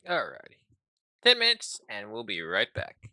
Alrighty. 10 minutes, and we'll be right back.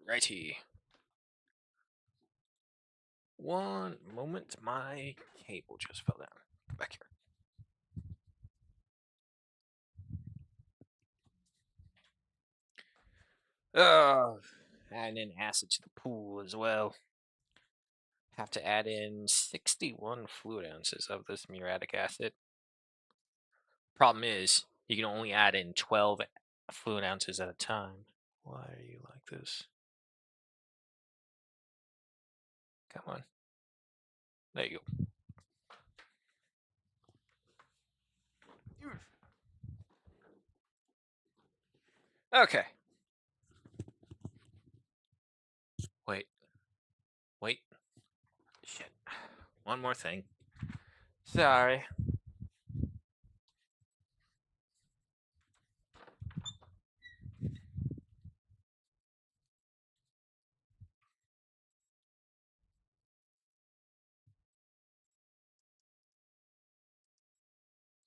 Righty. One moment, my cable just fell down. Come back here. Add in acid to the pool as well. Have to add in 61 fluid ounces of this muriatic acid. Problem is, you can only add in 12 fluid ounces at a time. Why are you like this? Come on. There you go. Okay. Wait. Wait. Shit. One more thing. Sorry.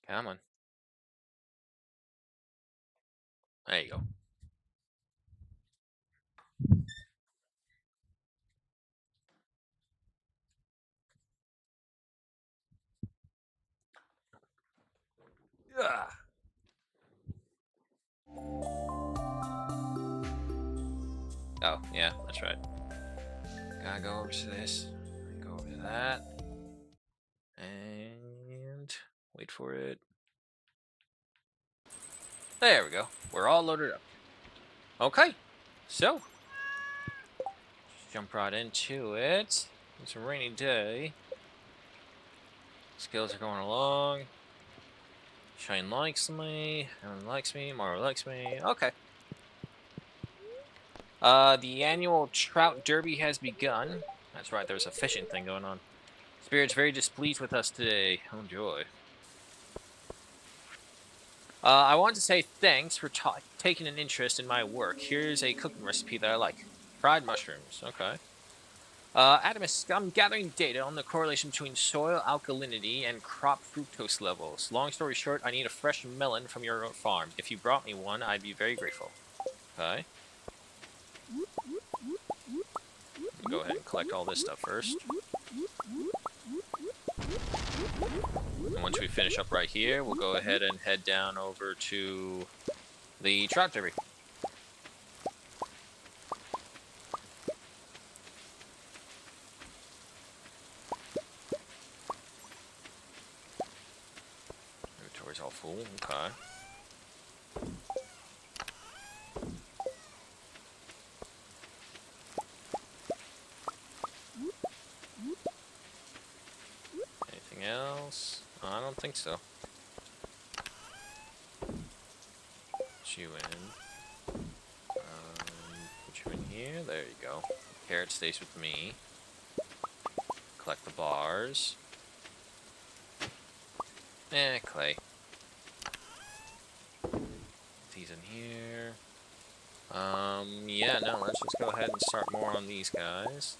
Come on. There you go. Ugh. Oh, yeah, that's right. Gotta go over to this. Go over to that. And wait for it. There we go. We're all loaded up. Okay. So, just jump right into it. It's a rainy day. Skills are going along. Shane likes me. Aaron likes me. Mara likes me. Okay. The annual trout derby has begun. That's right, there's a fishing thing going on. Spirit's very displeased with us today. Oh joy. I want to say thanks for taking an interest in my work. Here's a cooking recipe that I like. Fried mushrooms. Okay. Adamus, I'm gathering data on the correlation between soil alkalinity and crop fructose levels. Long story short, I need a fresh melon from your farm. If you brought me one, I'd be very grateful. Okay. Go ahead and collect all this stuff first. And once we finish up right here, we'll go ahead and head down over to the trout derby. Inventory's all full. Okay. Anything else? Oh, I don't think so. Put you in. Put you in here. There you go. Carrot stays with me. Collect the bars. Clay. These in here. Yeah, no, let's just go ahead and start more on these guys.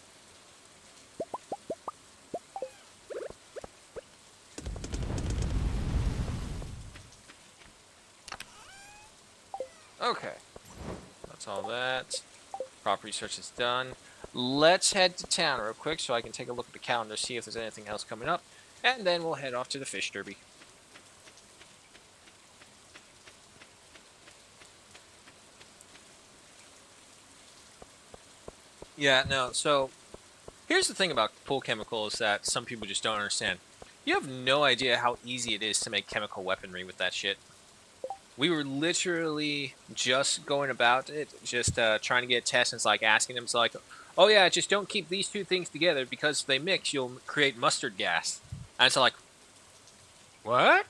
Okay. That's all that. Crop research is done. Let's head to town real quick so I can take a look at the calendar, see if there's anything else coming up, and then we'll head off to the fish derby. Yeah, no, so here's the thing about pool chemicals that some people just don't understand. You have no idea how easy it is to make chemical weaponry with that shit. We were literally just going about it, just trying to get tests, and it's like asking them, it's like, oh yeah, just don't keep these two things together because if they mix, you'll create mustard gas. And it's like, what?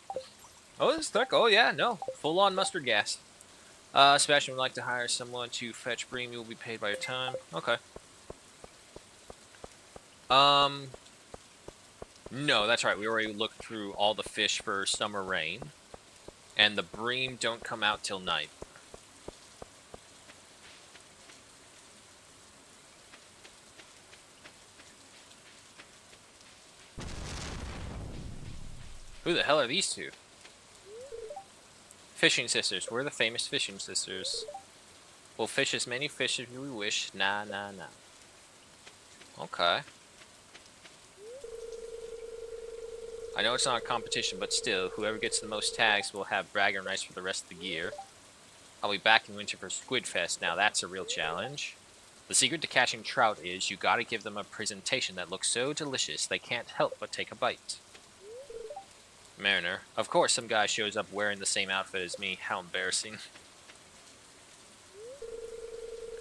Oh, this stuck? Oh yeah, no, full-on mustard gas. Sebastian would like to hire someone to fetch bream. You will be paid by your time. Okay. No, that's right. We already looked through all the fish for summer rain, and the bream don't come out till night. Who the hell are these two? Fishing sisters. We're the famous fishing sisters. We'll fish as many fish as we wish. Nah. Okay. I know it's not a competition, but still, whoever gets the most tags will have bragging rights for the rest of the year. I'll be back in winter for Squid Fest. Now that's a real challenge. The secret to catching trout is you gotta give them a presentation that looks so delicious they can't help but take a bite. Mariner. Of course some guy shows up wearing the same outfit as me. How embarrassing.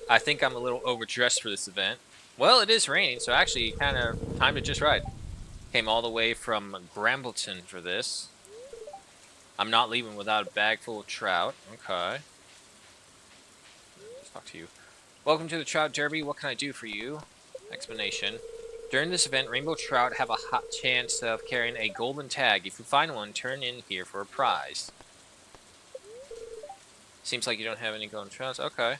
I think I'm a little overdressed for this event. Well, it is raining, so actually kind of timed it just right. Came all the way from Grambleton for this. I'm not leaving without a bag full of trout. Okay. Let's talk to you. Welcome to the Trout Derby. What can I do for you? Explanation. During this event, rainbow trout have a hot chance of carrying a golden tag. If you find one, turn in here for a prize. Seems like you don't have any golden trouts. Okay.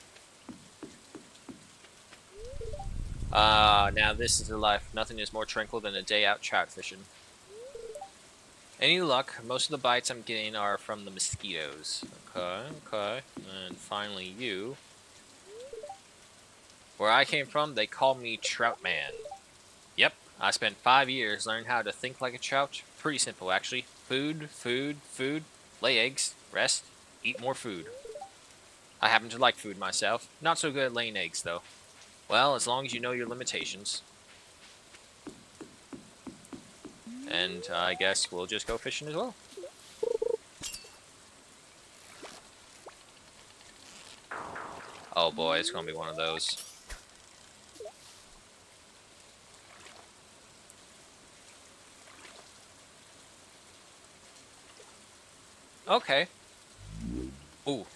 Now this is the life. Nothing is more tranquil than a day out trout fishing. Any luck? Most of the bites I'm getting are from the mosquitoes. Okay. And finally you. Where I came from, they call me Trout Man. Yep, I spent 5 years learning how to think like a trout. Pretty simple, actually. Food, lay eggs, rest, eat more food. I happen to like food myself. Not so good at laying eggs, though. Well, as long as you know your limitations. And I guess we'll just go fishing as well. Oh boy, it's gonna be one of those. Okay. Ooh,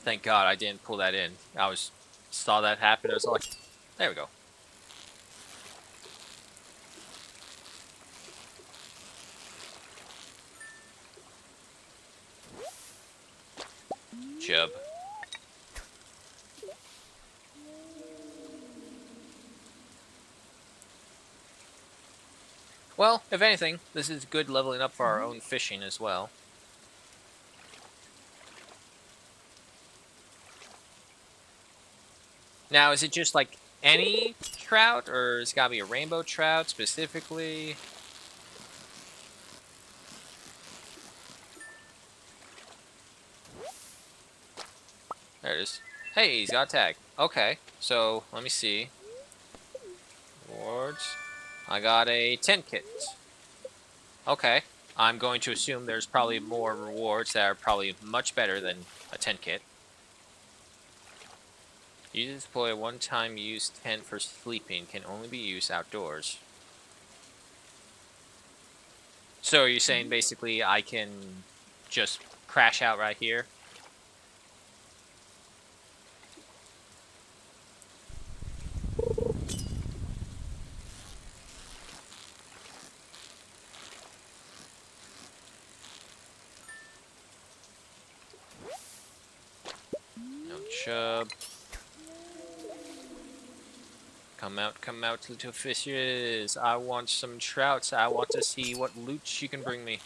thank God I didn't pull that in. Saw that happen. I was like, there we go. Chub. Well, if anything, this is good leveling up for our own fishing as well. Now, is it just like any trout, or it's gotta be a rainbow trout specifically? There it is. Hey, he's got a tag. Okay, so let me see. Rewards. I got a tent kit. Okay, I'm going to assume there's probably more rewards that are probably much better than a tent kit. You deploy a one-time use tent for sleeping. Can only be used outdoors. So are you saying basically I can just crash out right here? No chub. Come out, little fishes. I want some trouts. I want to see what loot you can bring me.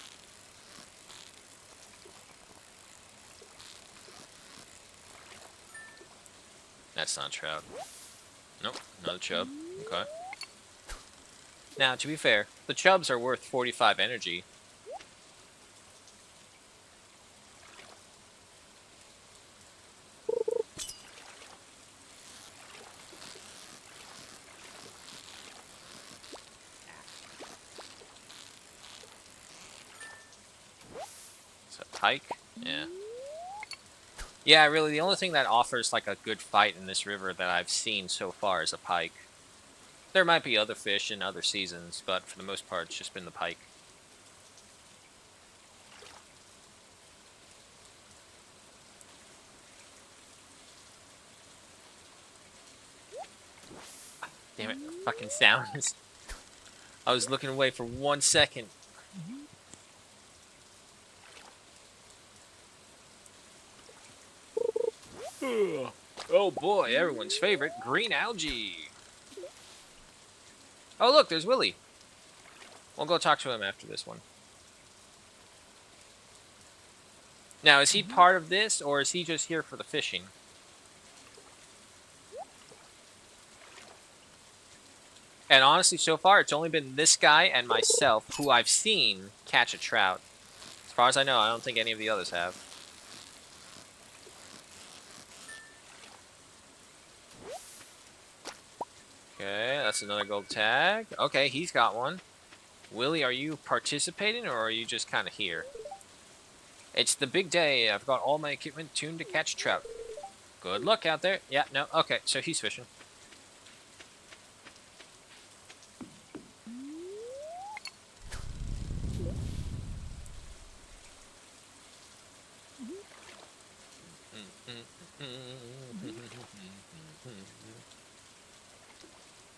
That's not trout. Nope, not a chub. Okay. Now, to be fair, the chubs are worth 45 energy. It's a pike? Yeah. Yeah, really, the only thing that offers like a good fight in this river that I've seen so far is a pike. There might be other fish in other seasons, but for the most part, it's just been the pike. Damn it, fucking sounds. I was looking away for 1 second. Oh boy, everyone's favorite, green algae. Oh look, there's Willy. We'll go talk to him after this one. Now, is he part of this, or is he just here for the fishing? And honestly, so far, it's only been this guy and myself who I've seen catch a trout. As far as I know, I don't think any of the others have. Okay, that's another gold tag. Okay, he's got one. Willie, are you participating or are you just kind of here? It's the big day. I've got all my equipment tuned to catch trout. Good luck out there. Yeah, no, okay, so he's fishing.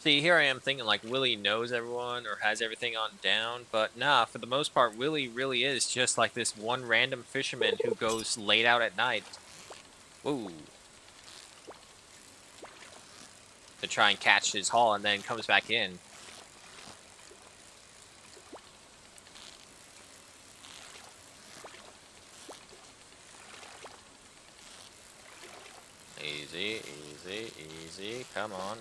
See, here I am thinking like Willie knows everyone or has everything on down, but nah, for the most part, Willie really is just like this one random fisherman who goes late out at night. Whoa. To try and catch his haul and then comes back in. Easy, easy, easy. Come on.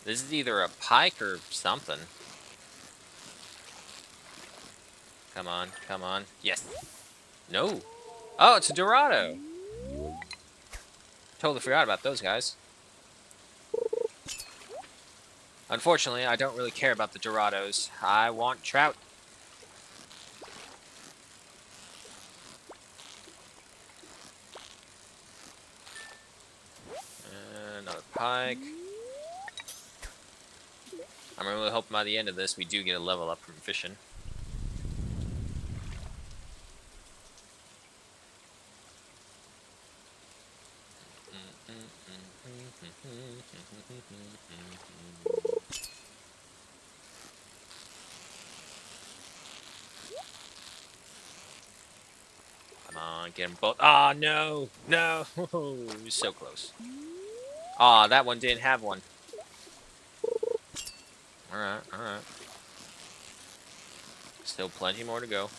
This is either a pike or something. Come on, come on. Yes. No. Oh, it's a Dorado. Totally forgot about those guys. Unfortunately, I don't really care about the Dorados. I want trout. Another pike. I'm really hoping by the end of this we do get a level up from fishing. Come on, get them both. Ah, oh, no, no, so close. Ah, oh, that one didn't have one. All right, all right. Still plenty more to go.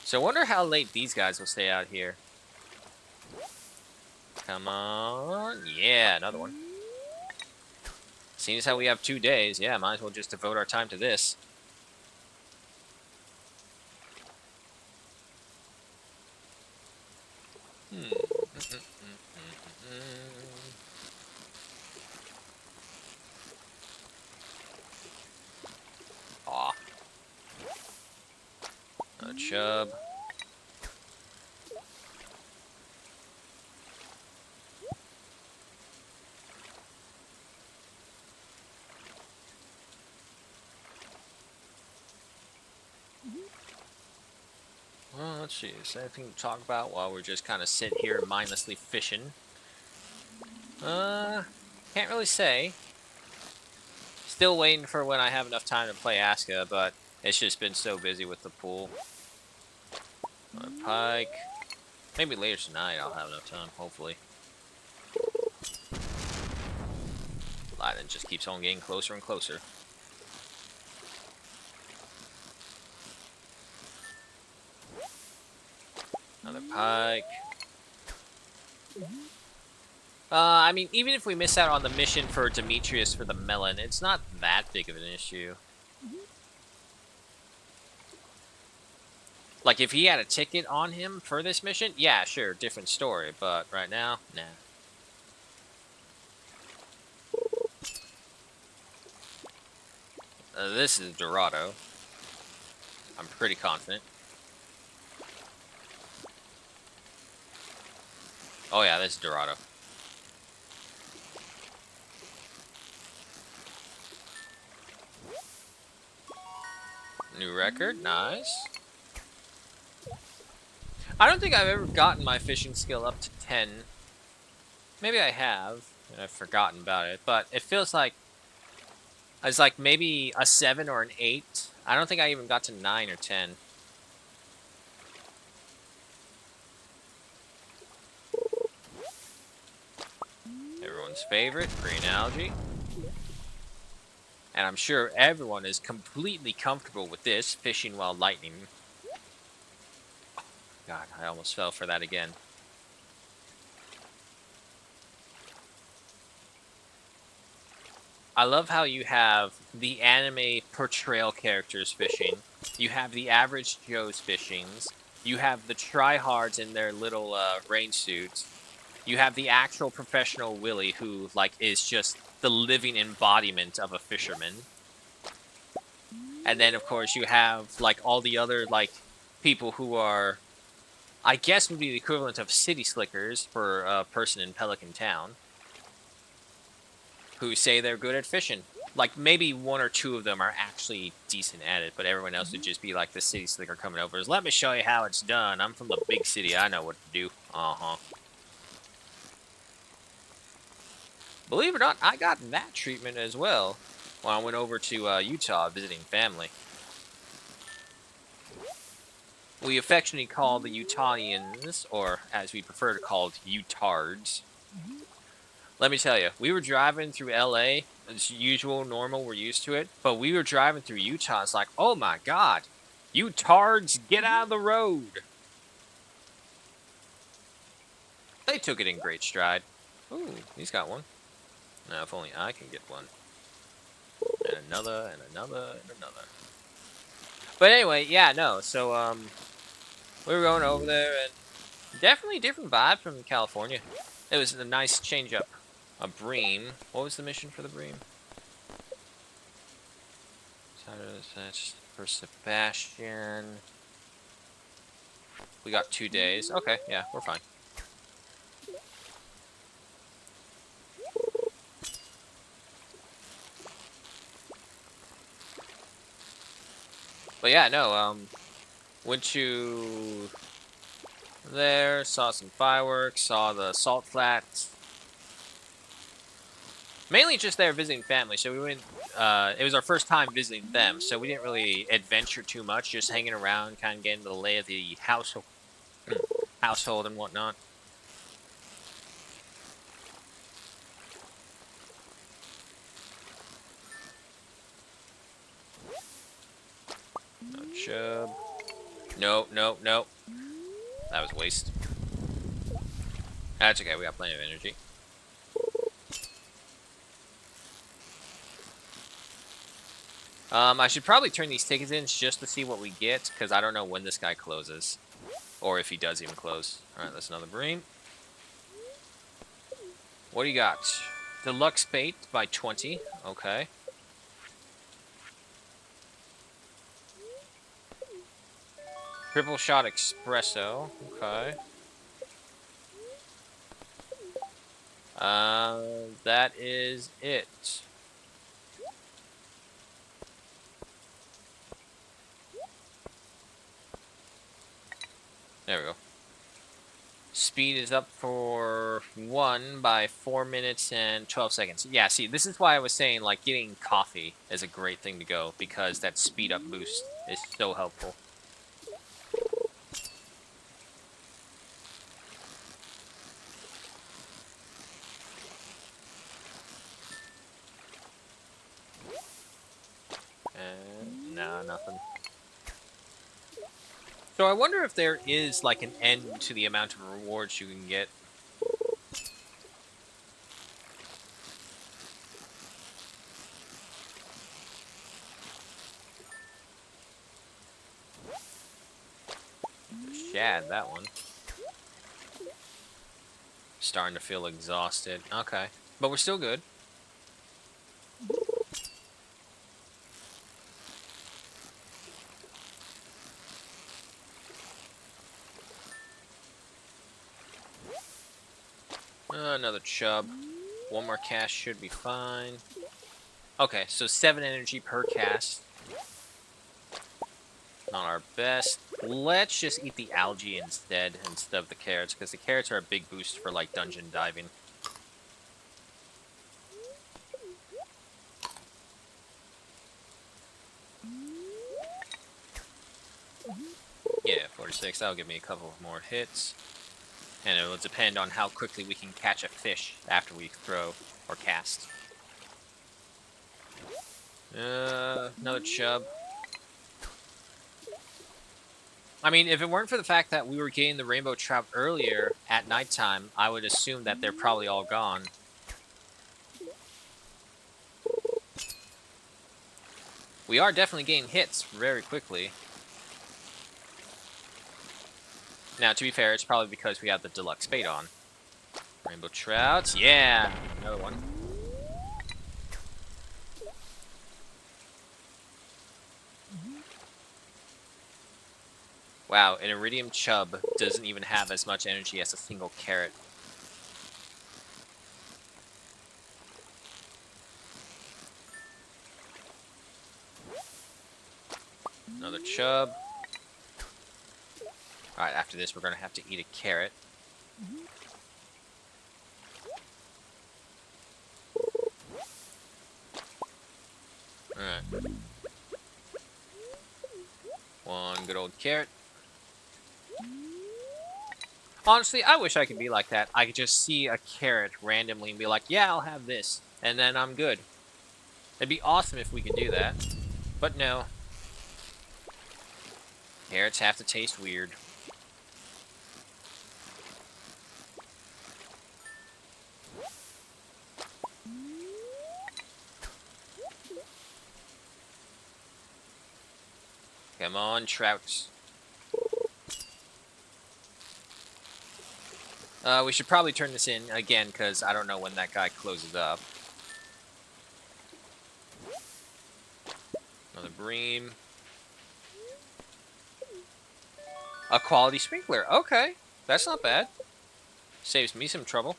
So I wonder how late these guys will stay out here. Come on. Yeah, another one. Seeing as how we have 2 days, yeah, might as well just devote our time to this. Aw. A chub. Well, let's see. Is there anything to talk about while we're just kind of sitting here mindlessly fishing? Can't really say. Still waiting for when I have enough time to play Aska, but it's just been so busy with the pool. A pike. Maybe later tonight I'll have enough time, hopefully. Lightning just keeps on getting closer and closer. Another pike. I mean, even if we miss out on the mission for Demetrius for the melon, it's not that big of an issue. Like, if he had a ticket on him for this mission, yeah, sure, different story. But right now, nah. This is Dorado. I'm pretty confident. Oh yeah, this is Dorado. New record, nice. I don't think I've ever gotten my fishing skill up to 10. Maybe I have, and I've forgotten about it, but it feels like it's like maybe a 7 or an 8. I don't think I even got to 9 or 10. Everyone's favorite, green algae. And I'm sure everyone is completely comfortable with this, fishing while lightning. God, I almost fell for that again. I love how you have the anime portrayal characters fishing. You have the average Joe's fishings. You have the tryhards in their little rain suits. You have the actual professional Willy who like is just the living embodiment of a fisherman. And then of course you have like all the other like people who are I guess would be the equivalent of city slickers for a person in Pelican Town who say they're good at fishing. Like maybe one or two of them are actually decent at it, but everyone else would just be like the city slicker coming over. Is let me show you how it's done. I'm from the big city. I know what to do. Believe it or not, I got that treatment as well when I went over to Utah visiting family. We affectionately call the Utahians, or as we prefer to call it, Utards. Let me tell you, we were driving through LA, as usual, normal, we're used to it, but we were driving through Utah, it's like, oh my god, Utards, get out of the road! They took it in great stride. Ooh, he's got one. Now, if only I can get one. And another, and another, and another. But anyway, yeah, no, so, we were going over there, and definitely a different vibe from California. It was a nice change up. A bream. What was the mission for the bream? That's for Sebastian. We got 2 days. Okay, yeah, we're fine. But yeah, no, went to there, saw some fireworks, saw the salt flats. Mainly just there visiting family, so we went, it was our first time visiting them, so we didn't really adventure too much, just hanging around, kind of getting the lay of the household and whatnot. No chub. No, no, no. That was a waste. That's okay, we got plenty of energy. I should probably turn these tickets in just to see what we get, because I don't know when this guy closes. Or if he does even close. Alright, that's another bream. What do you got? Deluxe bait by 20. Okay. Triple shot espresso. Okay. That is it. There we go. Speed is up for 1 by 4 minutes and 12 seconds. Yeah, see, this is why I was saying, like, getting coffee is a great thing to go, because that speed up boost is so helpful. Nah, nothing. So I wonder if there is, like, an end to the amount of rewards you can get. Shad, that one. Starting to feel exhausted. Okay. But we're still good. Another chub. 1 more cast should be fine. Okay, so 7 energy per cast. Not our best. Let's just eat the algae instead of the carrots, because the carrots are a big boost for, like, dungeon diving. Yeah, 46. That'll give me a couple of more hits. And it will depend on how quickly we can catch a fish after we throw or cast. Another chub. I mean, if it weren't for the fact that we were getting the rainbow trout earlier at nighttime, I would assume that they're probably all gone. We are definitely getting hits very quickly. Now, to be fair, it's probably because we have the deluxe bait on. Rainbow trout. Yeah! Another one. Wow, an iridium chub doesn't even have as much energy as a single carrot. Another chub. Alright, after this, we're going to have to eat a carrot. Alright. One good old carrot. Honestly, I wish I could be like that. I could just see a carrot randomly and be like, yeah, I'll have this. And then I'm good. It'd be awesome if we could do that. But no. Carrots have to taste weird. Come on, trout. We should probably turn this in again, because I don't know when that guy closes up. Another bream. A quality sprinkler. Okay. That's not bad. Saves me some trouble.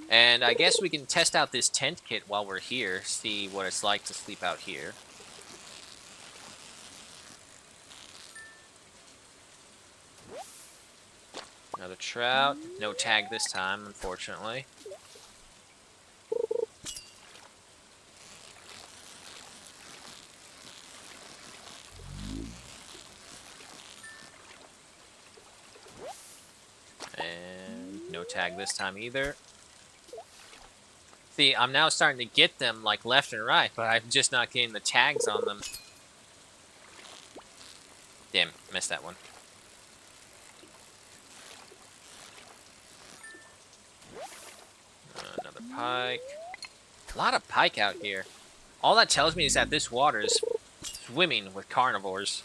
And I guess we can test out this tent kit while we're here. See what it's like to sleep out here. Another trout. No tag this time, unfortunately. And no tag this time either. See, I'm now starting to get them like left and right, but I'm just not getting the tags on them. Damn, missed that one. Another pike. A lot of pike out here. All that tells me is that this water is swimming with carnivores.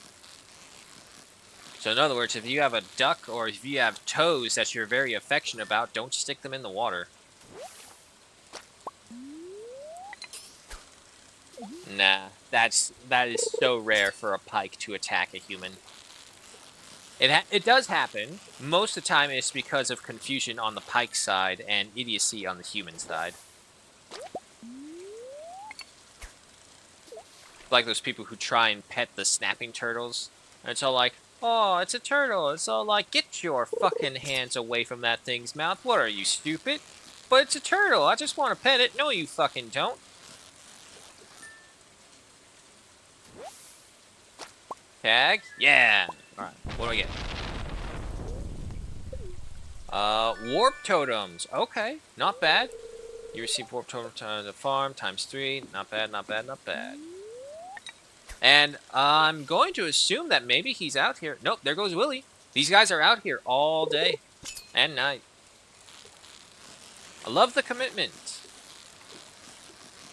So in other words, if you have a duck or if you have toes that you're very affectionate about, don't stick them in the water. Nah, that is so rare for a pike to attack a human. It does happen. Most of the time it's because of confusion on the pike side and idiocy on the human side. Like those people who try and pet the snapping turtles. And it's all like, oh, it's a turtle. It's all like, get your fucking hands away from that thing's mouth. What are you, stupid? But it's a turtle. I just want to pet it. No, you fucking don't. Tag? Yeah. Alright, what do I get? Warp totems. Okay, not bad. You receive warp totems to the farm, ×3. Not bad, not bad, not bad. And I'm going to assume that maybe he's out here. Nope, there goes Willy. These guys are out here all day and night. I love the commitment.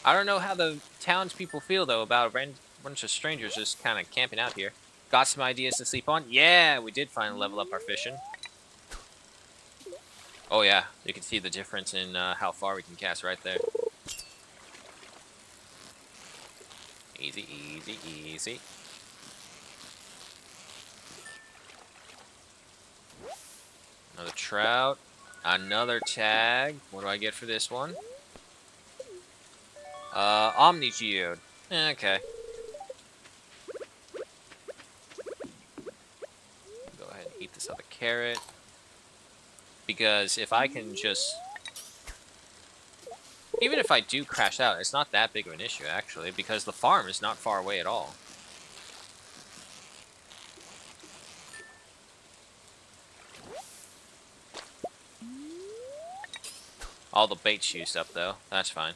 I don't know how the townspeople feel, though, about a bunch of strangers just kind of camping out here. Got some ideas to sleep on? Yeah, we did finally level up our fishing. Oh, yeah. You can see the difference in how far we can cast right there. Easy, easy, easy. Another trout. Another tag. What do I get for this one? Omni Geode. Okay. Go ahead and eat this other carrot. Because if I can just... Even if I do crash out, it's not that big of an issue, actually, because the farm is not far away at all. All the bait's used up, though. That's fine.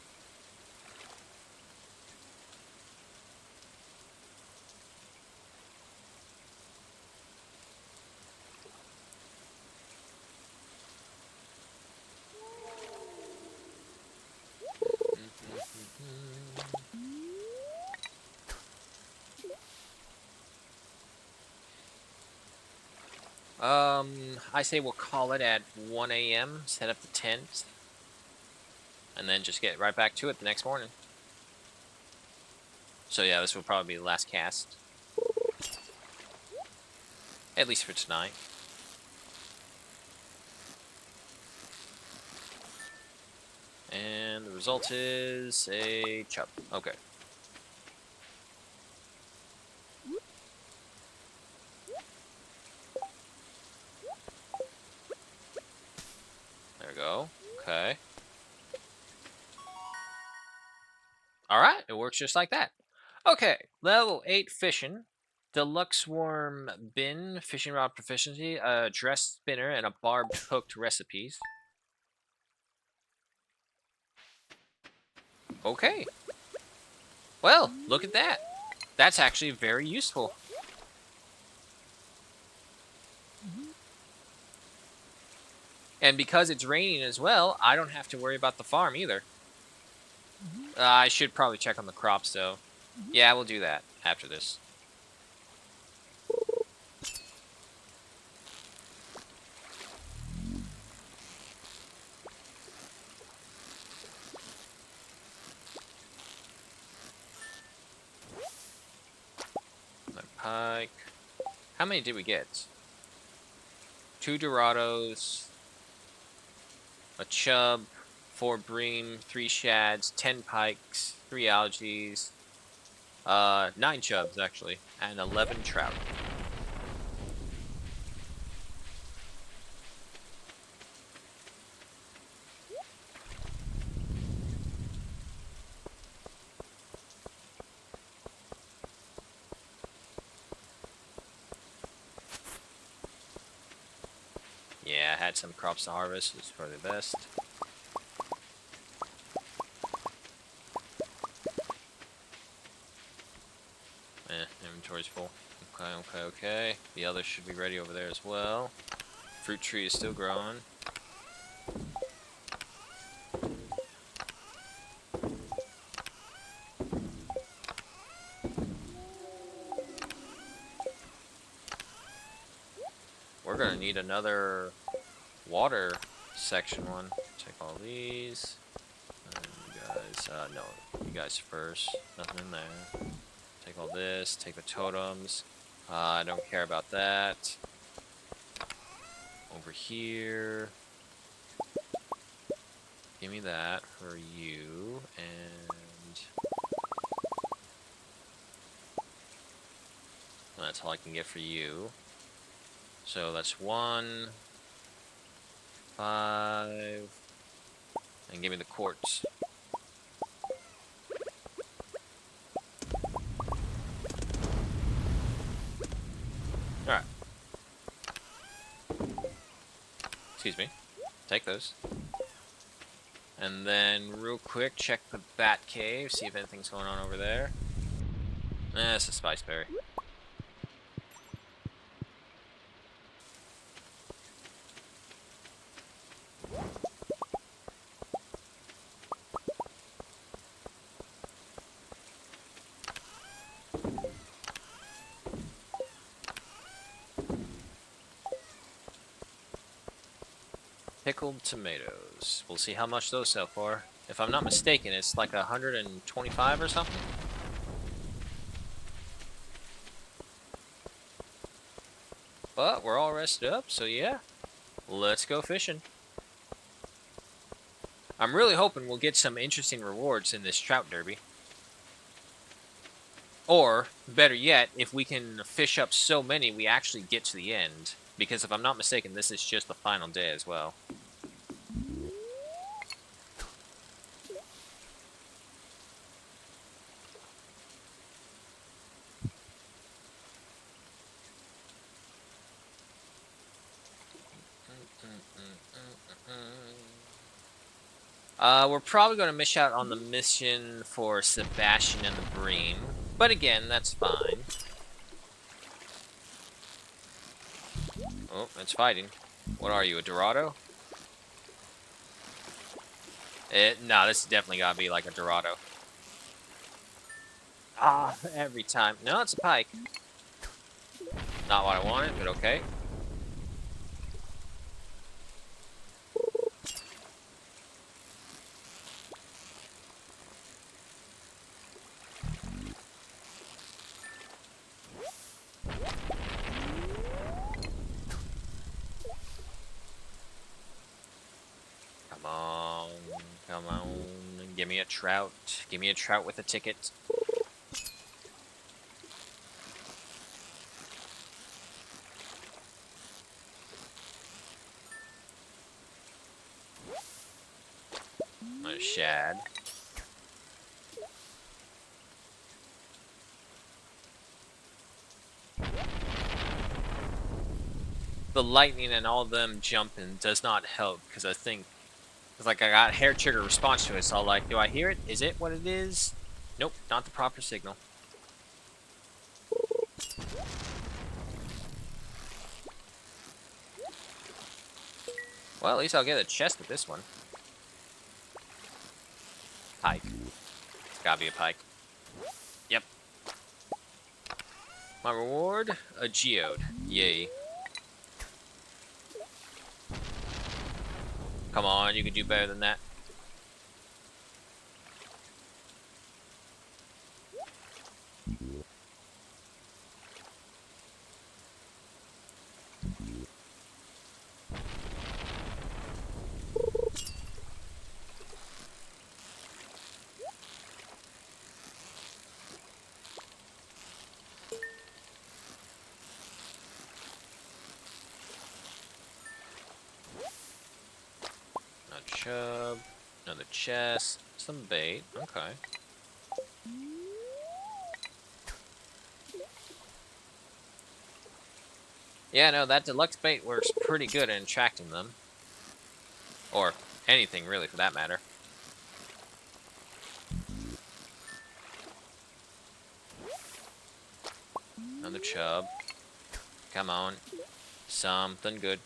I say we'll call it at 1 a.m., set up the tent, and then just get right back to it the next morning. So yeah, this will probably be the last cast. At least for tonight. And the result is a chub. Okay. There we go. Okay. Alright, it works just like that. Okay, level 8 fishing. Deluxe worm bin, fishing rod proficiency, a dress spinner, and a barbed hooked recipes. Okay. Well, look at that. That's actually very useful. And because it's raining as well, I don't have to worry about the farm either. I should probably check on the crops, though. Yeah, we'll do that after this. Another pike. How many did we get? 2 Dorados, a chub, 4 bream, 3 shads, 10 pikes, 3 algaes, 9 chubs actually, and 11 trout. Yeah, I had some crops to harvest. It's probably the best. Inventory's full. Okay. The others should be ready over there as well. Fruit tree is still growing. We're gonna need another water section one. Take all these. And you guys, no, you guys first. Nothing in there. Take all this. Take the totems. I don't care about that. Over here. Give me that for you, and that's all I can get for you. So that's 1, 5, and give me the quartz. Alright. Excuse me. Take those. And then, real quick, check the bat cave, see if anything's going on over there. It's a spice berry. Pickled tomatoes. We'll see how much those sell for. If I'm not mistaken, it's like 125 or something. But we're all rested up, so yeah. Let's go fishing. I'm really hoping we'll get some interesting rewards in this trout derby. Or, better yet, if we can fish up so many we actually get to the end. Because if I'm not mistaken, this is just the final day as well. We're probably going to miss out on the mission for Sebastian and the Bream. But again, that's fine. Oh, it's fighting. What are you, a Dorado? No, this definitely gotta be like a Dorado. Ah, every time. No, it's a pike. Not what I wanted, but okay. on, come on. Give me a trout. Give me a trout with a ticket. A shad. The lightning and all them jumping does not help because I think it's like I got hair trigger response to it. So I'm like, do I hear it? Is it what it is? Nope, not the proper signal. Well, at least I'll get a chest with this one. Pike. It's gotta be a pike. Yep. My reward? A geode. Yay. Come on, you can do better than that. Another chub. Another chest. Some bait. Okay. Yeah, no, that deluxe bait works pretty good in attracting them. Or anything, really, for that matter. Another chub. Come on. Something good.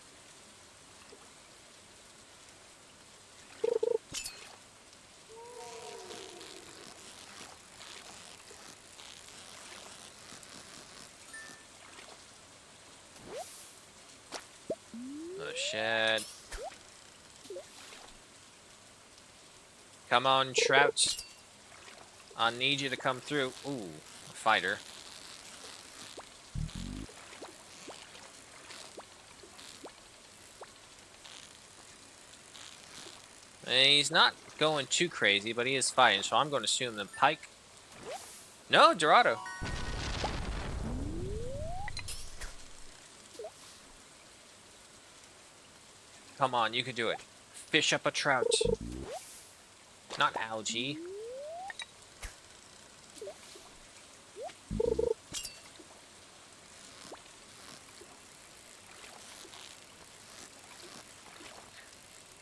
Another shed. Come on, trouts. I need you to come through. Ooh, a fighter. He's not going too crazy, but he is fighting, so I'm going to assume the pike. No, Dorado. Come on, you can do it. Fish up a trout. Not algae.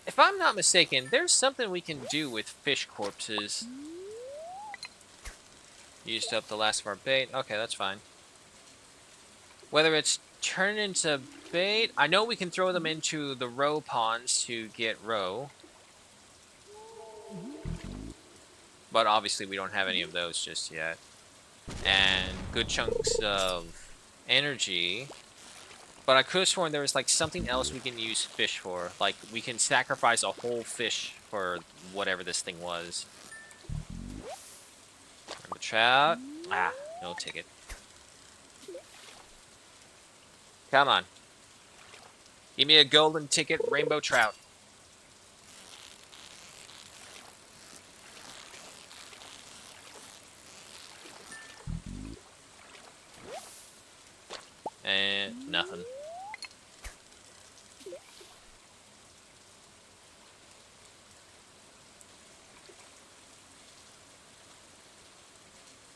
If I'm not mistaken, there's something we can do with fish corpses. Used up the last of our bait. Okay, that's fine. Whether it's turn into bait, I know we can throw them into the roe ponds to get roe. But obviously we don't have any of those just yet. And good chunks of energy. But I could have sworn there was like something else we can use fish for. Like we can sacrifice a whole fish for whatever this thing was. Remember trout? Ah, no ticket. Come on. Give me a golden ticket, rainbow trout. And nothing.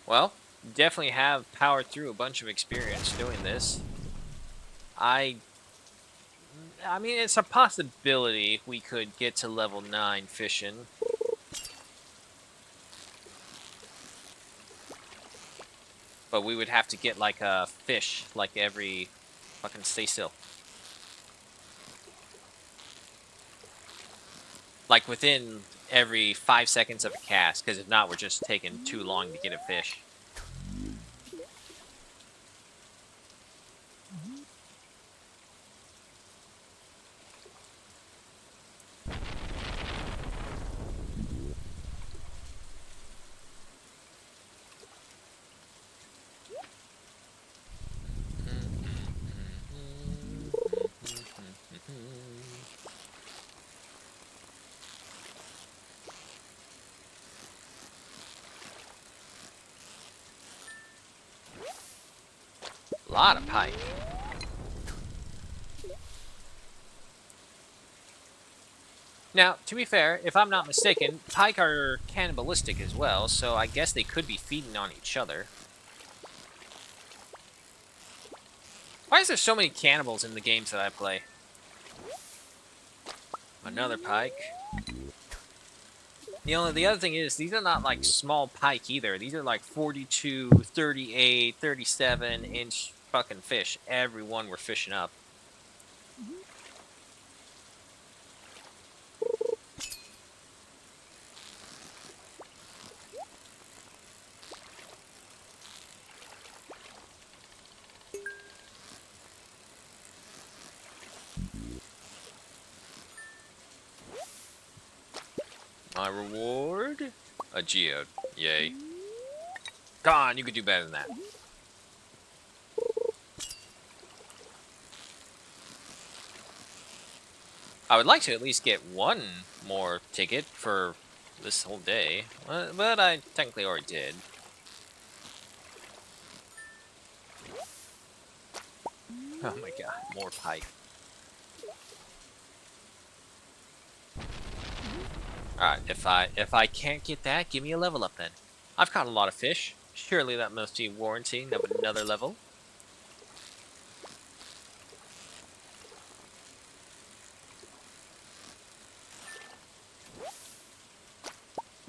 Well, definitely have powered through a bunch of experience doing this. I mean, it's a possibility we could get to level 9 fishing. But we would have to get like a fish like every fucking stay still. Like within every 5 seconds of a cast, because if not, we're just taking too long to get a fish. lot of pike. Now, to be fair, if I'm not mistaken, pike are cannibalistic as well, so I guess they could be feeding on each other. Why is there so many cannibals in the games that I play? Another pike. The other thing is, these are not like small pike either. These are like 42, 38, 37-inch fucking fish. Every one we're fishing up. My reward? A geode. Yay. Come on, you could do better than that. I would like to at least get one more ticket for this whole day, but I technically already did. Oh my god, more pike. Alright, if I can't get that, give me a level up then. I've caught a lot of fish. Surely that must be warranting of another level.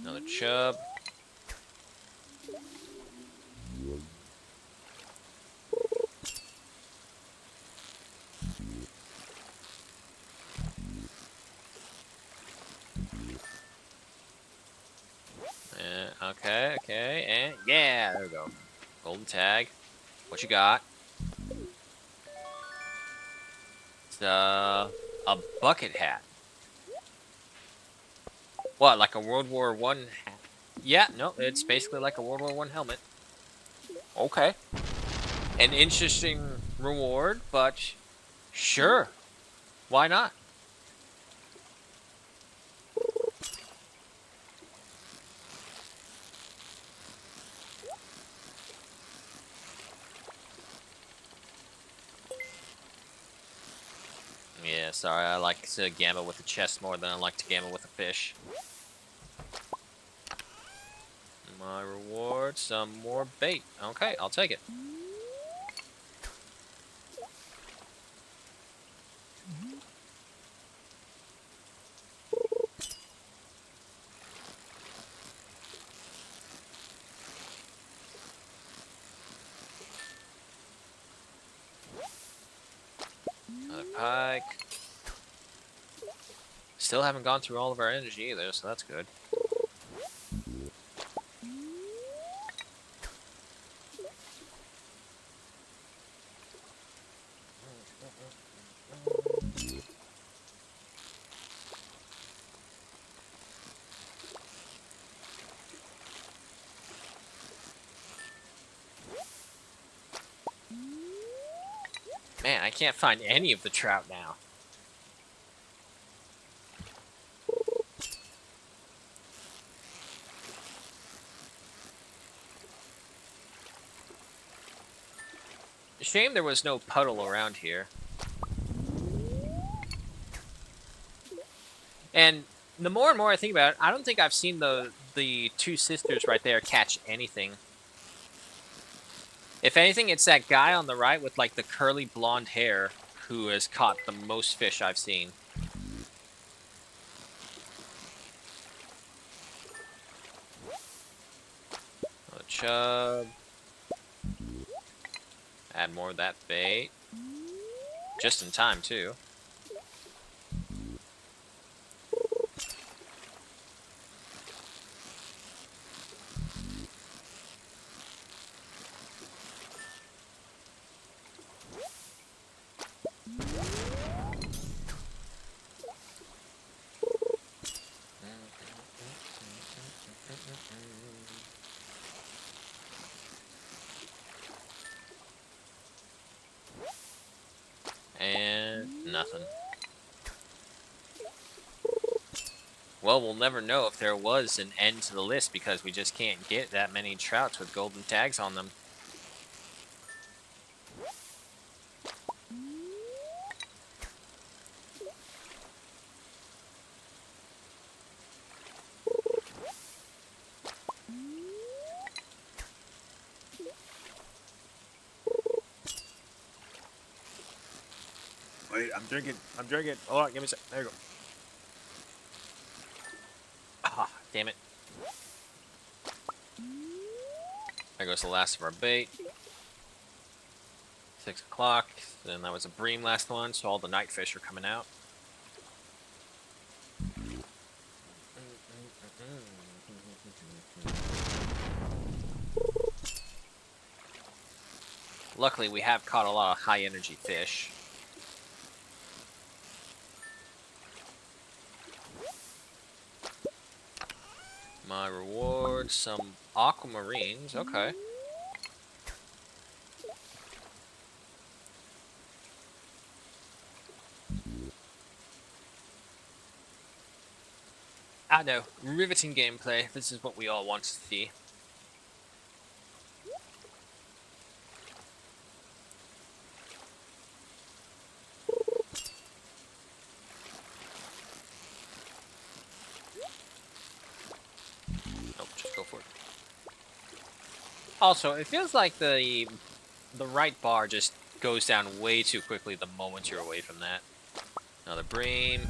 Another chub. Okay, and yeah, there we go. Golden tag. What you got? It's a bucket hat. What, like a World War I hat? Yeah, no, it's basically like a World War I helmet. Okay. An interesting reward, but sure. Why not? Yeah, sorry, I like to gamble with the chest more than I like to gamble with a fish. My reward, some more bait. Okay, I'll take it. Another pike. Still haven't gone through all of our energy either, so that's good. Man, I can't find any of the trout now. Shame there was no puddle around here. And the more and more I think about it, I don't think I've seen the two sisters right there catch anything. If anything, it's that guy on the right with like the curly blonde hair who has caught the most fish I've seen. A chub. Add more of that bait. Just in time, too. And nothing. Well, we'll never know if there was an end to the list because we just can't get that many trouts with golden tags on them. I'm drinking. I'm drinking. Hold on, give me a sec. There you go. Ah, damn it. There goes the last of our bait. 6 o'clock. Then that was a bream last one, so all the night fish are coming out. Luckily, we have caught a lot of high energy fish. My reward, some aquamarines. Okay. I know. Riveting gameplay. This is what we all want to see. Nope, just go for it. Also, it feels like the right bar just goes down way too quickly the moment you're away from that. Another bream.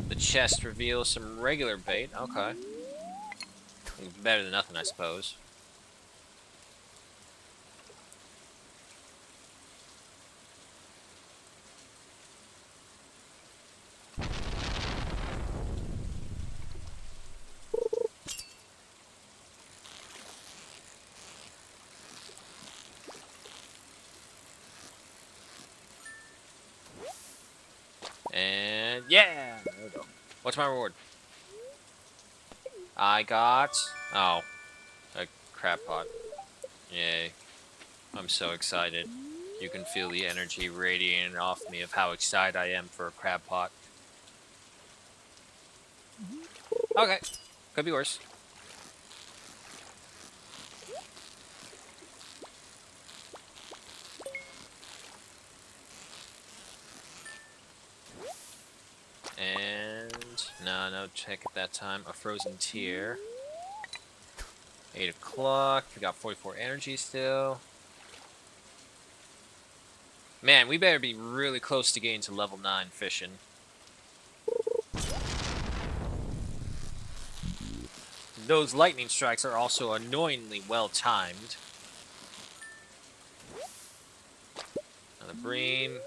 The chest reveals some regular bait. Okay. Better than nothing, I suppose. And yeah, there we go. What's my reward? I got a crab pot. Yay! I'm so excited. You can feel the energy radiating off me of how excited I am for a crab pot. Okay, could be worse. And no check at that time. A frozen tear. 8 o'clock. We got 44 energy still. Man, we better be really close to getting to level 9 fishing. Those lightning strikes are also annoyingly well timed. Another bream.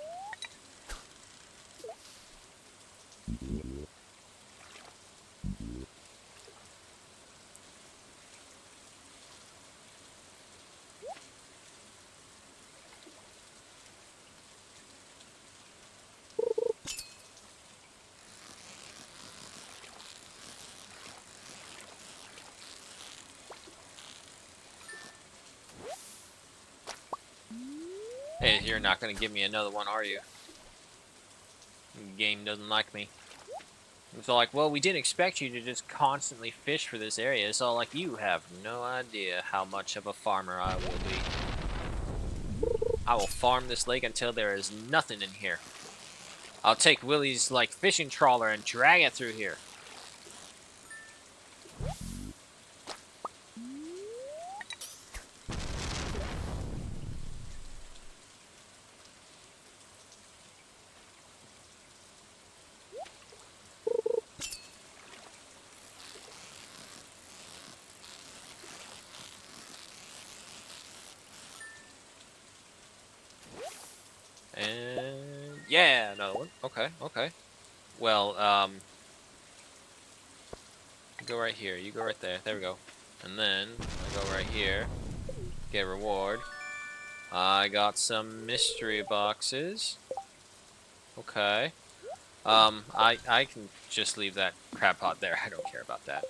Hey, you're not gonna give me another one, are you? The game doesn't like me. It's all like, well, we didn't expect you to just constantly fish for this area. It's all like, you have no idea how much of a farmer I will be. I will farm this lake until there is nothing in here. I'll take Willie's, like, fishing trawler and drag it through here. And yeah, another one. Okay, okay. Well, go right here. You go right there. There we go. And then I go right here. Get a reward. I got some mystery boxes. Okay. I can just leave that crab pot there. I don't care about that.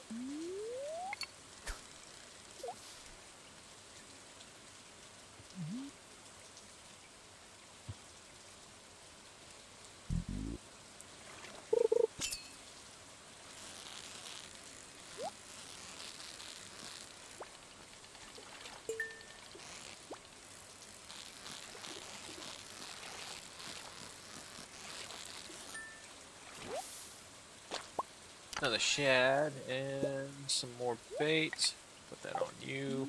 Another shad and some more bait. Put that on you.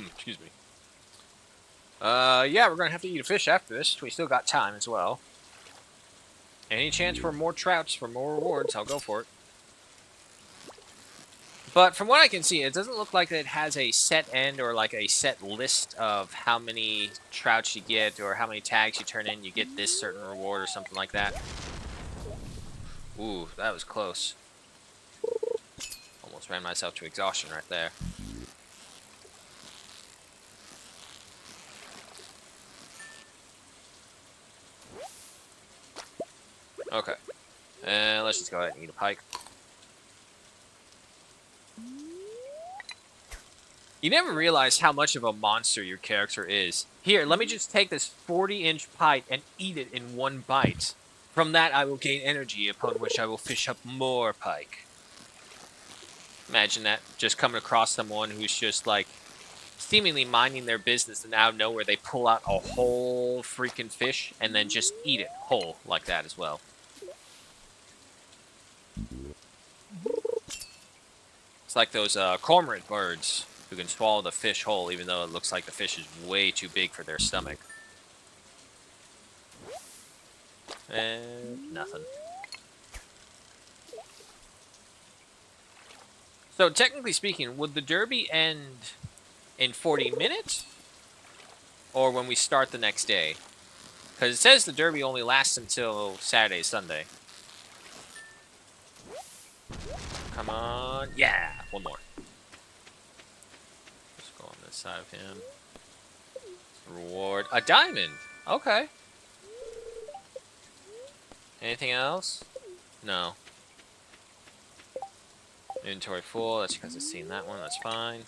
Excuse me. Yeah, we're gonna have to eat a fish after this. We still got time as well. Any chance for more trouts, for more rewards, I'll go for it. But from what I can see, it doesn't look like it has a set end or like a set list of how many trouts you get or how many tags you turn in. You get this certain reward or something like that. Ooh, that was close. Almost ran myself to exhaustion right there. Okay. And let's just go ahead and eat a pike. You never realize how much of a monster your character is. Here, let me just take this 40-inch pike and eat it in one bite. From that, I will gain energy, upon which I will fish up more pike. Imagine that, just coming across someone who's just, like, seemingly minding their business, and out of nowhere, they pull out a whole freaking fish, and then just eat it whole, like that as well. It's like those cormorant birds who can swallow the fish whole, even though it looks like the fish is way too big for their stomach. And nothing. So technically speaking, would the derby end in 40 minutes? Or when we start the next day? Because it says the derby only lasts until Saturday, Sunday. Come on. Yeah, one more. Let's go on this side of him. Reward. A diamond. Okay. Anything else? No. Inventory full. That's because I've seen that one. That's fine.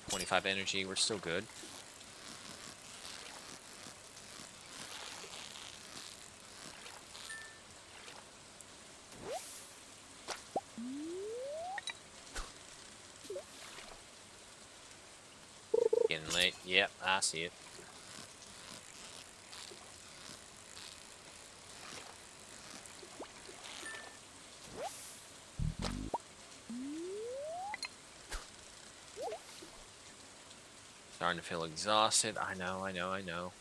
25 energy. We're still good. Getting late. Yep, I see it. Starting to feel exhausted. I know.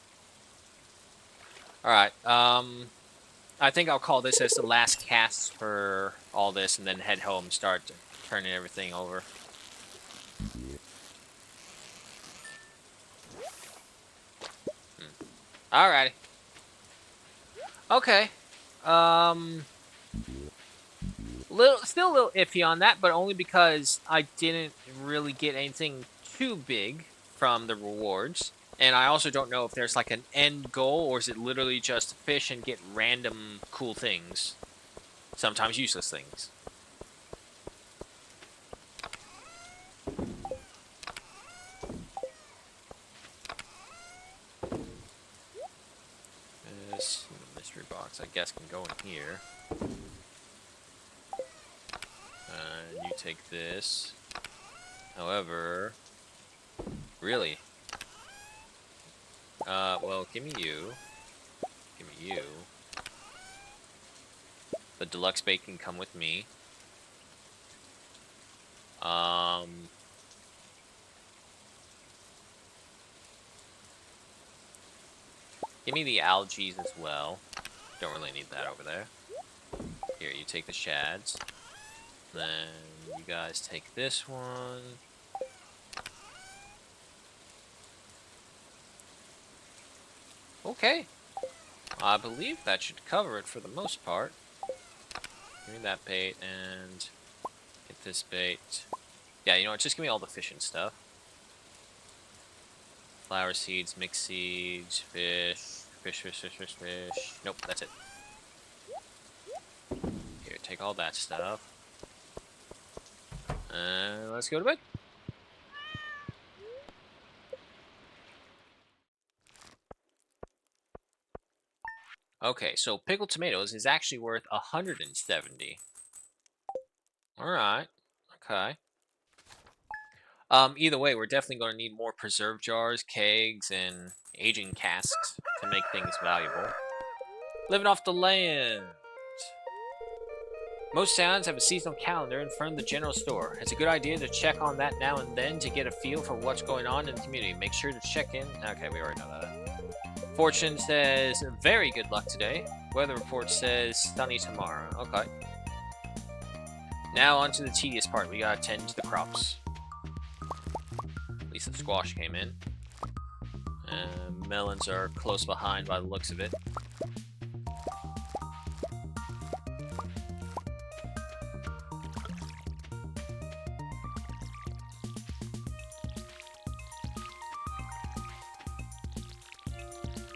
Alright, I think I'll call this as the last cast for all this and then head home and start turning everything over. Alrighty. Okay. Still a little iffy on that, but only because I didn't really get anything too big from the rewards. And I also don't know if there's like an end goal or is it literally just fish and get random cool things. Sometimes useless things. This mystery box, I guess, can go in here. And you take this. However, really? Well, give me you. Give me you. The deluxe bait can come with me. Give me the algae as well. Don't really need that over there. Here, you take the shads. Then you guys take this one. Okay. I believe that should cover it for the most part. Give me that bait and get this bait. Yeah, you know what? Just give me all the fish and stuff. Flower seeds, mixed seeds, fish. Nope, that's it. Here, take all that stuff. And let's go to bed. Okay, so pickled tomatoes is actually worth 170. Alright. Okay. Either way, we're definitely going to need more preserve jars, kegs, and aging casks to make things valuable. Living off the land. Most towns have a seasonal calendar in front of the general store. It's a good idea to check on that now and then to get a feel for what's going on in the community. Make sure to check in. Okay, we already know that. Fortune says very good luck today. Weather report says sunny tomorrow. Okay. Now on to the tedious part. We gotta tend to the crops. At least the squash came in. Melons are close behind by the looks of it.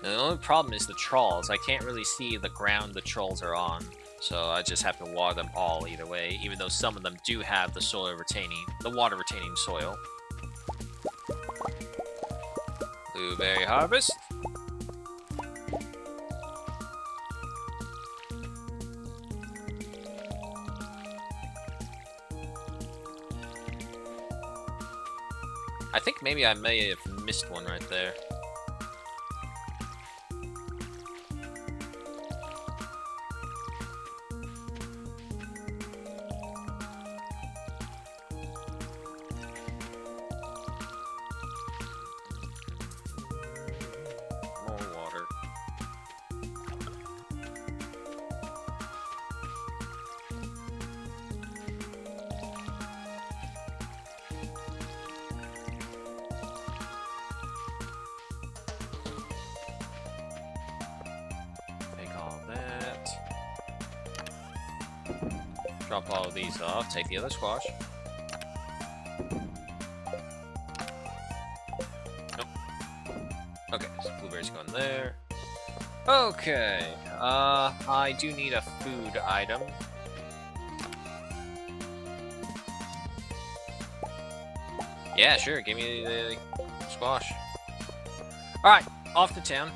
Now, the only problem is the trolls. I can't really see the ground the trolls are on, so I just have to water them all either way, even though some of them do have the water retaining soil. Blueberry harvest. I think maybe I may have missed one right there. Drop all of these off, take the other squash. Nope. Okay, so blueberries going there. Okay, I do need a food item. Yeah, sure, give me the squash. Alright, off to town.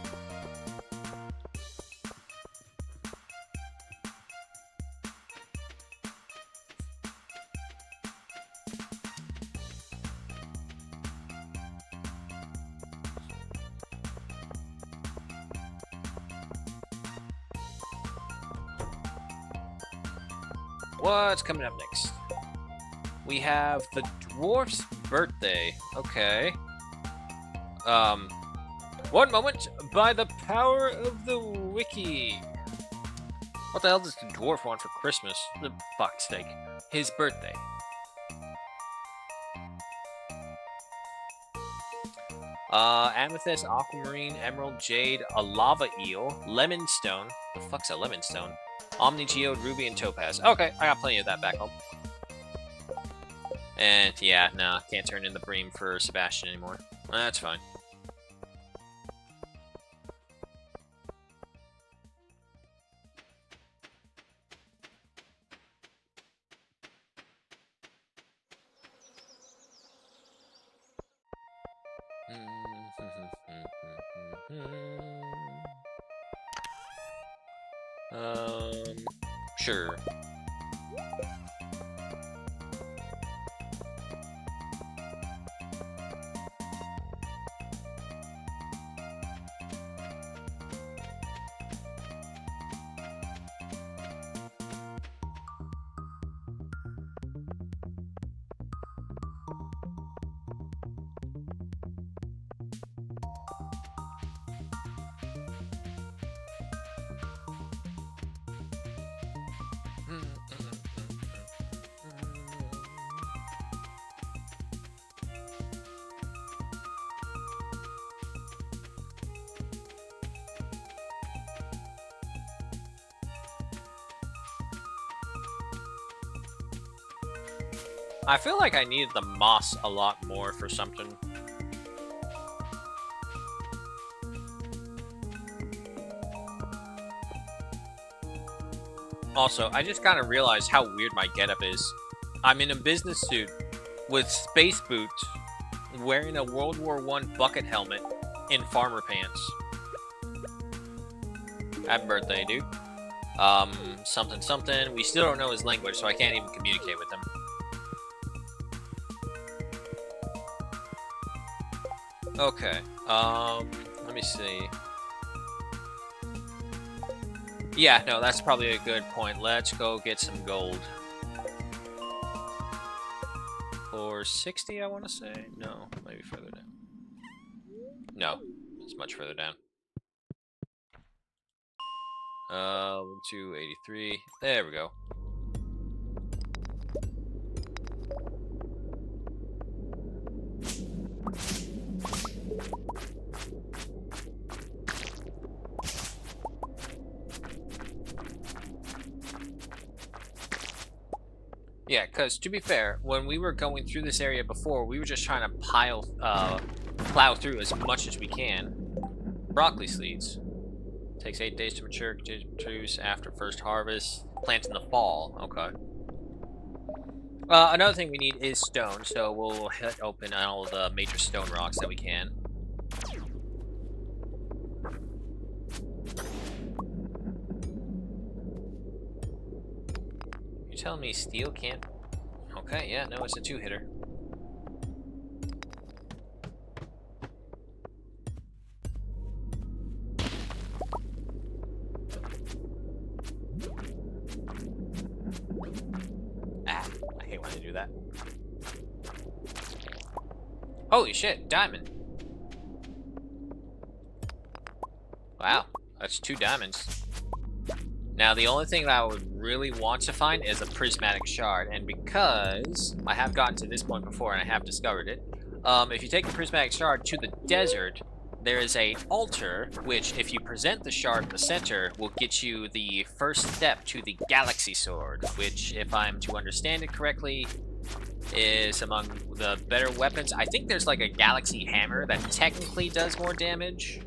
What's coming up next? We have the dwarf's birthday. Okay. One moment. By the power of the wiki. What the hell does the dwarf want for Christmas? The fuck's sake. His birthday. Amethyst, aquamarine, emerald, jade, a lava eel, lemon stone. The fuck's a lemon stone? Omni geode, ruby, and topaz. Okay, I got plenty of that back home. And yeah, nah, can't turn in the bream for Sebastian anymore. That's fine. Sure. I feel like I needed the moss a lot more for something. Also, I just kind of realized how weird my getup is. I'm in a business suit with space boots, wearing a World War I bucket helmet, and farmer pants. Happy birthday, dude. Something something. We still don't know his language, so I can't even communicate with him. Okay, let me see. Yeah, no, that's probably a good point. Let's go get some gold. For 60, I want to say? No, maybe further down. No, it's much further down. 283. There we go. Yeah, because to be fair, when we were going through this area before, we were just trying to plow through as much as we can. Broccoli seeds. Takes 8 days to mature, produce after first harvest. Plant in the fall. Okay. Another thing we need is stone, so we'll hit open all the major stone rocks that we can. You telling me steel can't? Okay, yeah, no, it's a two-hitter. Ah, I hate when I do that. Holy shit, diamond. Wow, that's 2 diamonds. Now, the only thing that I would really want to find is a prismatic shard, and because I have gotten to this point before and I have discovered it, if you take the prismatic shard to the desert, there is an altar, which, if you present the shard in the center, will get you the first step to the galaxy sword, which, if I'm to understand it correctly, is among the better weapons. I think there's like a galaxy hammer that technically does more damage.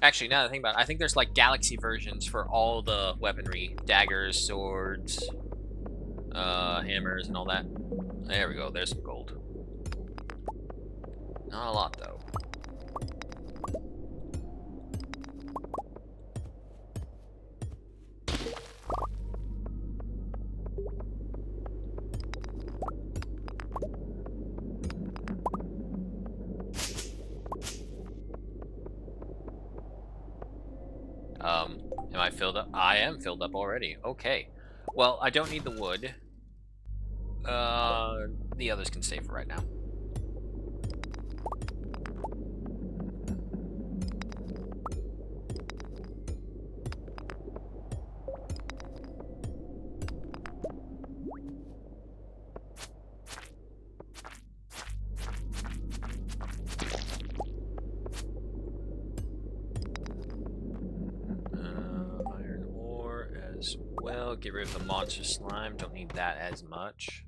Actually, now that I think about it, I think there's like galaxy versions for all the weaponry. Daggers, swords, hammers, and all that. There we go, there's some gold. Not a lot, though. Am I filled up? I am filled up already. Okay. Well, I don't need the wood. The others can stay for right now. Iron ore as well. Get rid of the monster slime. Don't need that as much.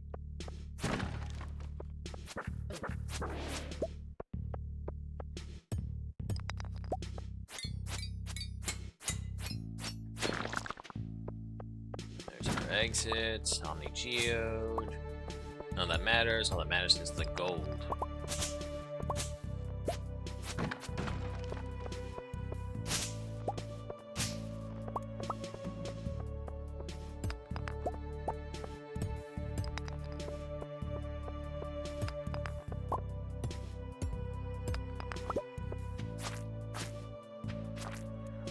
There's our exits on the geode. None of that matters. All that matters is the gold.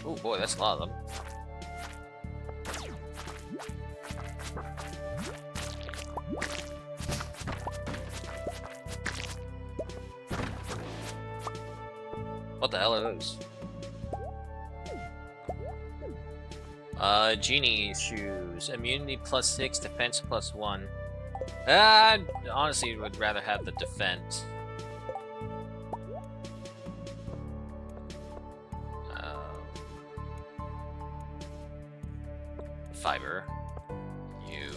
Oh boy, that's a lot of them. What the hell are those? Genie shoes. Immunity +6, defense +1. Honestly would rather have the defense. Fiber. You.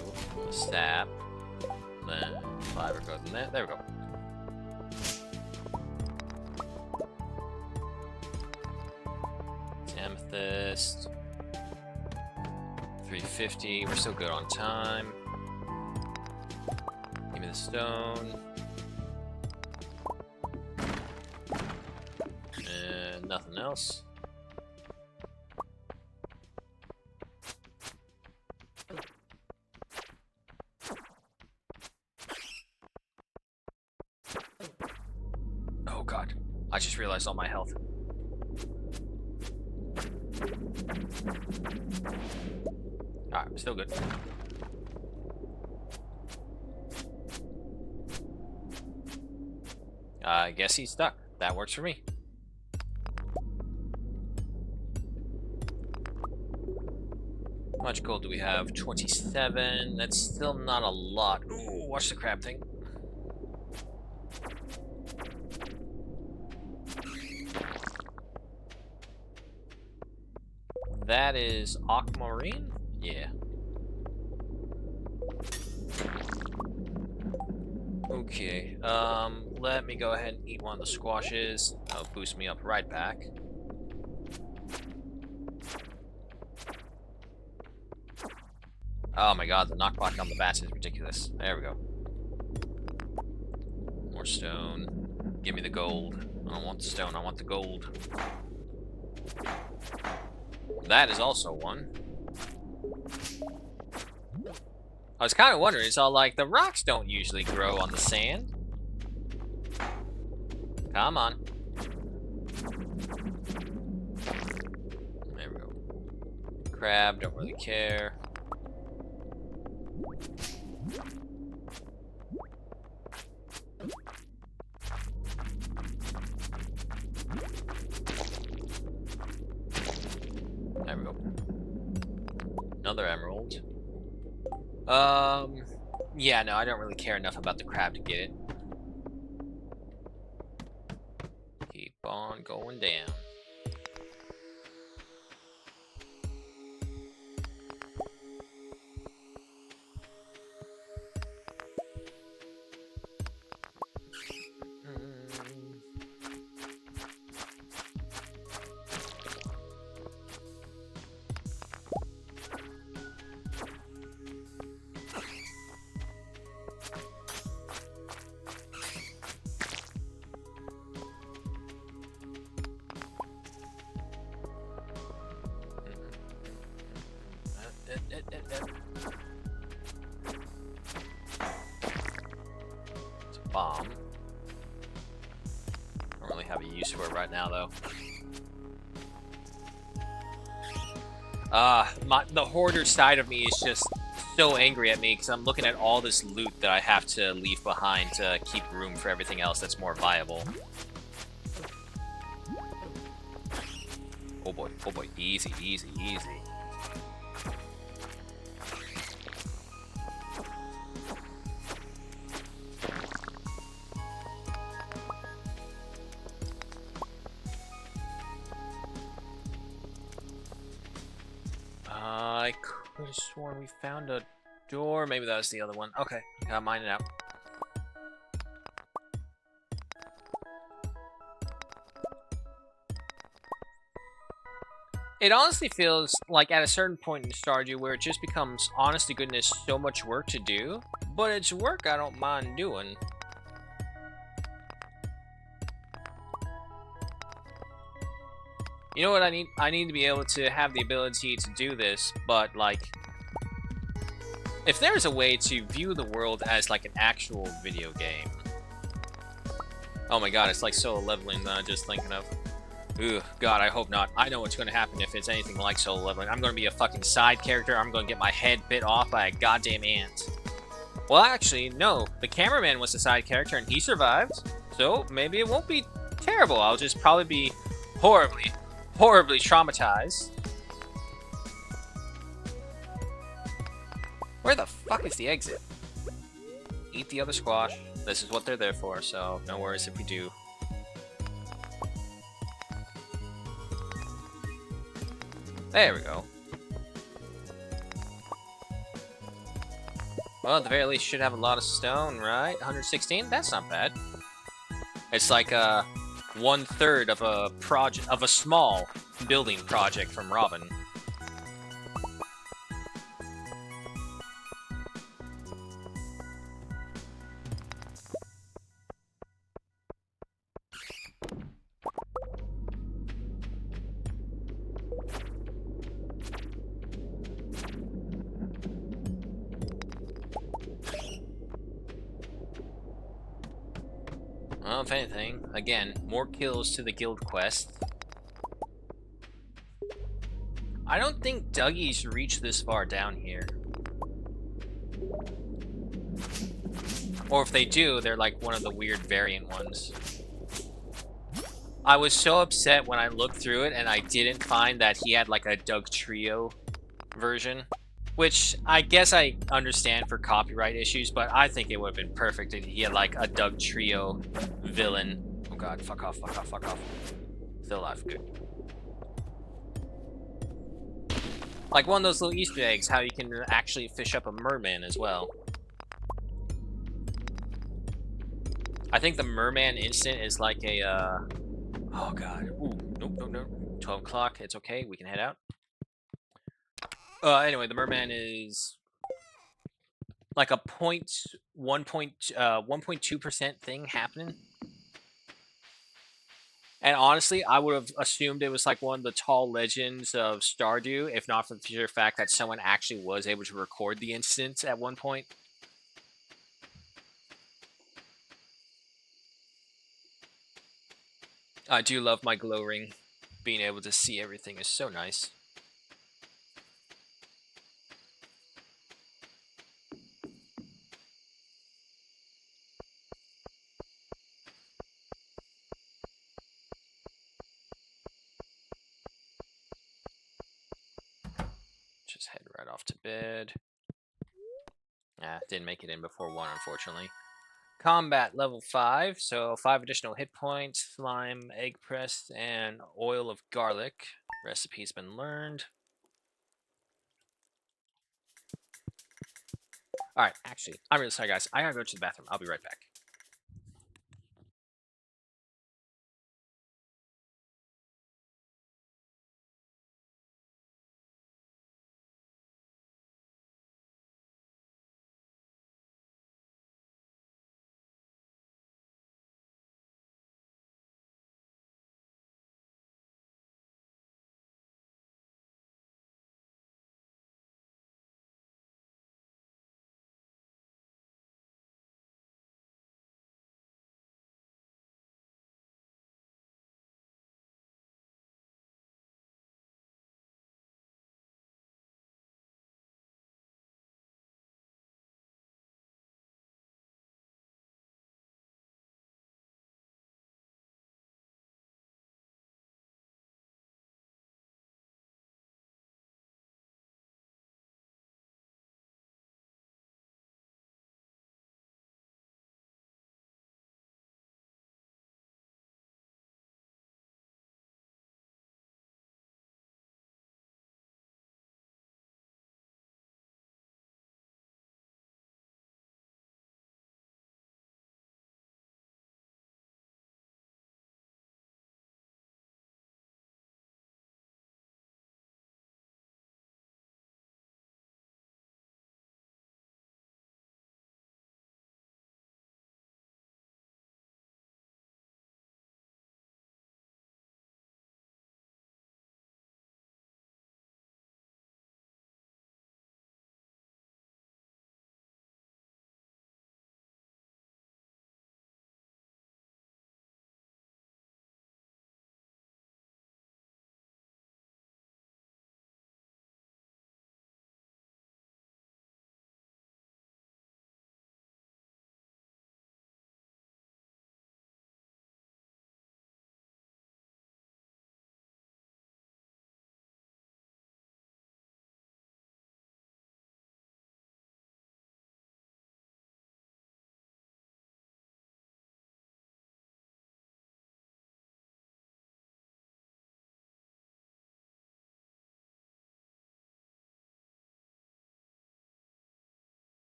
Sap. Then fiber goes in there. There we go. Amethyst. 350. We're still good on time. Give me the stone. And nothing else. god. I just realized all my health. Alright, I'm still good. I guess he's stuck. That works for me. How much gold do we have? 27. That's still not a lot. Ooh, watch the crab thing. That is aquamarine? Yeah. Okay, let me go ahead and eat one of the squashes. That'll boost me up right back. Oh my god, the knockback on the bats is ridiculous. There we go. More stone. Give me the gold. I don't want the stone, I want the gold. That is also one. I was kind of wondering, it's all like, the rocks don't usually grow on the sand. Come on. There we go. Crab, don't really care. There we go. Another emerald. Yeah, no, I don't really care enough about the crab to get it. Keep on going down. It's a bomb. Don't really have a use for it right now, though. The hoarder side of me is just so angry at me because I'm looking at all this loot that I have to leave behind to keep room for everything else that's more viable. Oh boy, easy, easy, easy. I could have sworn we found a door. Maybe that was the other one. Okay, gotta mine it out. It honestly feels like at a certain point in Stardew where it just becomes, honest to goodness, so much work to do. But it's work I don't mind doing. You know what I need? I need to be able to have the ability to do this, but like, if there's a way to view the world as like an actual video game. Oh my god, it's like solo leveling that I'm just thinking of. Ooh, god, I hope not. I know what's going to happen if it's anything like solo leveling. I'm going to be a fucking side character. I'm going to get my head bit off by a goddamn ant. Well, actually, no. The cameraman was a side character and he survived. So maybe it won't be terrible. I'll just probably be horribly traumatized. Where the fuck is the exit? Eat the other squash. This is what they're there for, so no worries if we do. There we go. Well, at the very least, should have a lot of stone, right? 116? That's not bad. It's like 1/3 of a project, of a small building project from Robin. Well, if anything, again, more kills to the guild quest. I don't think Dougie's reach this far down here. Or if they do, they're like one of the weird variant ones. I was so upset when I looked through it and I didn't find that he had like a Doug Trio version. Which I guess I understand for copyright issues, but I think it would have been perfect if he had like a Doug Trio villain. Oh god, fuck off, fuck off, fuck off. Still alive, good. Like one of those little Easter eggs, how you can actually fish up a merman as well. I think the merman instant is like a, oh god. Ooh, nope, nope, nope. 12 o'clock, it's okay, we can head out. Anyway, the merman is like a 1.2% thing happening. And honestly, I would have assumed it was like one of the tall legends of Stardew, if not for the sheer fact that someone actually was able to record the instance at one point. I do love my glow ring. Being able to see everything is so nice. Just head right off to bed. Didn't make it in before 1, unfortunately. Combat level 5, so 5 additional hit points, slime, egg press, and oil of garlic. Recipe's been learned. Alright, actually, I'm really sorry, guys. I gotta go to the bathroom. I'll be right back.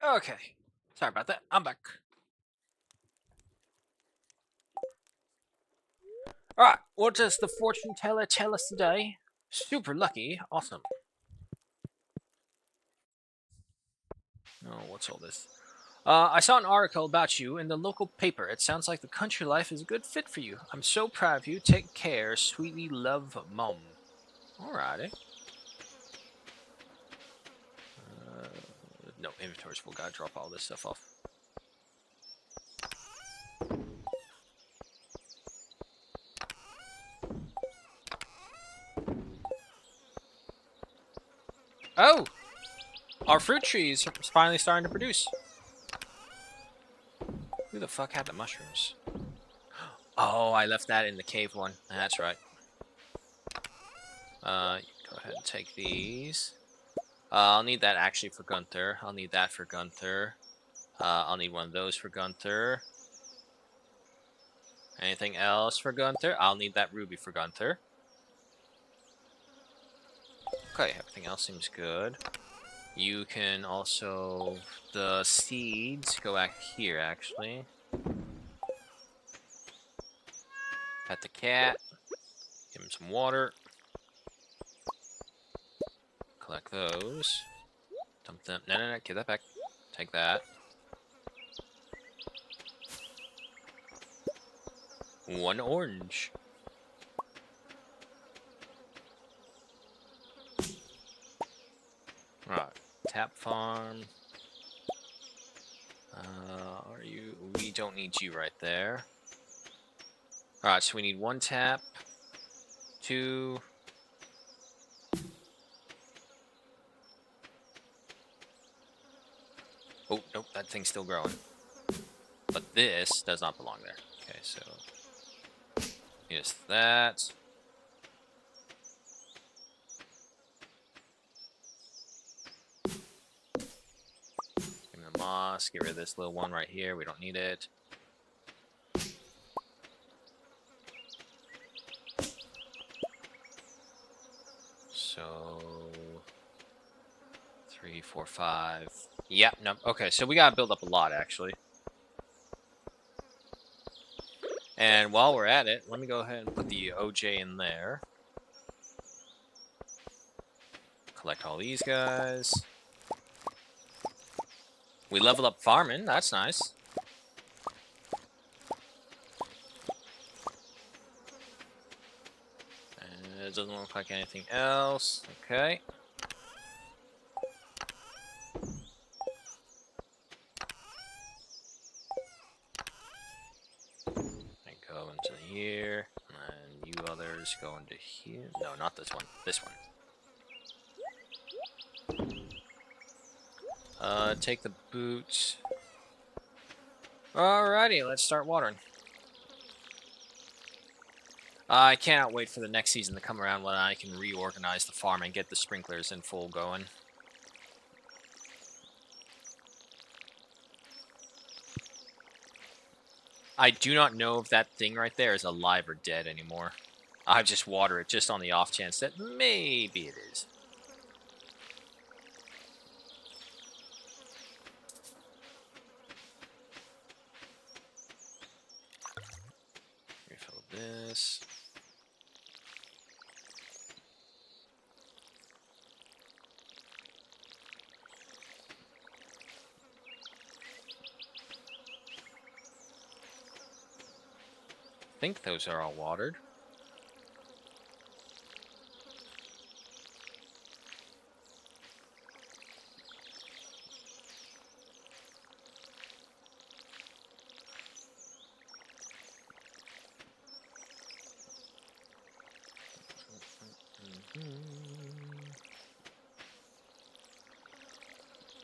Okay. Sorry about that. I'm back. Alright, what does the fortune teller tell us today? Super lucky. Awesome. Oh, what's all this? I saw an article about you in the local paper. It sounds like the country life is a good fit for you. I'm so proud of you. Take care. Sweetly love, Mom. Alrighty. No, inventory's full. Gotta drop all this stuff off. Oh! Our fruit tree is finally starting to produce. Who the fuck had the mushrooms? Oh, I left that in the cave one. That's right. Go ahead and take these. I'll need that actually for Gunther. I'll need that for Gunther. I'll need one of those for Gunther. Anything else for Gunther? I'll need that ruby for Gunther. Okay, everything else seems good. You can also... The seeds go back here, actually. Pet the cat. Give him some water. Collect those. Dump them. No, give that back. Take that. One orange. Right. Tap farm. Are you... We don't need you right there. Alright, so we need one tap. Two... Oh, nope, that thing's still growing. But this does not belong there. Okay, so... Yes, that. Give me the moss. Get rid of this little one right here. We don't need it. So... 3, 4, 5... Yep, no. Okay, so we gotta build up a lot, actually. And while we're at it, let me go ahead and put the OJ in there. Collect all these guys. We level up farming. That's nice. And it doesn't look like anything else. Okay. Go into here, and you others go into here. No, not this one. This one. Take the boots. Alrighty, let's start watering. I cannot wait for the next season to come around when I can reorganize the farm and get the sprinklers in full going. I do not know if that thing right there is alive or dead anymore. I just water it just on the off chance that maybe it is. Refill this. I think those are all watered.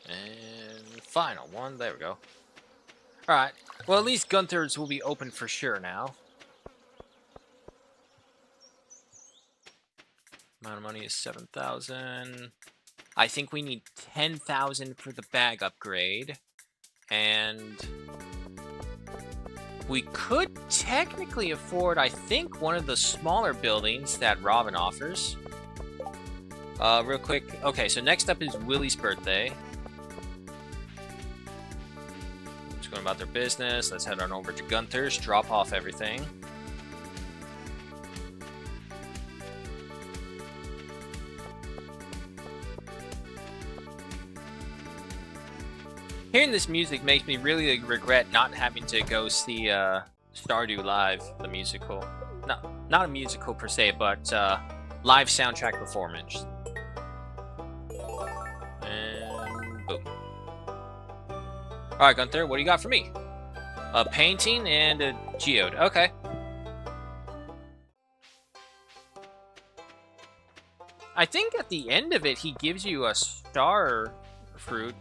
And final one. There we go. Alright. Well, at least Gunther's will be open for sure now. Amount of money is 7,000. I think we need 10,000 for the bag upgrade. And we could technically afford, I think, one of the smaller buildings that Robin offers. Real quick. Okay, so next up is Willie's birthday. going about their business. Let's head on over to Gunther's, drop off everything. Hearing this music makes me really regret not having to go see Stardew Live, the musical. Not a musical per se, but live soundtrack performance. And boom. Alright, Gunther, what do you got for me? A painting and a geode. Okay. I think at the end of it, he gives you a star fruit.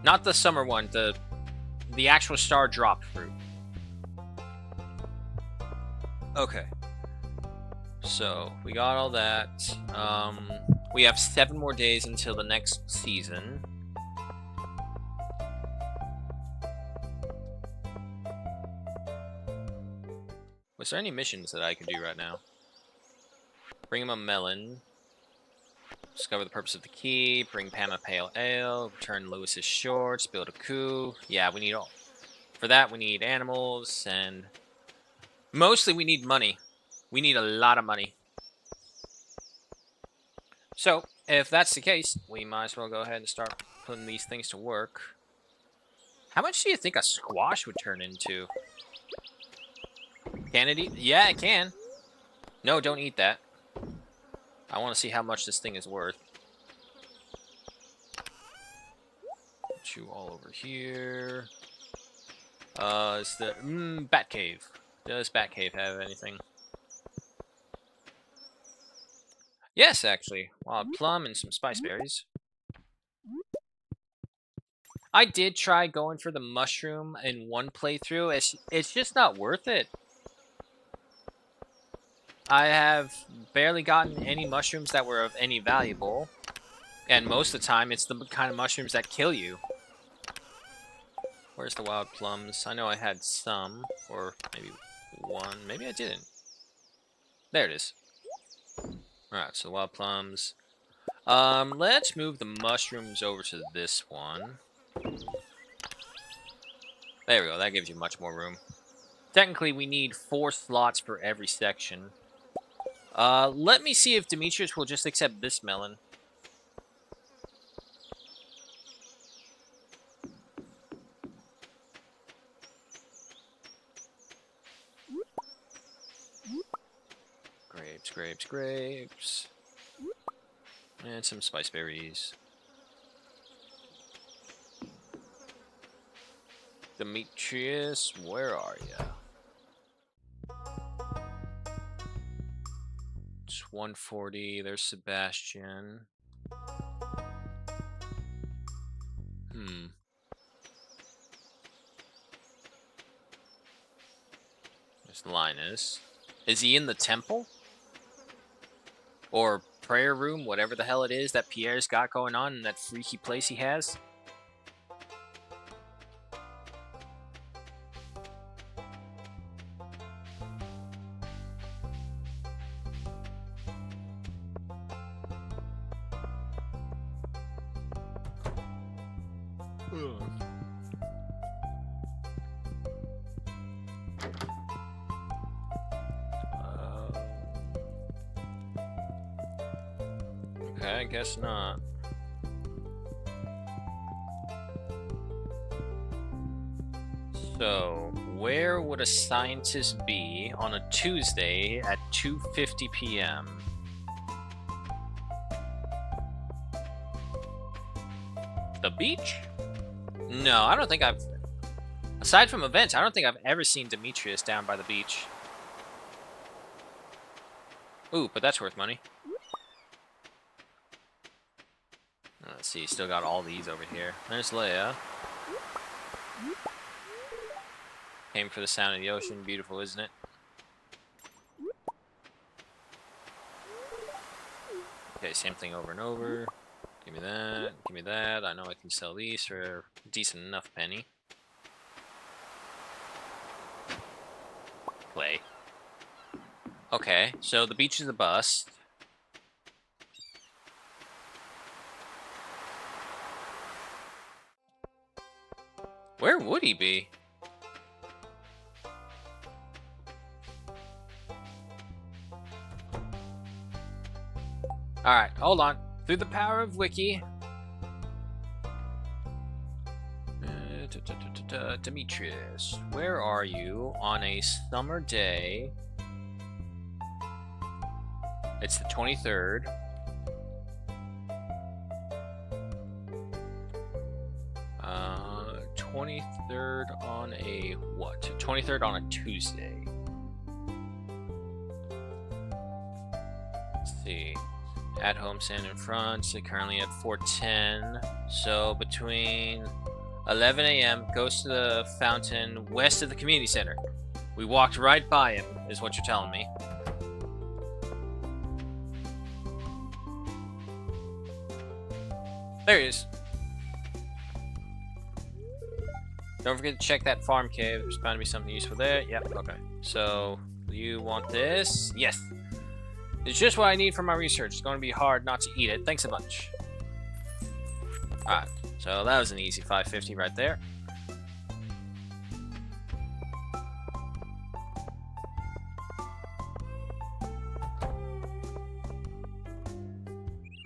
Not the summer one, the actual star drop fruit. Okay. So, we got all that. We have 7 more days until the next season. Was there any missions that I could do right now? Bring him a melon. Discover the purpose of the key. Bring Pam a pale ale. Return Lewis's shorts. Build a coup. Yeah, we need all. For that, we need animals, and mostly we need money. We need a lot of money. So, if that's the case, we might as well go ahead and start putting these things to work. How much do you think a squash would turn into? Can it eat? Yeah, it can. No, don't eat that. I want to see how much this thing is worth. Put you all over here. It's the Bat Cave. Does Bat Cave have anything? Yes, actually. Wild plum and some spice berries. I did try going for the mushroom in one playthrough. It's just not worth it. I have barely gotten any mushrooms that were of any valuable. And most of the time, it's the kind of mushrooms that kill you. Where's the wild plums? I know I had some, or maybe one. Maybe I didn't. There it is. Alright, so wild plums. Let's move the mushrooms over to this one. There we go, that gives you much more room. Technically, we need 4 slots for every section. Let me see if Demetrius will just accept this melon. Grapes, grapes, grapes. And some spice berries. Demetrius, where are ya? It's 140. There's Sebastian. There's Linus. Is he in the temple? Or prayer room, whatever the hell it is that Pierre's got going on in that freaky place he has? Okay, I guess not. So, where would a scientist be on a Tuesday at 2:50 p.m.? The beach? No, I don't think I've... Aside from events, I don't think I've ever seen Demetrius down by the beach. Ooh, but that's worth money. Let's see, still got all these over here. There's Leia. Came for the sound of the ocean. Beautiful, isn't it? Okay, same thing over and over. Give me that. Give me that. I know I can sell these for a decent enough penny. Play. Okay, so the beach is a bust. Where would he be? Alright, hold on. Through the power of Wiki. Demetrius, where are you on a summer day? It's the 23rd. Uh, 23rd on a what? 23rd on a Tuesday. Let's see. At home, stand in front. So currently at 4:10. So between 11 a.m. goes to the fountain west of the community center. We walked right by him, is what you're telling me. There he is. Don't forget to check that farm cave. There's bound to be something useful there. Yep, okay. So, you want this? Yes. It's just what I need for my research. It's going to be hard not to eat it. Thanks a bunch. Alright, so that was an easy 550 right there.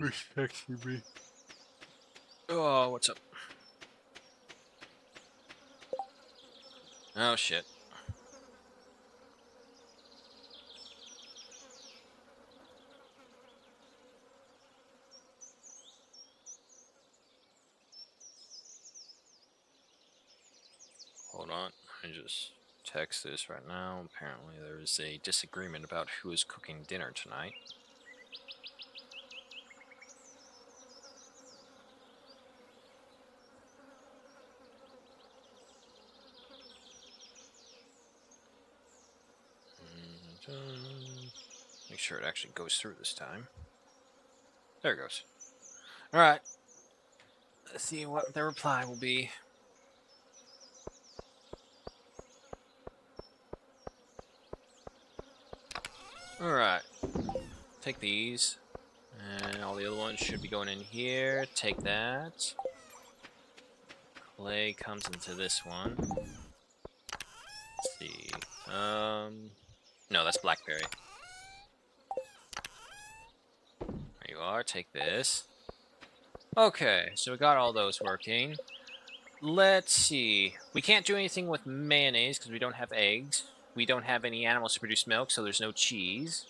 Respecting me. Oh, what's up? Oh, shit. Hold on. I just text this right now. Apparently there is a disagreement about who is cooking dinner tonight. Make sure it actually goes through this time. There it goes. Alright. Let's see what the reply will be. Alright. Take these. And all the other ones should be going in here. Take that. Clay comes into this one. Let's see. No, that's blackberry. There you are. Take this. Okay, so we got all those working. Let's see. We can't do anything with mayonnaise because we don't have eggs. We don't have any animals to produce milk, so there's no cheese.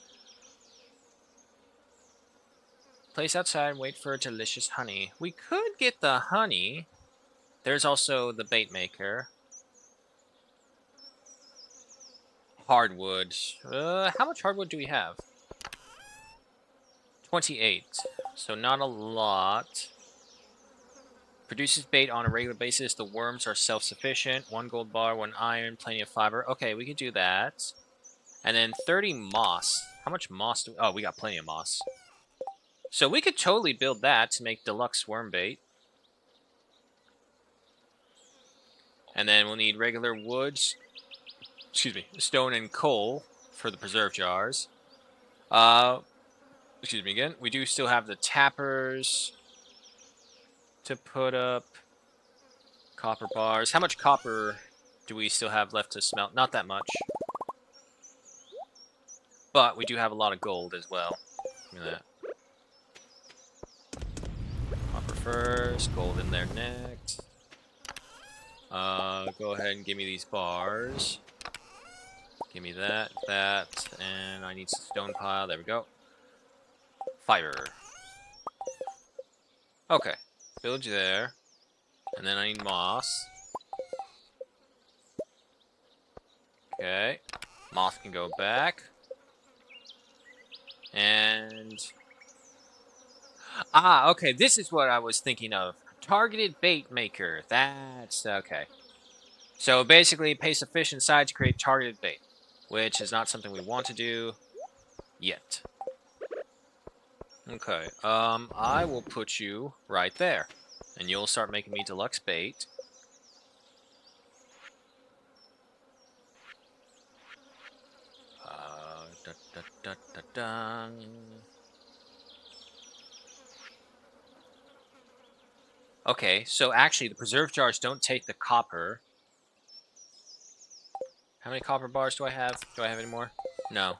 Place outside and wait for delicious honey. We could get the honey. There's also the bait maker. Hardwood. How much hardwood do we have? 28. So not a lot. Produces bait on a regular basis. The worms are self-sufficient. 1 gold bar, 1 iron, plenty of fiber. Okay, we can do that. And then 30 moss. How much moss do we... Oh, we got plenty of moss. So we could totally build that to make deluxe worm bait. And then we'll need regular woods. Excuse me. Stone and coal for the preserve jars. Excuse me again. We do still have the tappers to put up. Copper bars. How much copper do we still have left to smelt? Not that much. But we do have a lot of gold as well. Look at that. Copper first, gold in there next. Go ahead and give me these bars. Give me that, and I need some stone pile. There we go. Fiber. Okay. Build you there. And then I need moss. Okay. Moss can go back. And... Ah, okay. This is what I was thinking of. Targeted bait maker. That's... okay. So basically, paste a fish inside to create targeted bait. Which is not something we want to do yet. Okay. I will put you right there. And you'll start making me deluxe bait. Da, da, da, da, da. Okay, so actually the preserve jars don't take the copper. How many copper bars do I have? Do I have any more? No.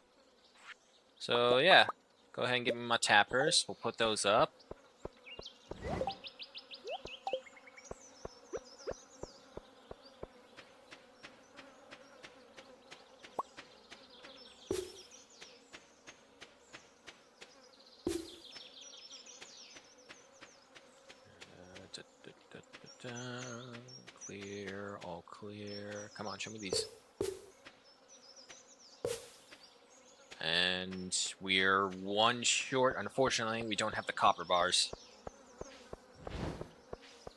So yeah, go ahead and give me my tappers. We'll put those up. Clear, all clear. Come on, show me these. And we're one short. Unfortunately, we don't have the copper bars.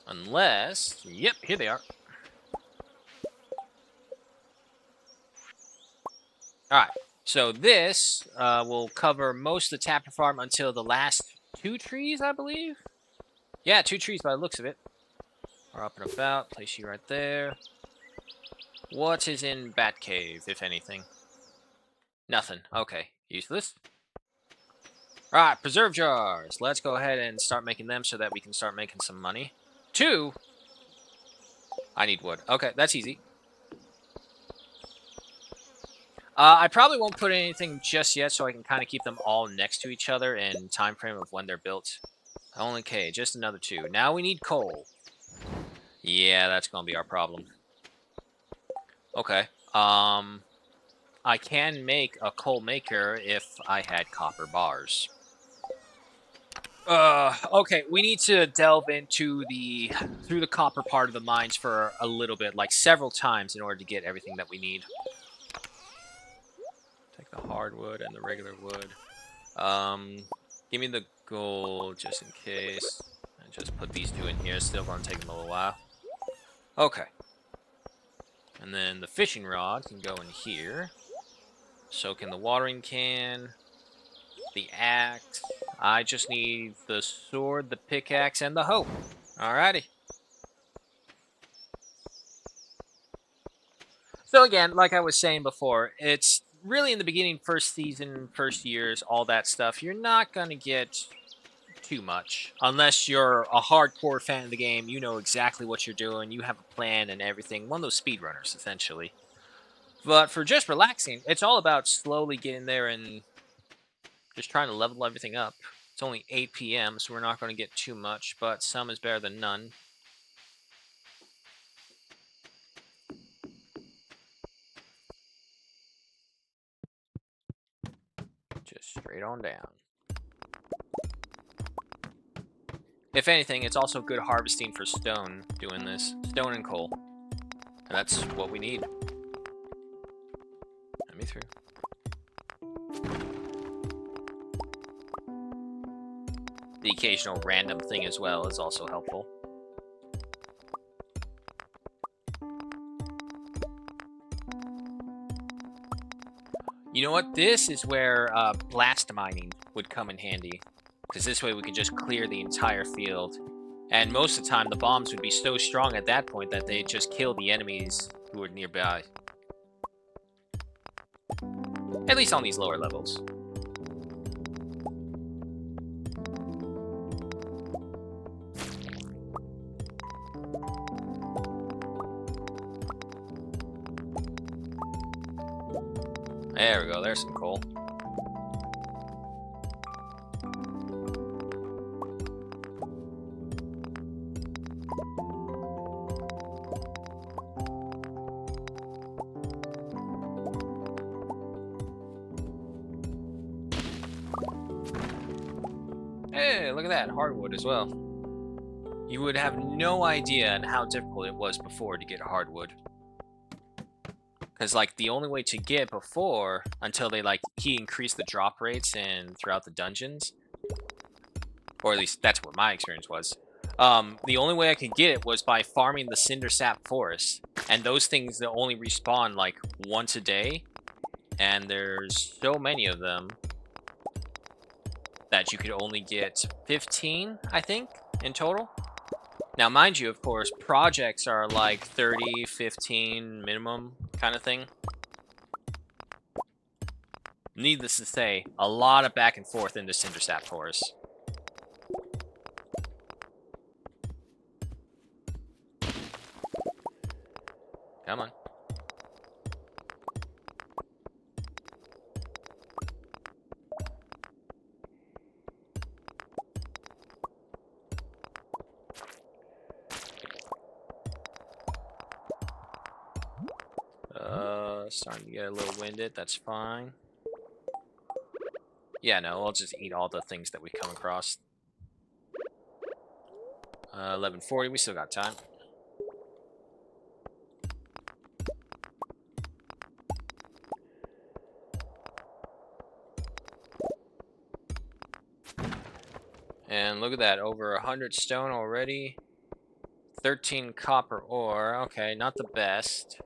Unless... Yep, here they are. Alright, so this will cover most of the tapper farm until the last 2 trees, I believe? Yeah, 2 trees by the looks of it. Are up and about. Place you right there. What is in Batcave, if anything? Nothing. Okay, useless. Alright, preserve jars. Let's go ahead and start making them so that we can start making some money. 2. I need wood. Okay, that's easy. I probably won't put anything just yet so I can kind of keep them all next to each other in time frame of when they're built. Okay, just another 2. Now we need coal. Yeah, that's going to be our problem. Okay. I can make a coal maker if I had copper bars. Okay, we need to delve into through the copper part of the mines for a little bit, like several times in order to get everything that we need. Take the hardwood and the regular wood. Give me the gold just in case. And just put these 2 in here. Still gonna take them a little while. Okay. And then the fishing rod can go in here. So can the watering can. The axe. I just need the sword, the pickaxe, and the hoe. Alrighty. So again, like I was saying before, it's really in the beginning, first season, first years, all that stuff. You're not going to get too much. Unless you're a hardcore fan of the game, you know exactly what you're doing, you have a plan and everything. One of those speedrunners, essentially. But for just relaxing, it's all about slowly getting there and just trying to level everything up. It's only 8 p.m., so we're not going to get too much, but some is better than none. Just straight on down. If anything, it's also good harvesting for stone doing this. Stone and coal. And that's what we need. Let me through. The occasional random thing as well is also helpful. You know what? This is where blast mining would come in handy. Because this way we can just clear the entire field. And most of the time, the bombs would be so strong at that point that they'd just kill the enemies who were nearby. At least on these lower levels. There we go, there's some coal. Hey, look at that, hardwood as well. You would have no idea on how difficult it was before to get hardwood. Because, like, the only way to get before, until they, like, he increased the drop rates and throughout the dungeons, or at least that's what my experience was, the only way I could get it was by farming the Cinder Sap Forest. And those things that only respawn, like, once a day, and there's so many of them that you could only get 15, I think, in total. Now, mind you, of course, projects are like 30, 15 minimum kind of thing. Needless to say, a lot of back and forth in the Cinder Sap Forest. Come on. Starting to get a little winded. That's fine. Yeah, no, I'll just eat all the things that we come across. 11:40. We still got time. And look at that, over 100 stone already. 13 copper ore. Okay, not the best.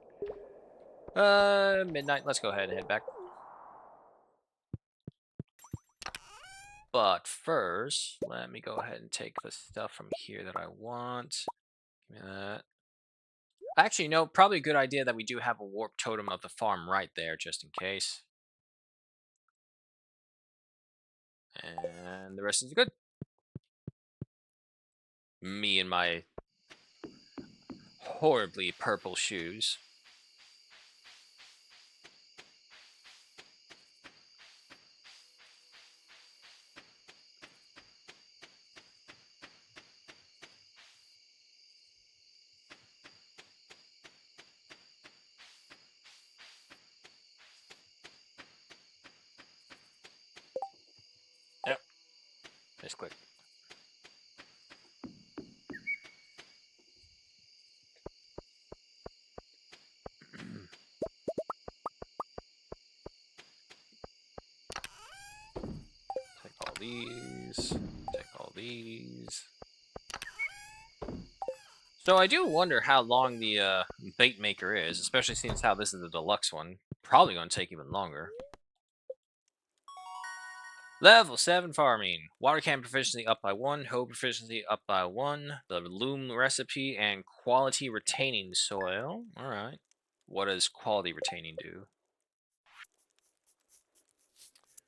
Midnight. Let's go ahead and head back. But first, let me go ahead and take the stuff from here that I want. Give me that. Actually, no, probably a good idea that we do have a warp totem of the farm right there, just in case. And the rest is good. Me and my horribly purple shoes. Yep. Just quick. Take all these. Take all these. So I do wonder how long the bait maker is, especially since how this is the deluxe one. Probably going to take even longer. Level 7 farming. Water can proficiency up by 1. Hoe proficiency up by 1. The loom recipe and quality retaining soil. Alright. What does quality retaining do?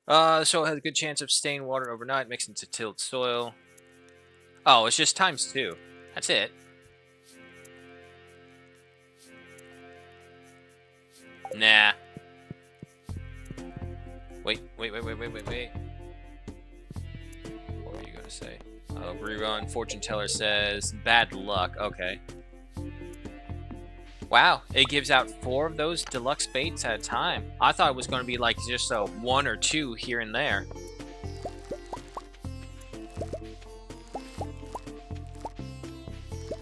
So it has a good chance of staying water overnight, mixed into tilled soil. Oh, it's just ×2. That's it. Nah. Wait. What were you gonna say? Rerun. Fortune teller says bad luck. Okay. Wow, it gives out 4 of those deluxe baits at a time. I thought it was going to be like just a 1 or 2 here and there.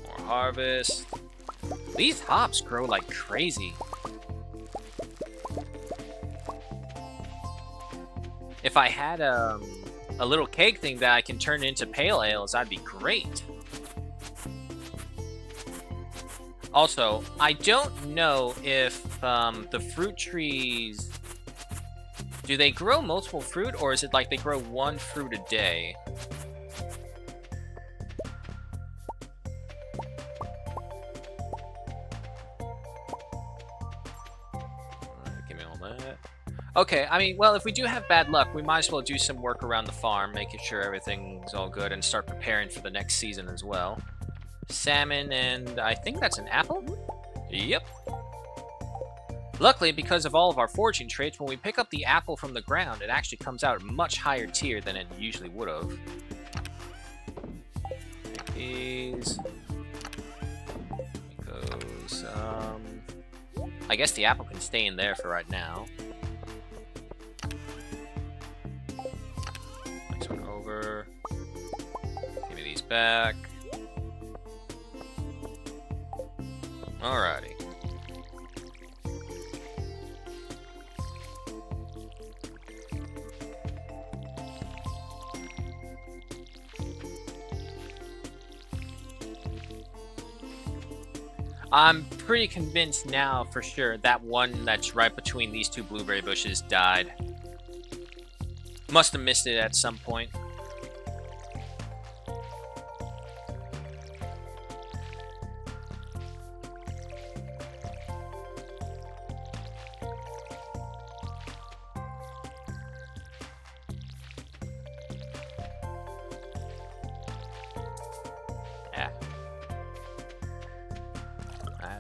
More harvest. These hops grow like crazy. If I had a little keg thing that I can turn into pale ales, that'd be great. Also, I don't know if the fruit trees, do they grow multiple fruit, or is it like they grow 1 fruit a day? Give me all that. Okay, I mean, well, if we do have bad luck, we might as well do some work around the farm, making sure everything's all good, and start preparing for the next season as well. Salmon, and I think that's an apple? Yep. Luckily, because of all of our foraging traits, when we pick up the apple from the ground, it actually comes out a much higher tier than it usually would have. Take these. It goes, I guess the apple can stay in there for right now. Next one over. Give me these back. Alrighty. I'm pretty convinced now for sure that one that's right between these 2 blueberry bushes died. Must have missed it at some point.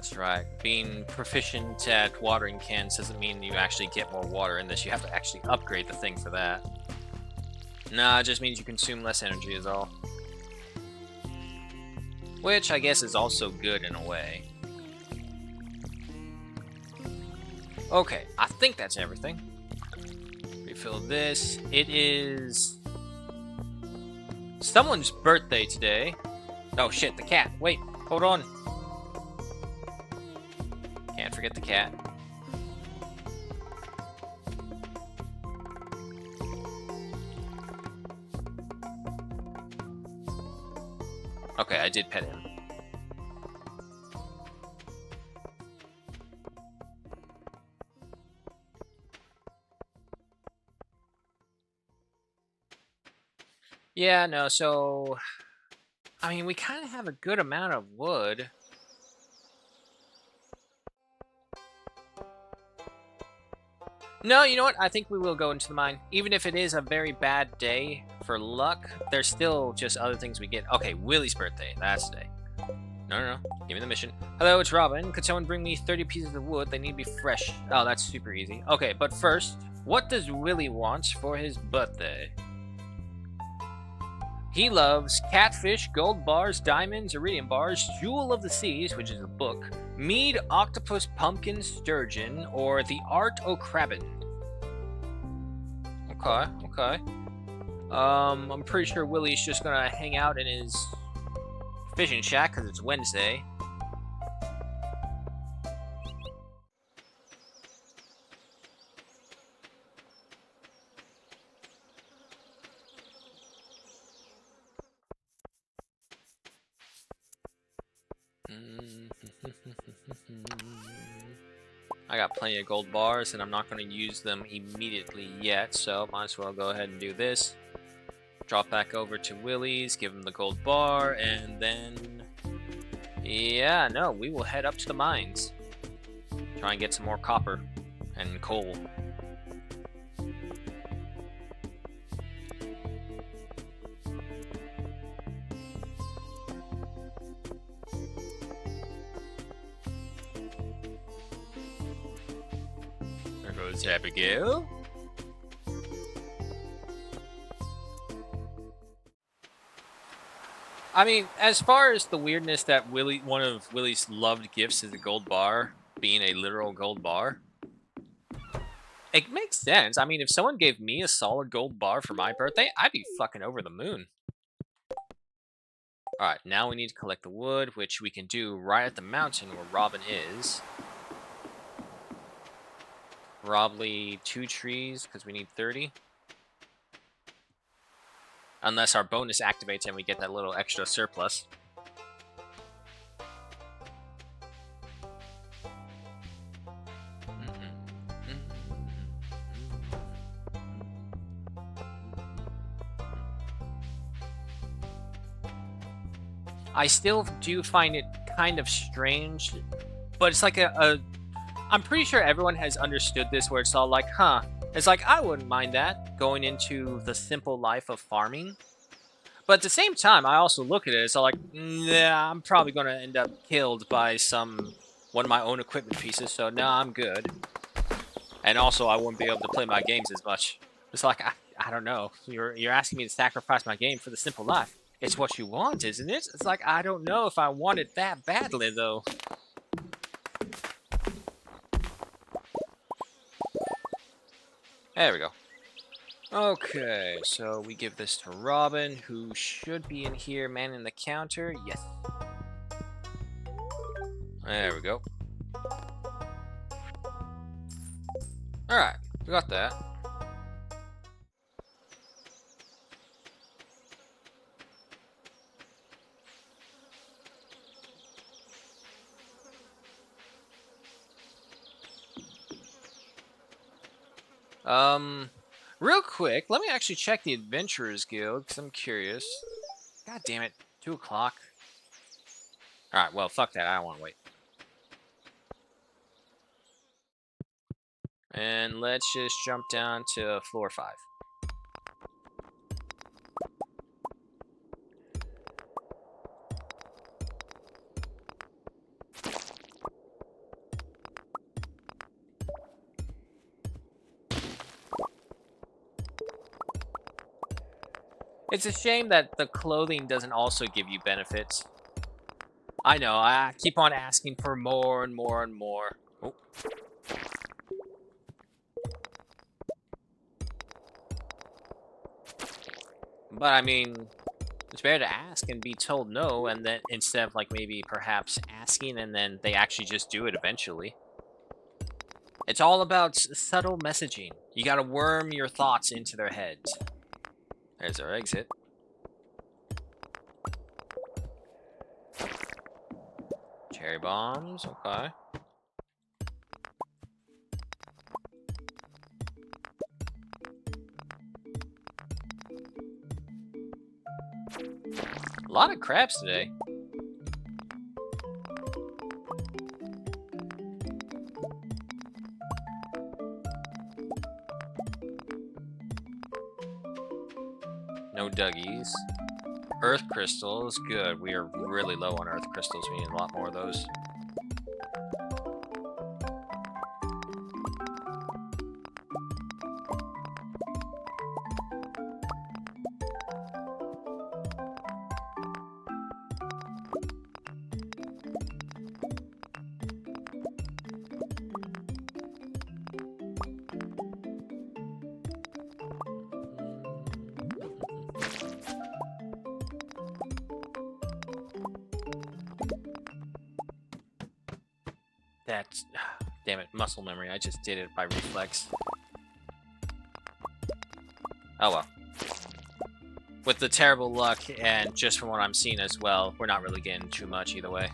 That's right. Being proficient at watering cans doesn't mean you actually get more water in this. You have to actually upgrade the thing for that. Nah, it just means you consume less energy is all. Which I guess is also good in a way. Okay, I think that's everything. Refill this. It is someone's birthday today. Oh shit, the cat. Wait, hold on. Can't forget the cat. Okay, I did pet him. Yeah, no, so I mean, we kind of have a good amount of wood. No, you know what? I think we will go into the mine. Even if it is a very bad day for luck, there's still just other things we get. Okay, Willie's birthday. That's today. No. Give me the mission. Hello, it's Robin. Could someone bring me 30 pieces of wood? They need to be fresh. Oh, that's super easy. Okay, but first, what does Willie want for his birthday? He loves catfish, gold bars, diamonds, iridium bars, jewel of the seas, which is a book, mead, octopus, pumpkin, sturgeon, or the art o' crabbin'. Okay. I'm pretty sure Willie's just gonna hang out in his fishing shack because it's Wednesday. I got plenty of gold bars, and I'm not going to use them immediately yet, so might as well go ahead and do this. Drop back over to Willie's, give him the gold bar, and then... yeah, no, we will head up to the mines. Try and get some more copper and coal. There goes Abigail. I mean, as far as the weirdness that one of Willie's loved gifts is a gold bar, being a literal gold bar, it makes sense. I mean, if someone gave me a solid gold bar for my birthday, I'd be fucking over the moon. Alright, now we need to collect the wood, which we can do right at the mountain where Robin is. Probably 2 trees, because we need 30. Unless our bonus activates and we get that little extra surplus. I still do find it kind of strange, but it's like I'm pretty sure everyone has understood this, where it's all like, huh, it's like, I wouldn't mind that, going into the simple life of farming. But at the same time, I also look at it, it's all like, nah, I'm probably going to end up killed by one of my own equipment pieces, so nah, I'm good. And also, I won't be able to play my games as much. It's like, I don't know, you're asking me to sacrifice my game for the simple life. It's what you want, isn't it? It's like, I don't know if I want it that badly, though. There we go. Okay, so we give this to Robin, who should be in here manning the counter. Yes. There we go. Alright, we got that. Real quick, let me actually check the Adventurers Guild, because I'm curious. God damn it, 2 o'clock. Alright, well, fuck that, I don't want to wait. And let's just jump down to floor 5. It's a shame that the clothing doesn't also give you benefits. I know, I keep on asking for more and more and more. Oh. But I mean, it's better to ask and be told no, and then instead of like maybe perhaps asking and then they actually just do it eventually. It's all about subtle messaging. You gotta worm your thoughts into their heads. There's our exit. Cherry bombs, okay. A lot of crabs today. No Dougies. Earth crystals, good. We are really low on earth crystals. We need a lot more of those. That's... Damn it, muscle memory. I just did it by reflex. Oh well. With the terrible luck, and just from what I'm seeing as well, we're not really getting too much either way.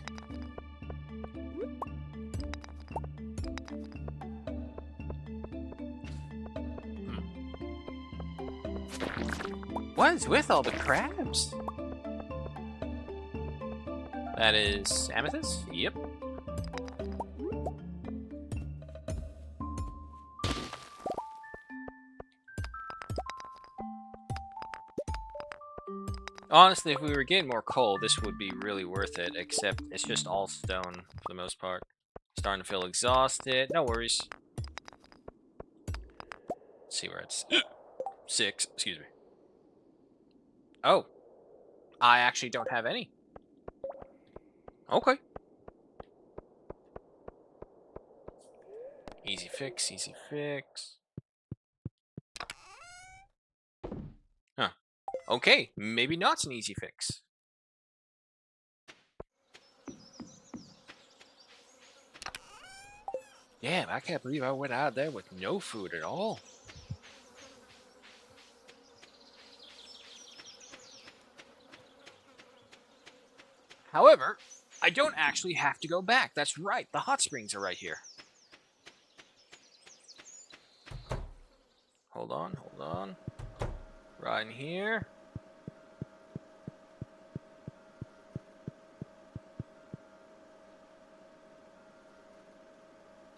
What is with all the crabs? That is amethyst? Yep. Honestly, if we were getting more coal, this would be really worth it, except it's just all stone for the most part. Starting to feel exhausted. No worries. Let's see where it's... 6, excuse me. Oh. I actually don't have any. Okay. Easy fix, easy fix. Huh. Okay, maybe not an easy fix. Damn, I can't believe I went out there with no food at all. However, I don't actually have to go back. That's right, the hot springs are right here. Hold on, hold on. Right in here.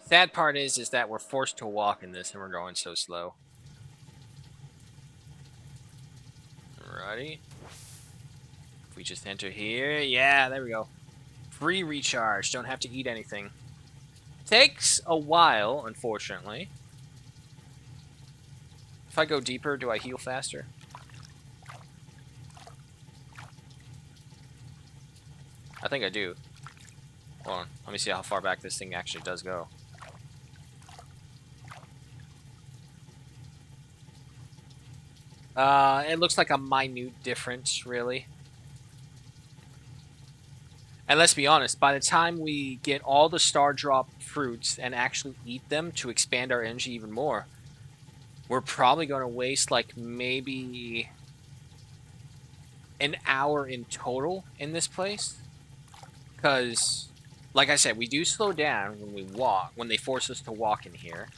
Sad part is that we're forced to walk in this and we're going so slow. Alrighty. If we just enter here, yeah, there we go. Free recharge, don't have to eat anything. Takes a while, unfortunately. If I go deeper, do I heal faster? I think I do. Hold on, let me see how far back this thing actually does go. It looks like a minute difference, really. And let's be honest, by the time we get all the star drop fruits and actually eat them to expand our energy even more, we're probably going to waste like maybe an hour in total in this place. Because, like I said, we do slow down when we walk, when they force us to walk in here.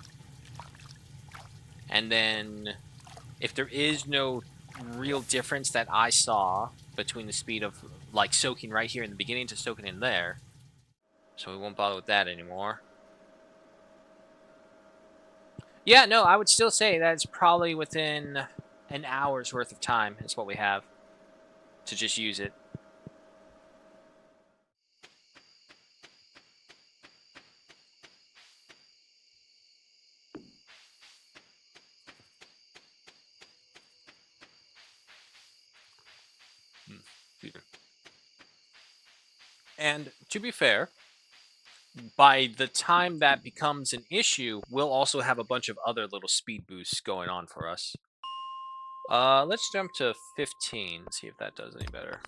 And then, if there is no real difference that I saw between the speed of, like, soaking right here in the beginning to soaking in there, so we won't bother with that anymore. Yeah, no, I would still say that it's probably within an hour's worth of time is what we have to just use it. Excuse me. And to be fair, by the time that becomes an issue, we'll also have a bunch of other little speed boosts going on for us. Let's jump to 15, see if that does any better.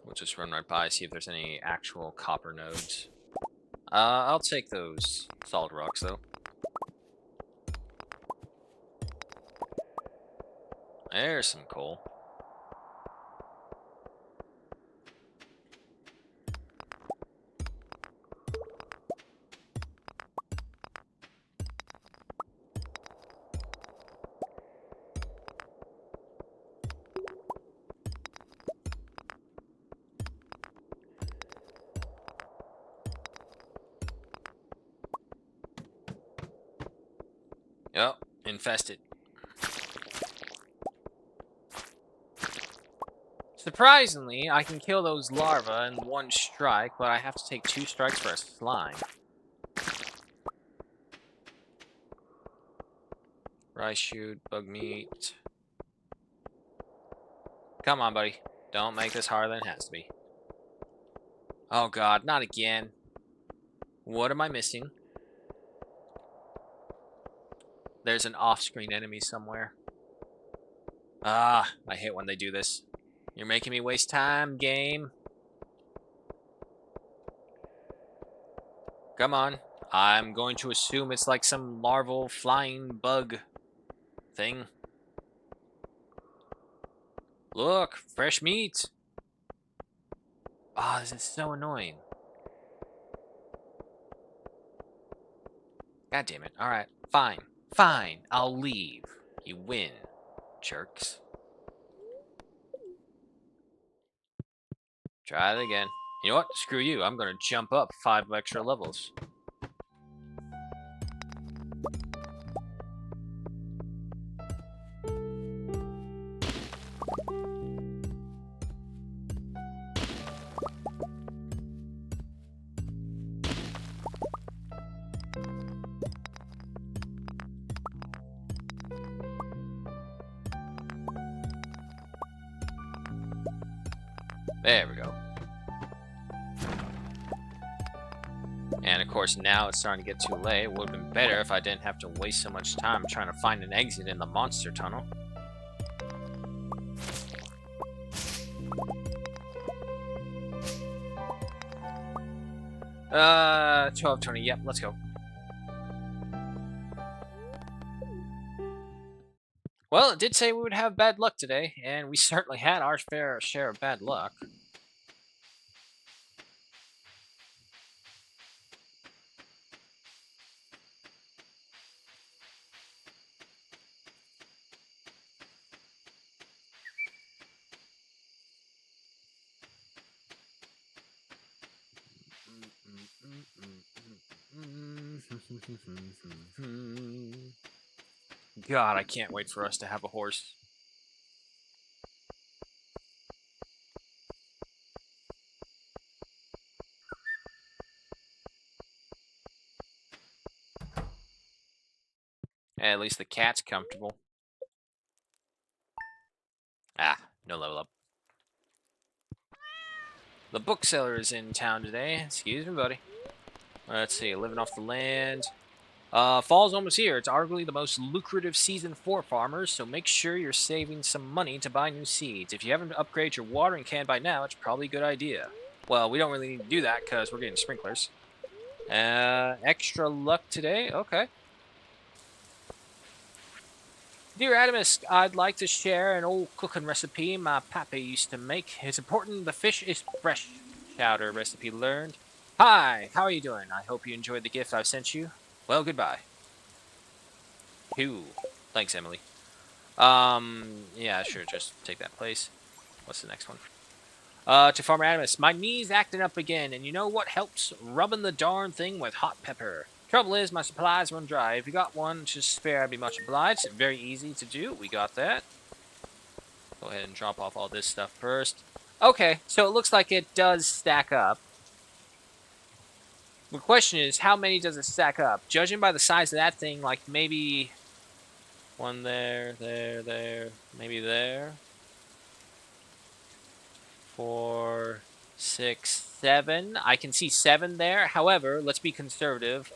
We'll just run right by, see if there's any actual copper nodes. I'll take those solid rocks, though. There's some coal. Yep, infested. Surprisingly, I can kill those larvae in one strike, but I have to take 2 strikes for a slime. Rice shoot, bug meat. Come on, buddy. Don't make this harder than it has to be. Oh god, not again. What am I missing? There's an off-screen enemy somewhere. Ah, I hate when they do this. You're making me waste time, game. Come on. I'm going to assume it's like some larval flying bug thing. Look, fresh meat. Ah, this is so annoying. God damn it. Alright, fine. Fine, I'll leave. You win, jerks. Try it again. You know what? Screw you. I'm gonna jump up 5 extra levels. There we go. And of course, now it's starting to get too late. It would have been better if I didn't have to waste so much time trying to find an exit in the monster tunnel. 12:20. Yep, let's go. Well, it did say we would have bad luck today, and we certainly had our fair share of bad luck. God, I can't wait for us to have a horse. At least the cat's comfortable. Ah, no level up. The bookseller is in town today. Excuse me, buddy. Let's see, living off the land. Fall's almost here. It's arguably the most lucrative season for farmers, so make sure you're saving some money to buy new seeds. If you haven't upgraded your watering can by now, it's probably a good idea. Well, we don't really need to do that because we're getting sprinklers. Extra luck today? Okay. Dear Adamus, I'd like to share an old cooking recipe my pappy used to make. It's important the fish is fresh. Chowder recipe learned. Hi, how are you doing? I hope you enjoyed the gift I've sent you. Well, goodbye. Ooh, thanks, Emily. Yeah, sure, just take that place. What's the next one? To Farmer Adamus, my knee's acting up again, and you know what helps? Rubbing the darn thing with hot pepper. Trouble is, my supplies run dry. If you got one to spare, I'd be much obliged. Very easy to do. We got that. Go ahead and drop off all this stuff first. Okay, so it looks like it does stack up. The question is, how many does it stack up? Judging by the size of that thing, like maybe One there, there, maybe there. 4, 6, 7. I can see 7 there. However, let's be conservative.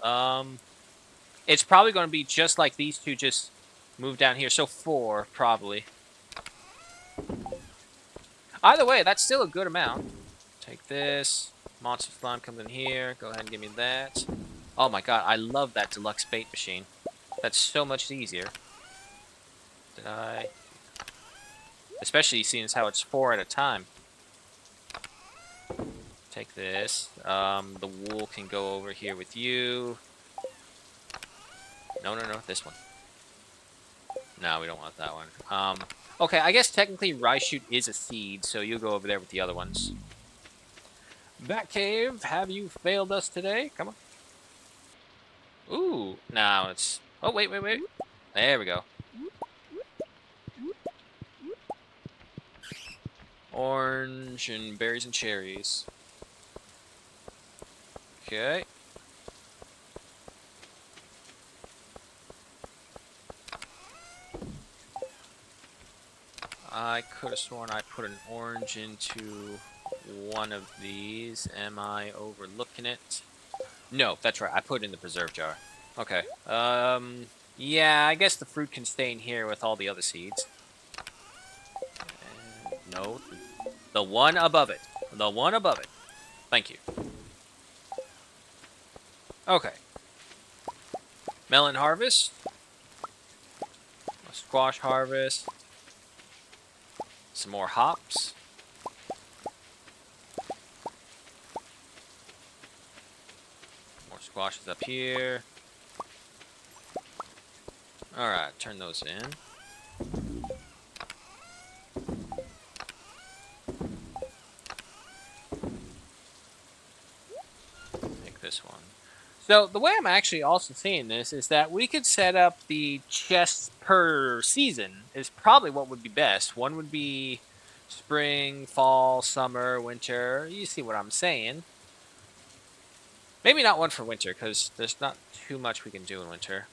It's probably going to be just like these two just move down here. So 4, probably. Either way, that's still a good amount. Take this. Monster slime comes in here. Go ahead and give me that. Oh my god, I love that deluxe bait machine. That's so much easier. Did I? Especially seeing as how it's 4 at a time. Take this. The wool can go over here with you. No, this one. No, we don't want that one. Okay, I guess technically rice shoot is a seed, so you'll go over there with the other ones. Batcave, have you failed us today? Come on. Ooh, now it's... Oh, wait. There we go. Orange and berries and cherries. Okay. I could have sworn I put an orange into one of these. Am I overlooking it? No, that's right. I put it in the preserve jar. Okay. Yeah, I guess the fruit can stay in here with all the other seeds. No, the one above it. The one above it. Thank you. Okay. Melon harvest. A squash harvest. Some more hops. More squashes up here. Alright, turn those in. Make this one. So, the way I'm actually also seeing this is that we could set up the chests per season is probably what would be best. One would be spring, fall, summer, winter. You see what I'm saying. Maybe not one for winter, because there's not too much we can do in winter.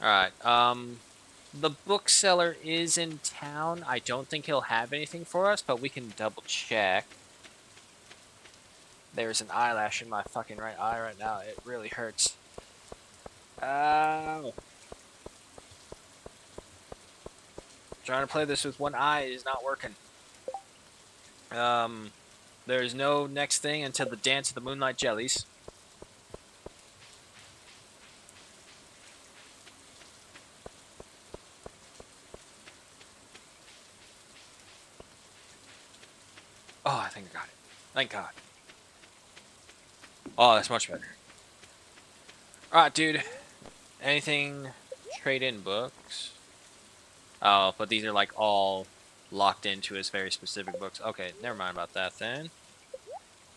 Alright, the bookseller is in town. I don't think he'll have anything for us, but we can double check. There's an eyelash in my fucking right eye right now. It really hurts. Ow. Trying to play this with one eye is not working. There's no next thing until the Dance of the Moonlight Jellies. Oh, I think I got it. Thank God. Oh, that's much better. Alright, dude. Anything trade-in books? Oh, but these are like all locked into his very specific books. Okay, never mind about that then.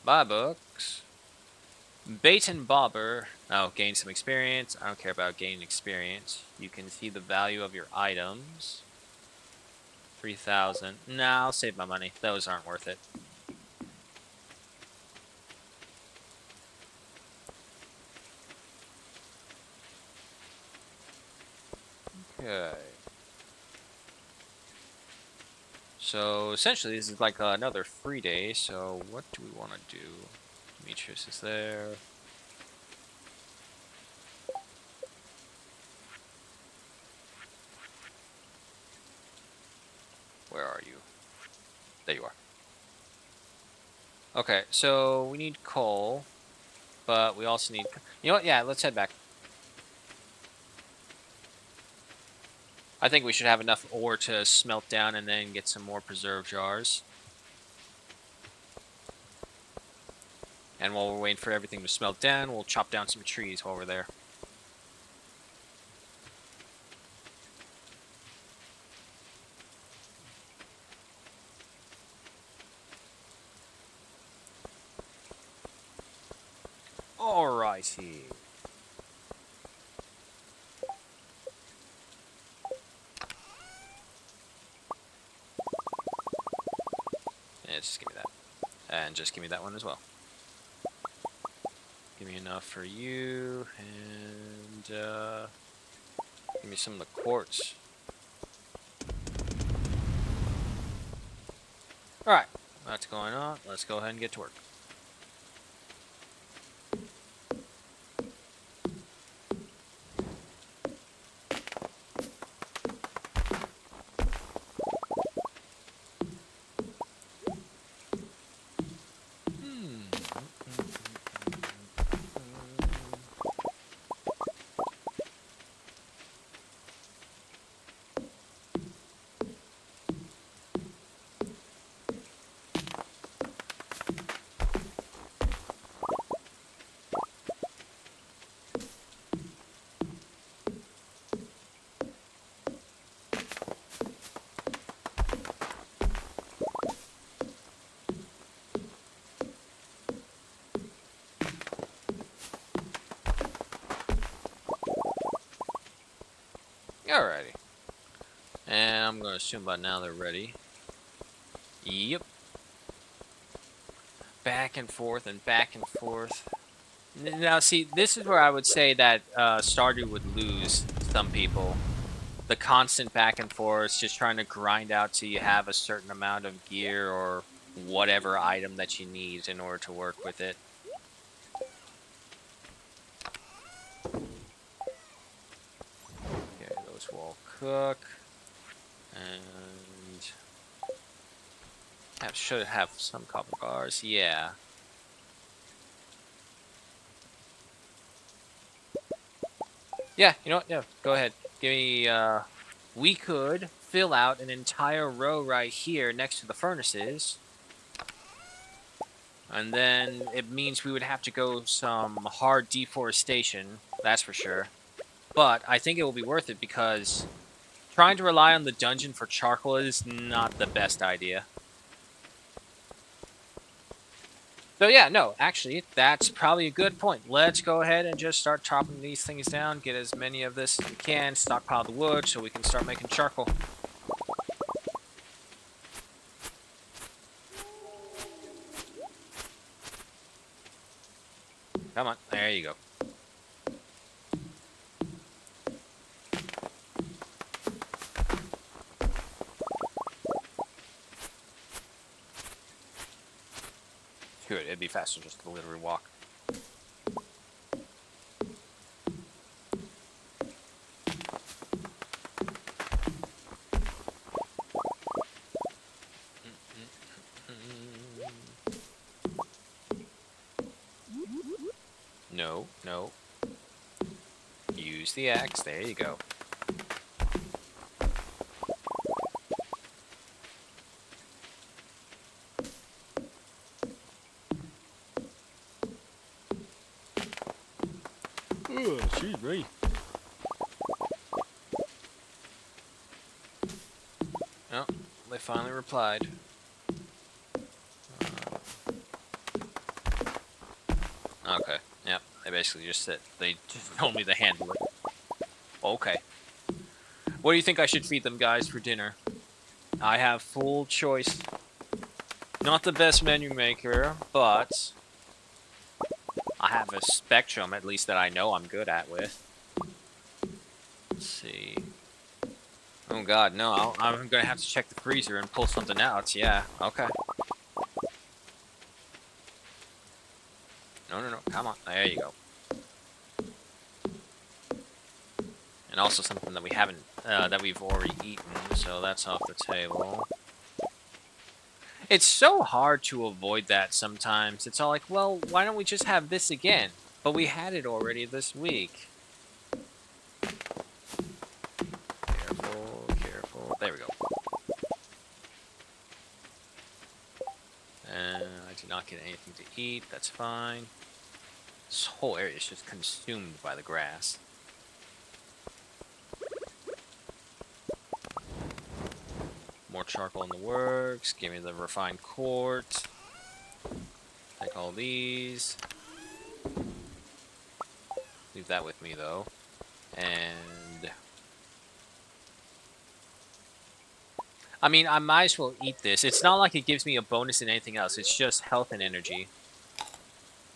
Buy books. Bait and Bobber. Oh, gain some experience. I don't care about gaining experience. You can see the value of your items. 3,000. Nah, I'll save my money. Those aren't worth it. Okay. So, essentially, this is like another free day. So, what do we want to do? Demetrius is there. Where are you? There you are. Okay, so we need coal, but we also need... You know what? Yeah, let's head back. I think we should have enough ore to smelt down and then get some more preserve jars. And while we're waiting for everything to smelt down, we'll chop down some trees while we're there. Alrighty. Yeah, just give me that. And just give me that one as well. Give me enough for you, and give me some of the quartz. Alright, that's going on. Let's go ahead and get to work. Alrighty. And I'm going to assume by now they're ready. Yep. Back and forth and back and forth. Now, see, this is where I would say that Stardew would lose some people. The constant back and forth, just trying to grind out till you have a certain amount of gear or whatever item that you need in order to work with it. Okay, those will all cook. And I should have some copper bars. Yeah. Yeah, you know what? Yeah, go ahead. Give me, we could fill out an entire row right here next to the furnaces. And then it means we would have to go some hard deforestation, that's for sure. But I think it will be worth it because trying to rely on the dungeon for charcoal is not the best idea. So yeah, no, actually, that's probably a good point. Let's go ahead and just start chopping these things down, get as many of this as we can, stockpile the wood so we can start making charcoal. Come on, there you go. Good, it'd be faster just to literally walk. No, no. Use the axe, there you go. Oh, excuse me. Oh, they finally replied. Okay, yeah, they basically just said, they just told me to handle it. Okay. What do you think I should feed them, guys, for dinner? I have full choice. Not the best menu maker, but I have a spectrum, at least that I know I'm good at with. Let's see. Oh god, no, I'm gonna have to check the freezer and pull something out. Yeah, okay. No, come on. There you go. And also something that we haven't, that we've already eaten, so that's off the table. It's so hard to avoid that sometimes. It's all like, well, why don't we just have this again? But we had it already this week. Careful, careful. There we go. I did not get anything to eat. That's fine. This whole area is just consumed by the grass. More charcoal in the works. Give me the refined quartz. Take all these. Leave that with me, though. And I mean, I might as well eat this. It's not like it gives me a bonus in anything else. It's just health and energy.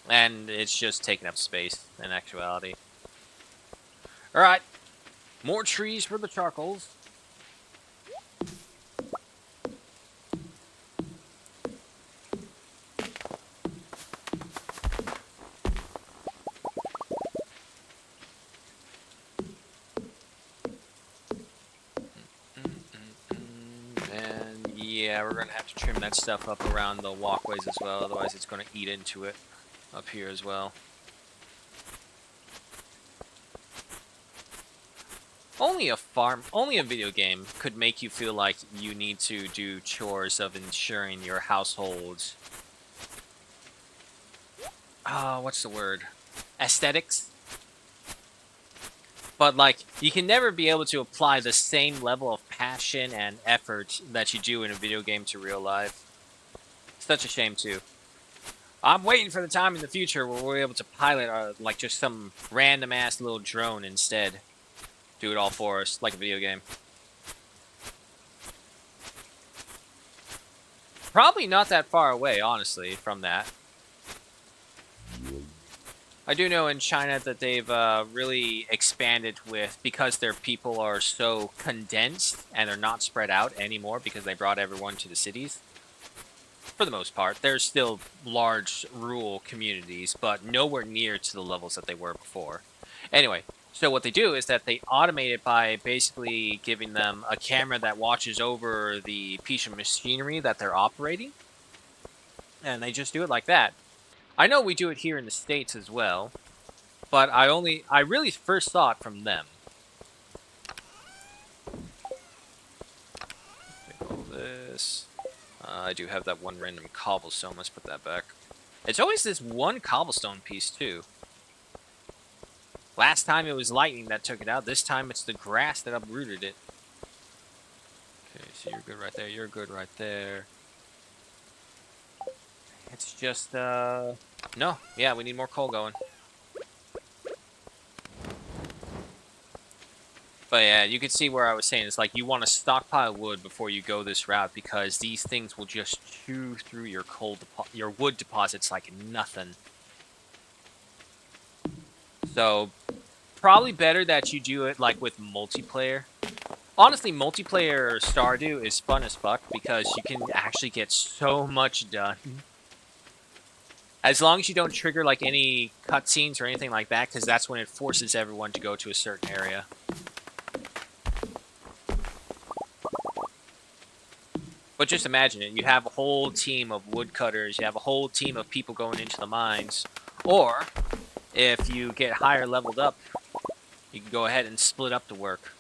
And it's just taking up space in actuality. Alright. More trees for the charcoals. And yeah, we're going to have to trim that stuff up around the walkways as well. Otherwise, it's going to eat into it up here as well. Only a video game could make you feel like you need to do chores of ensuring your household's what's the word? Aesthetics. But like, you can never be able to apply the same level of passion and effort that you do in a video game to real life. Such a shame too. I'm waiting for the time in the future where we're able to pilot like just some random ass little drone instead. Do it all for us, like a video game. Probably not that far away, honestly, from that. I do know in China that they've really expanded with, because their people are so condensed and they're not spread out anymore because they brought everyone to the cities. For the most part, there's still large rural communities, but nowhere near to the levels that they were before. Anyway, so what they do is that they automate it by basically giving them a camera that watches over the piece of machinery that they're operating. And they just do it like that. I know we do it here in the States as well, but I really first saw it from them. Take all this. I do have that one random cobblestone. Let's put that back. It's always this one cobblestone piece, too. Last time it was lightning that took it out. This time it's the grass that uprooted it. Okay, so you're good right there. You're good right there. It's just, no. Yeah, we need more coal going. But yeah, you can see where I was saying it's like you want to stockpile wood before you go this route, because these things will just chew through your your wood deposits like nothing. So probably better that you do it like with multiplayer. Honestly, multiplayer Stardew is fun as fuck because you can actually get so much done. As long as you don't trigger like any cutscenes or anything like that, because that's when it forces everyone to go to a certain area. But just imagine it. You have a whole team of woodcutters. You have a whole team of people going into the mines. Or, if you get higher leveled up, you can go ahead and split up the work.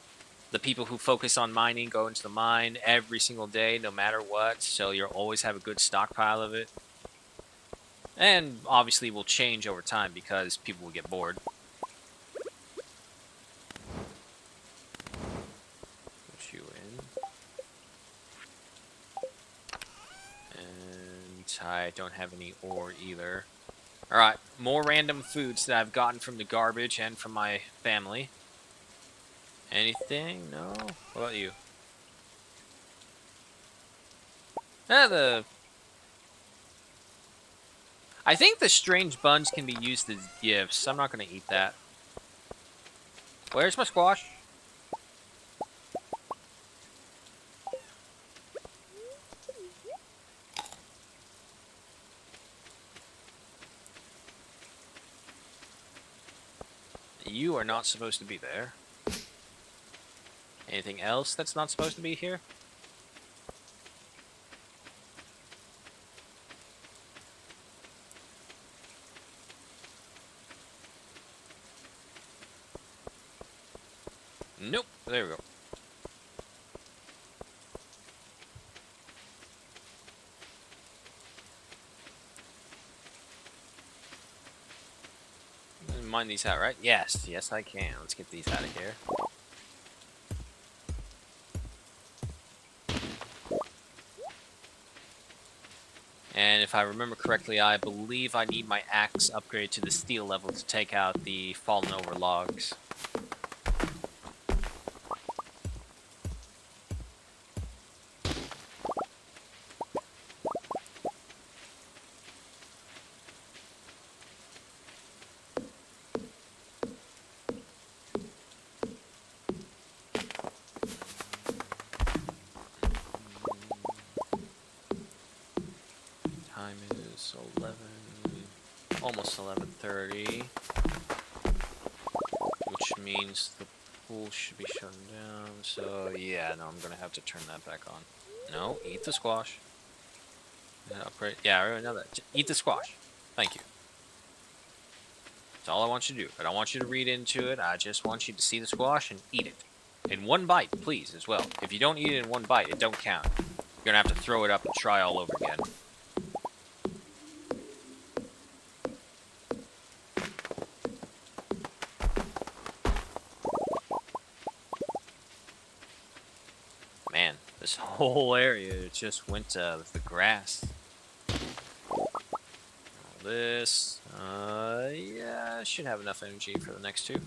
The people who focus on mining go into the mine every single day, no matter what. So you'll always have a good stockpile of it. And obviously will change over time because people will get bored. Put you in. And I don't have any ore either. Alright, more random foods that I've gotten from the garbage and from my family. Anything? No? What about you? I think the strange buns can be used as gifts. I'm not going to eat that. Where's my squash? You are not supposed to be there. Anything else that's not supposed to be here? Nope. There we go. Mine these out, right? Yes. Yes, I can. Let's get these out of here. And if I remember correctly, I believe I need my axe upgrade to the steel level to take out the fallen over logs. almost 11:30, which means the pool should be shutting down. So yeah, no, I'm gonna have to turn that back on. No, eat the squash. Upgrade. Yeah, I already know that. Just eat the squash. Thank you. That's all I want you to do. I don't want you to read into it. I just want you to see the squash and eat it. In one bite, please, as well. If you don't eat it in one bite, it don't count. You're gonna have to throw it up and try all over again. Man, this whole area just went to the grass. All this. Yeah, I should have enough energy for the next two.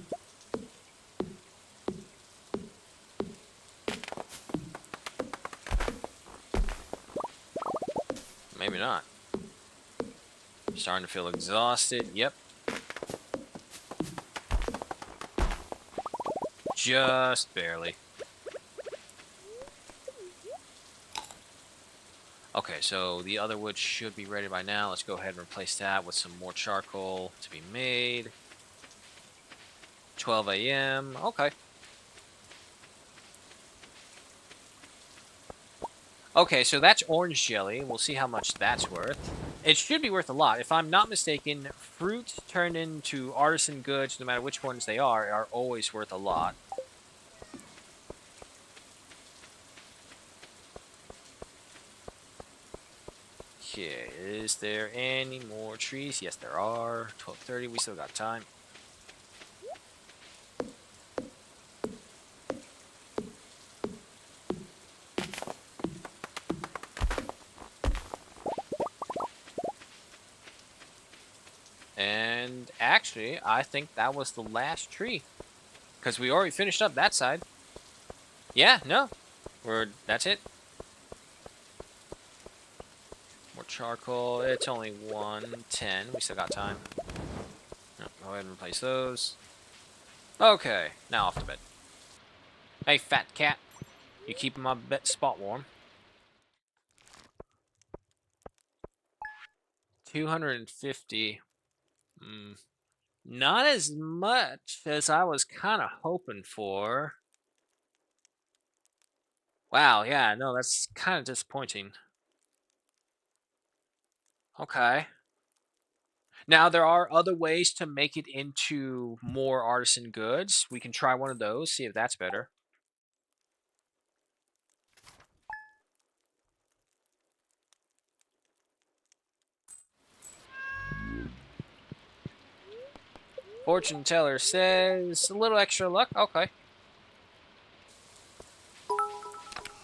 Maybe not. Starting to feel exhausted. Yep. Just barely. Okay, so the other wood should be ready by now. Let's go ahead and replace that with some more charcoal to be made. 12 a.m. Okay. Okay, so that's orange jelly. We'll see how much that's worth. It should be worth a lot. If I'm not mistaken, fruit turned into artisan goods, no matter which ones they are always worth a lot. Okay, is there any more trees? Yes, there are. 12:30, we still got time. And actually, I think that was the last tree. Because we already finished up that side. Yeah, no. That's it. More charcoal. It's only 1:10. We still got time. No, go ahead and replace those. Okay, now off to bed. Hey, fat cat. You keeping my spot warm. 250. Not as much as I was kind of hoping for. Wow, yeah, no, that's kind of disappointing. Okay. Now, there are other ways to make it into more artisan goods. We can try one of those, see if that's better. Fortune teller says a little extra luck. Okay.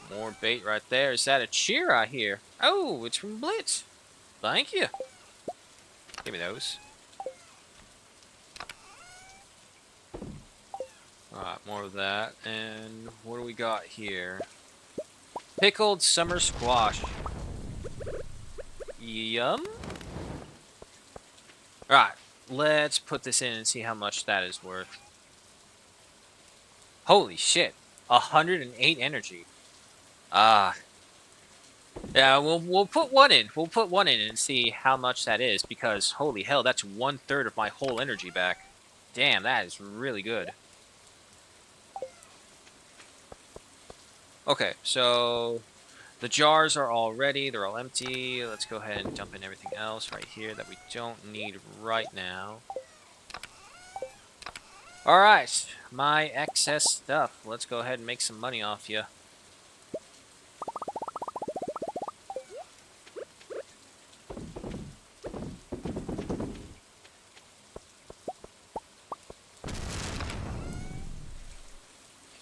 More bait right there. Is that a cheer I hear? Oh, it's from Blitz. Thank you. Give me those. Alright, more of that. And what do we got here? Pickled summer squash. Yum. Alright, let's put this in and see how much that is worth. Holy shit. 108 energy. Ah. Yeah, we'll put one in. We'll put one in and see how much that is, because holy hell, that's 1/3 of my whole energy back. Damn, that is really good. Okay, so the jars are all ready. They're all empty. Let's go ahead and dump in everything else right here that we don't need right now. All right, my excess stuff. Let's go ahead and make some money off you.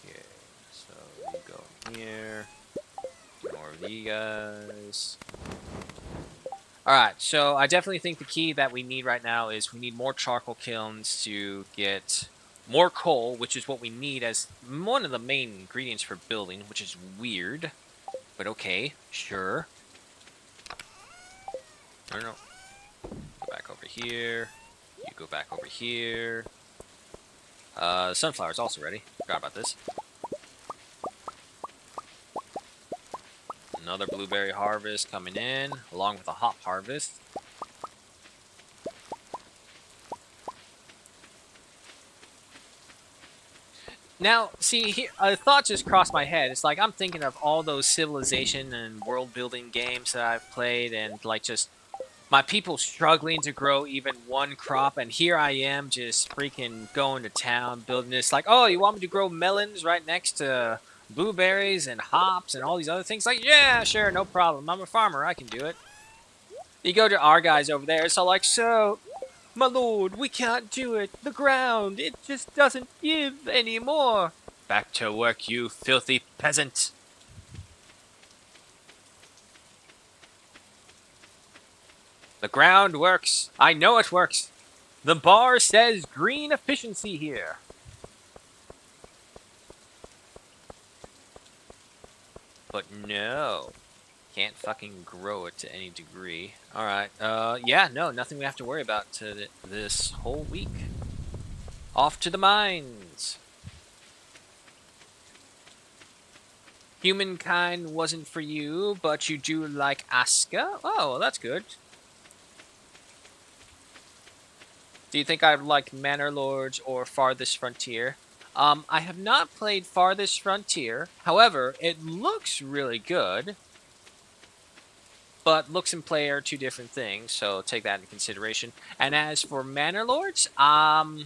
Okay, so you go here. More of you guys. Alright, so I definitely think the key that we need right now is we need more charcoal kilns to get more coal, which is what we need as one of the main ingredients for building, which is weird. But okay, sure. No. Go back over here. You go back over here. The sunflower's also ready. Forgot about this. Another blueberry harvest coming in, along with a hop harvest. Now, see, a thought just crossed my head. It's like I'm thinking of all those civilization and world building games that I've played, and like just my people struggling to grow even one crop, and here I am just freaking going to town building this. Like, oh, you want me to grow melons right next to blueberries and hops and all these other things? Like, yeah, sure, no problem. I'm a farmer. I can do it. You go to our guys over there. So like, so my lord, we can't do it. The ground, it just doesn't give anymore. Back to work, you filthy peasant. The ground works. I know it works. The bar says green efficiency here. But no. Can't fucking grow it to any degree. Alright, yeah, no, nothing we have to worry about to this whole week. Off to the mines. Humankind wasn't for you, but you do like Aska? Oh, well, that's good. Do you think I like Manor Lords or Farthest Frontier? I have not played Farthest Frontier. However, it looks really good. But looks and play are two different things, so take that into consideration. And as for Manor Lords, I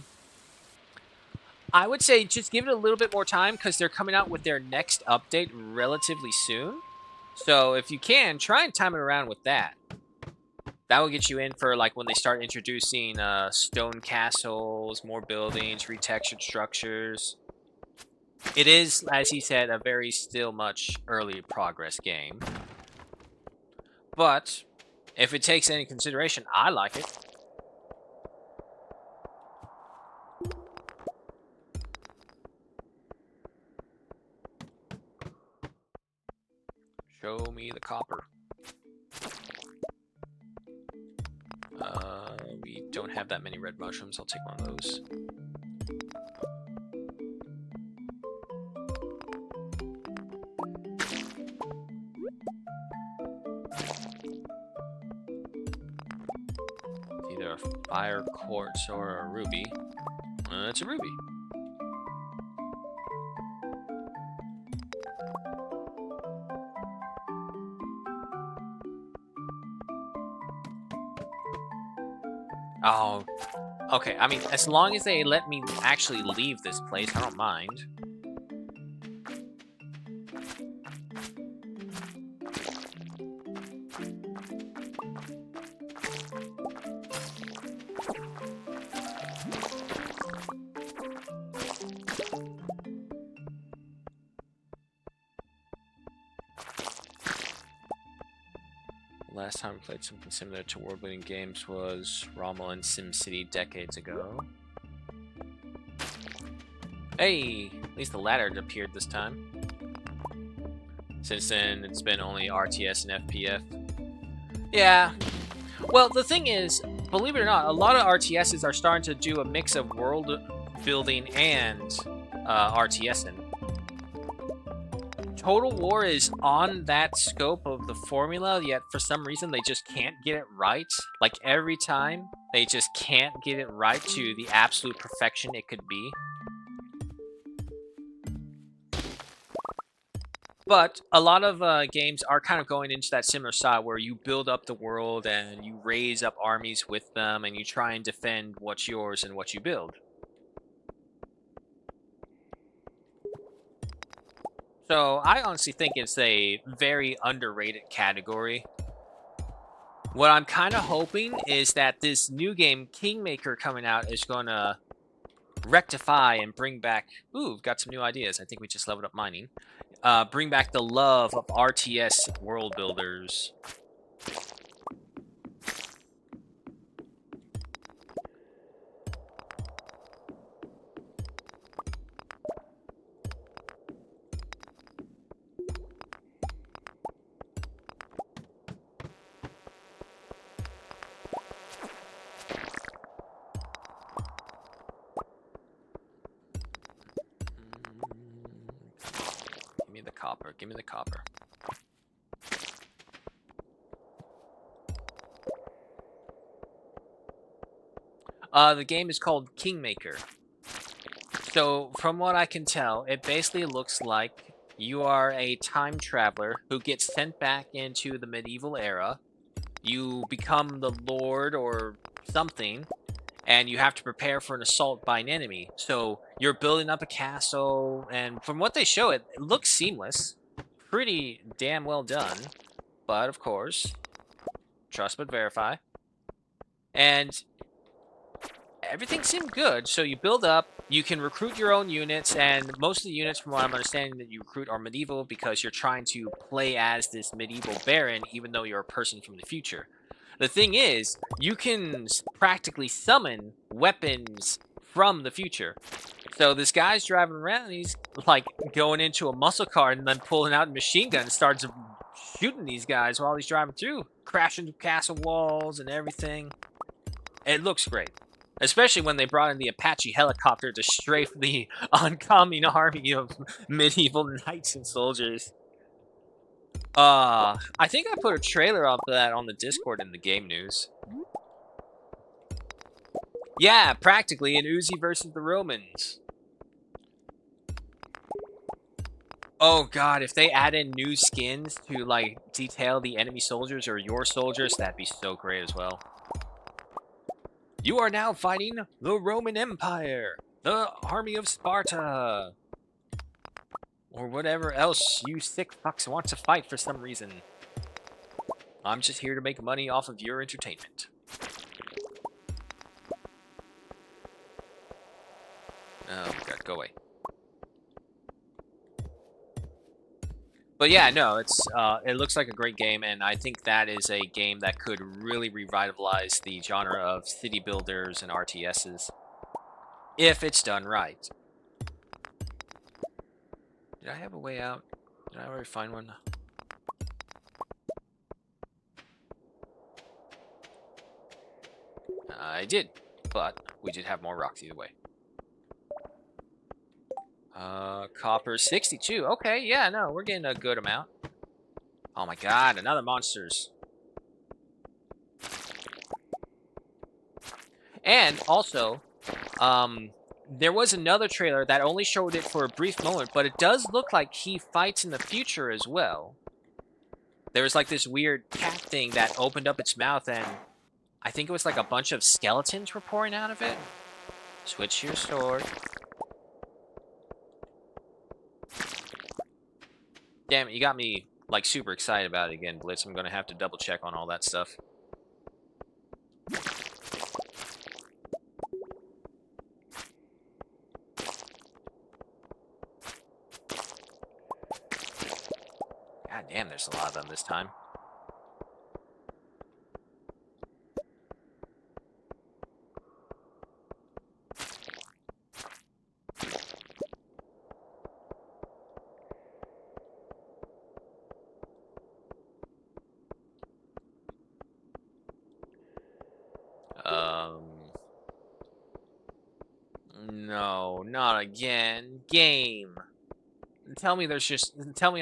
would say just give it a little bit more time because they're coming out with their next update relatively soon. So if you can, try and time it around with that. That will get you in for like when they start introducing stone castles, more buildings, retextured structures. It is, as he said, a very still much early progress game. But if it takes any consideration, I like it. Show me the copper. We don't have that many red mushrooms. I'll take one of those. It's either a fire quartz or a ruby. It's a ruby. Oh, okay. I mean, as long as they let me actually leave this place, I don't mind. Last time I played something similar to world-building games was Rommel and SimCity decades ago. Hey, at least the ladder appeared this time. Since then, it's been only RTS and FPF. Yeah. Well, the thing is, believe it or not, a lot of RTSs are starting to do a mix of world building and RTSing. Total War is on that scope of the formula, yet for some reason they just can't get it right. Like every time, they just can't get it right to the absolute perfection it could be. But a lot of games are kind of going into that similar style where you build up the world and you raise up armies with them and you try and defend what's yours and what you build. So I honestly think it's a very underrated category. What I'm kind of hoping is that this new game, Kingmaker, coming out is going to rectify and bring back... Ooh, we've got some new ideas. I think we just leveled up mining. Bring back the love of RTS world builders. Give me the copper. Give me the copper. The game is called Kingmaker. So, from what I can tell, it basically looks like you are a time traveler who gets sent back into the medieval era. You become the lord or something, and you have to prepare for an assault by an enemy. So, you're building up a castle, and from what they show, it looks seamless. Pretty damn well done. But, of course, trust but verify. And everything seemed good. So you build up, you can recruit your own units, and most of the units, from what I'm understanding, that you recruit are medieval because you're trying to play as this medieval baron, even though you're a person from the future. The thing is, you can practically summon weapons from the future. So this guy's driving around, and he's like going into a muscle car and then pulling out a machine gun and starts shooting these guys while he's driving through, crashing through castle walls and everything. It looks great. Especially when they brought in the Apache helicopter to strafe the oncoming army of medieval knights and soldiers. I think I put a trailer of that on the Discord in the game news. Yeah, practically an Uzi versus the Romans. Oh god, if they add in new skins to like detail the enemy soldiers or your soldiers, that'd be so great as well. You are now fighting the Roman Empire, the army of Sparta, or whatever else you sick fucks want to fight for some reason. I'm just here to make money off of your entertainment. Oh god, go away. But yeah, no, it looks like a great game, and I think that is a game that could really revitalize the genre of city builders and RTSs if it's done right. Did I have a way out? Did I already find one? I did, but we did have more rocks either way. Copper 62. Okay, yeah, no, we're getting a good amount. Oh my god, another monsters. And also, there was another trailer that only showed it for a brief moment, but it does look like he fights in the future as well. There was like this weird cat thing that opened up its mouth, and I think it was like a bunch of skeletons were pouring out of it. Switch your sword. Damn it, you got me like super excited about it again, Blitz. I'm gonna have to double check on all that stuff. God damn, there's a lot of them this time. No, not again. Game. Tell me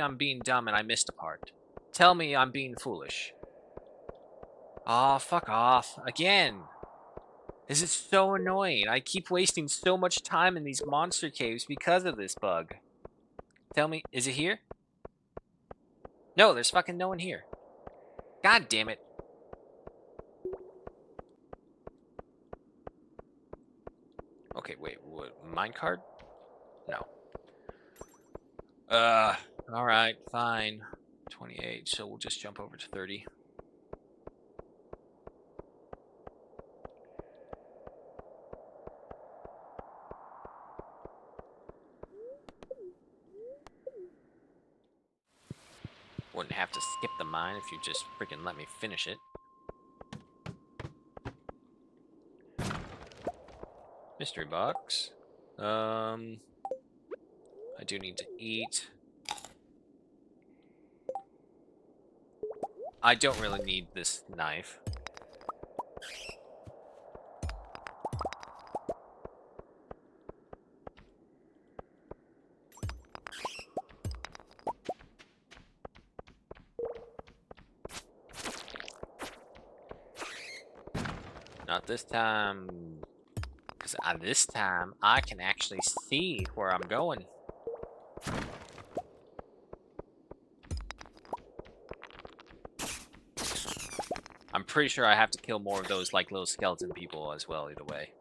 I'm being dumb and I missed a part. Tell me I'm being foolish. Aw, fuck off. Again. This is so annoying. I keep wasting so much time in these monster caves because of this bug. Tell me, is it here? No, there's fucking no one here. God damn it. Okay, wait, what? Minecart? No. Alright, fine. 28, so we'll just jump over to 30. Wouldn't have to skip the mine if you just freaking let me finish it. Mystery box. I do need to eat. I don't really need this knife. Not this time. Because this time, I can actually see where I'm going. I'm pretty sure I have to kill more of those, like, little skeleton people as well, either way.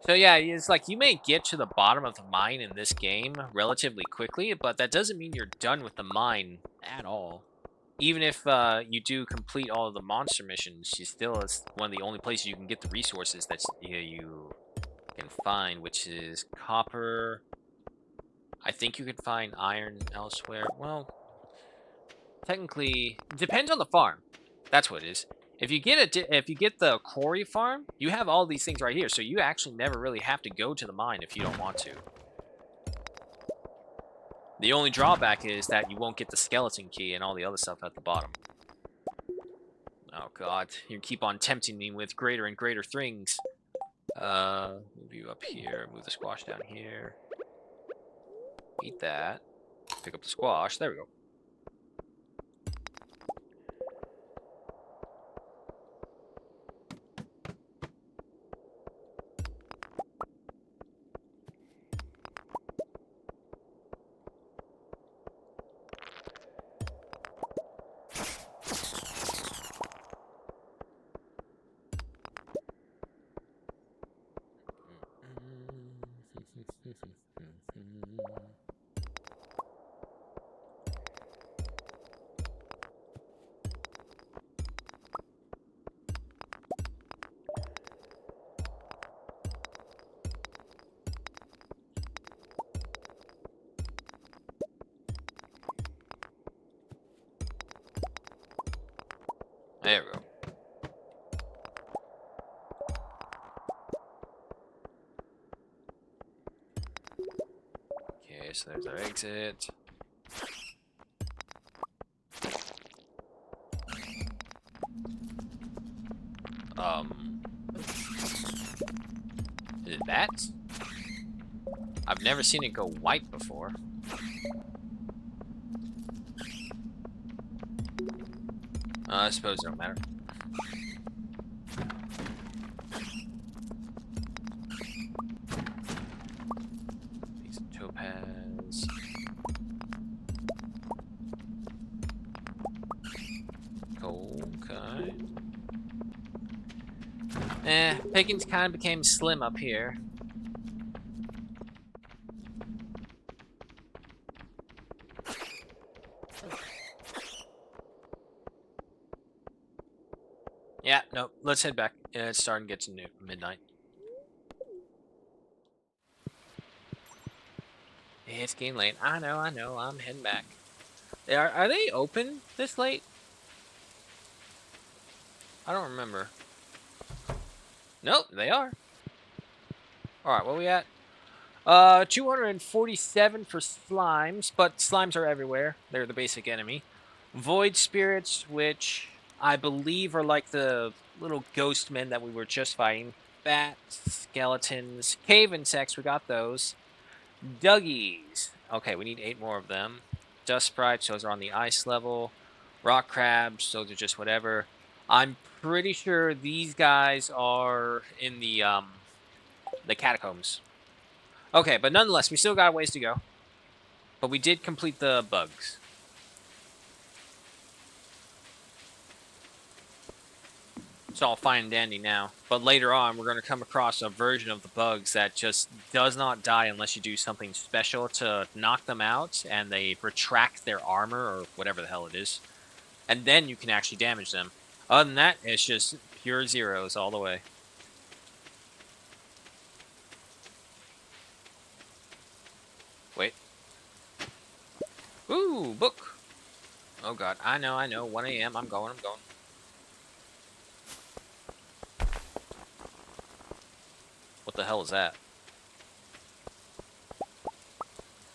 So yeah, it's like you may get to the bottom of the mine in this game relatively quickly, but that doesn't mean you're done with the mine at all. Even if you do complete all of the monster missions, you still it's one of the only places you can get the resources that you can find, which is copper. I think you can find iron elsewhere. Well, technically, it depends on the farm. That's what it is. If you get the quarry farm, you have all these things right here, so you actually never really have to go to the mine if you don't want to. The only drawback is that you won't get the skeleton key and all the other stuff at the bottom. Oh god, you keep on tempting me with greater and greater things. Move you up here, move the squash down here. Eat that. Pick up the squash. There we go. There we go. Okay, so there's our exit. Is it that? I've never seen it go white before. I suppose it don't matter. Piece of topaz. Okay. Pickings kind of became slim up here. Yeah, no, let's head back. It's starting to get to midnight. It's getting late. I know, I'm heading back. Are they open this late? I don't remember. Nope, they are. Alright, what we at? 247 for slimes, but slimes are everywhere. They're the basic enemy. Void spirits, which I believe are like the little ghost men that we were just fighting. Bats, skeletons, cave insects, we got those. Duggies. Okay, we need 8 more of them. Dust sprites, those are on the ice level. Rock crabs, those are just whatever. I'm pretty sure these guys are in the catacombs. Okay, but nonetheless, we still got a ways to go. But we did complete the bugs. It's all fine and dandy now. But later on, we're going to come across a version of the bugs that just does not die unless you do something special to knock them out, and they retract their armor, or whatever the hell it is. And then you can actually damage them. Other than that, it's just pure zeros all the way. Wait. Ooh, book. Oh god, I know. 1 a.m. I'm going. What the hell is that?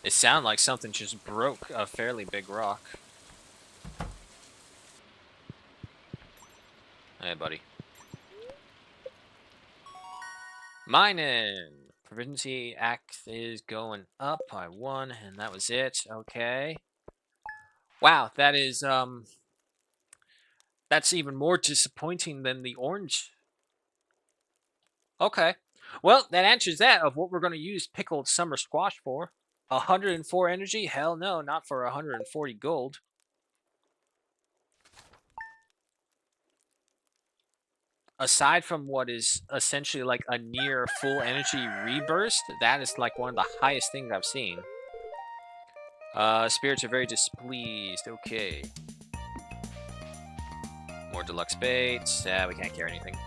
It sounded like something just broke a fairly big rock. Hey, buddy. Mining! Proficiency axe is going up by 1, and that was it. Okay. Wow, that is, that's even more disappointing than the orange Okay. Well, that answers that of what we're going to use pickled summer squash for. 104 energy? Hell no, not for 140 gold. Aside from what is essentially like a near full energy reburst, that is like one of the highest things I've seen. Spirits are very displeased. Okay. More deluxe baits. We can't carry anything.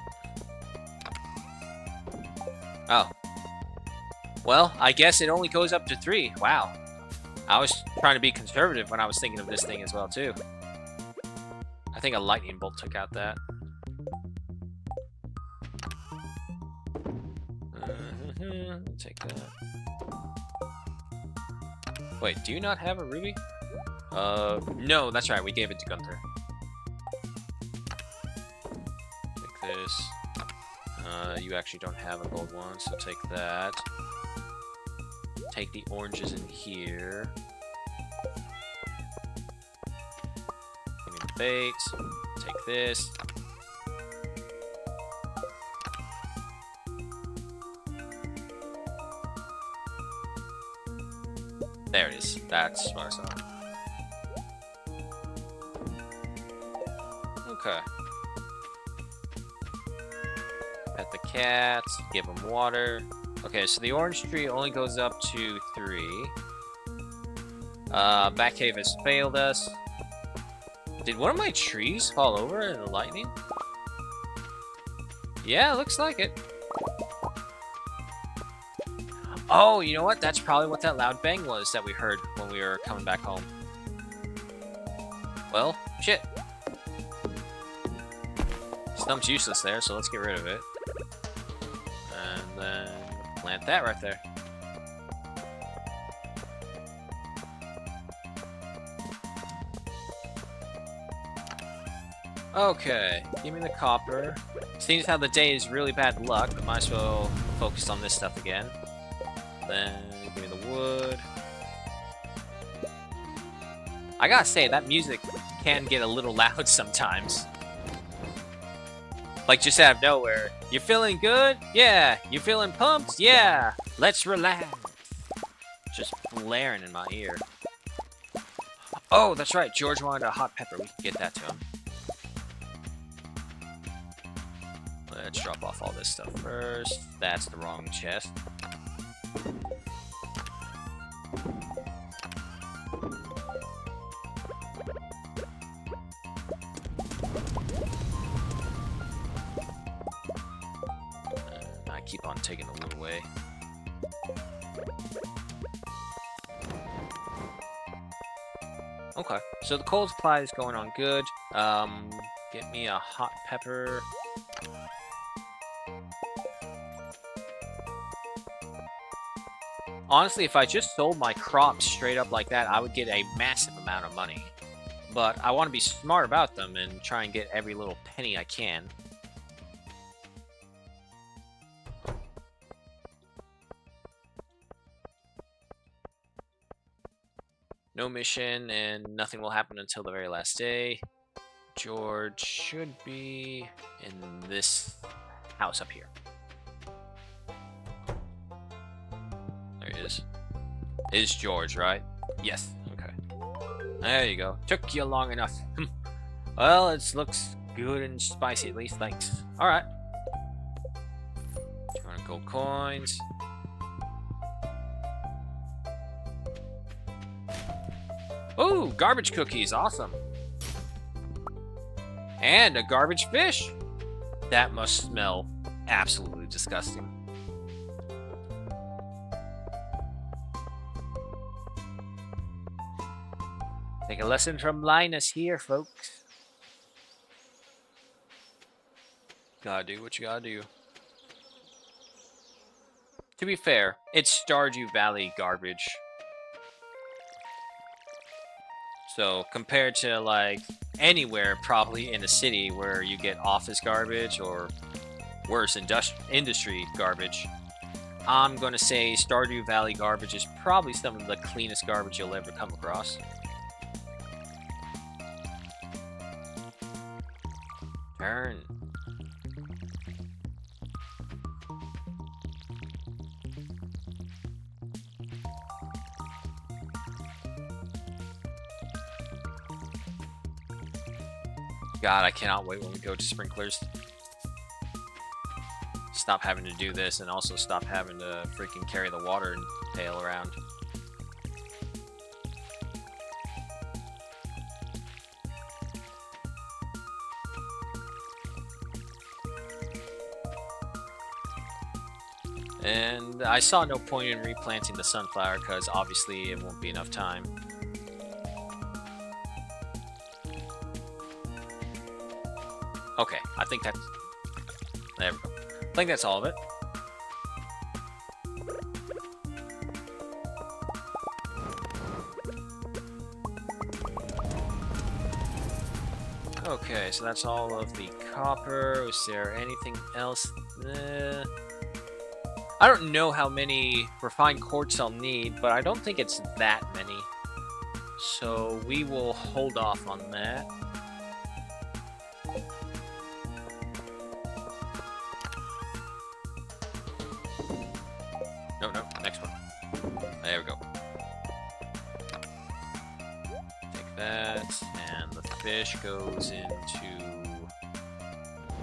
Oh. Well, I guess it only goes up to 3. Wow. I was trying to be conservative when I was thinking of this thing as well, too. I think a lightning bolt took out that. Take that. Wait, do you not have a ruby? No, that's right. We gave it to Gunther. Take this. You actually don't have a gold one, so take that. Take the oranges in here. Give me the bait. Take this. There it is. That's what I saw. Okay. Pet the cats. Give them water. Okay, so the orange tree only goes up to 3. Batcave has failed us. Did one of my trees fall over in the lightning? Yeah, looks like it. Oh, you know what? That's probably what that loud bang was that we heard when we were coming back home. Well, shit. Stump's useless there, so let's get rid of it. And then plant that right there. Okay, give me the copper. Seeing as how the day is really bad luck, I might as well focus on this stuff again. Then give me the wood. I gotta say, that music can get a little loud sometimes. Like just out of nowhere. You feeling good? Yeah. You feeling pumped? Yeah. Let's relax. Just blaring in my ear. Oh, that's right. George wanted a hot pepper. We can get that to him. Let's drop off all this stuff first. That's the wrong chest. I keep on taking the loot away. Okay, so the coal supply is going on good. Get me a hot pepper. Honestly, if I just sold my crops straight up like that, I would get a massive amount of money. But I want to be smart about them and try and get every little penny I can. No mission, and nothing will happen until the very last day. George should be in this house up here. There he is. It is George, right? Yes. Okay. There you go. Took you long enough. Well, it looks good and spicy at least. Thanks. Alright. 200 gold coins. Ooh, garbage cookies. Awesome. And a garbage fish. That must smell absolutely disgusting. Take a lesson from Linus here, folks. Gotta do what you gotta do. To be fair, it's Stardew Valley garbage. So, compared to, like, anywhere probably in a city where you get office garbage or worse, industry garbage, I'm gonna say Stardew Valley garbage is probably some of the cleanest garbage you'll ever come across. Turn. God, I cannot wait when we go to sprinklers. Stop having to do this and also stop having to freaking carry the water pail around. And I saw no point in replanting the sunflower because obviously it won't be enough time. Okay, I think that's... There we go. I think that's all of it. Okay, so that's all of the copper. Is there anything else? I don't know how many refined quartz I'll need, but I don't think it's that many. So we will hold off on that. No, next one. There we go. Take that, and the fish goes into...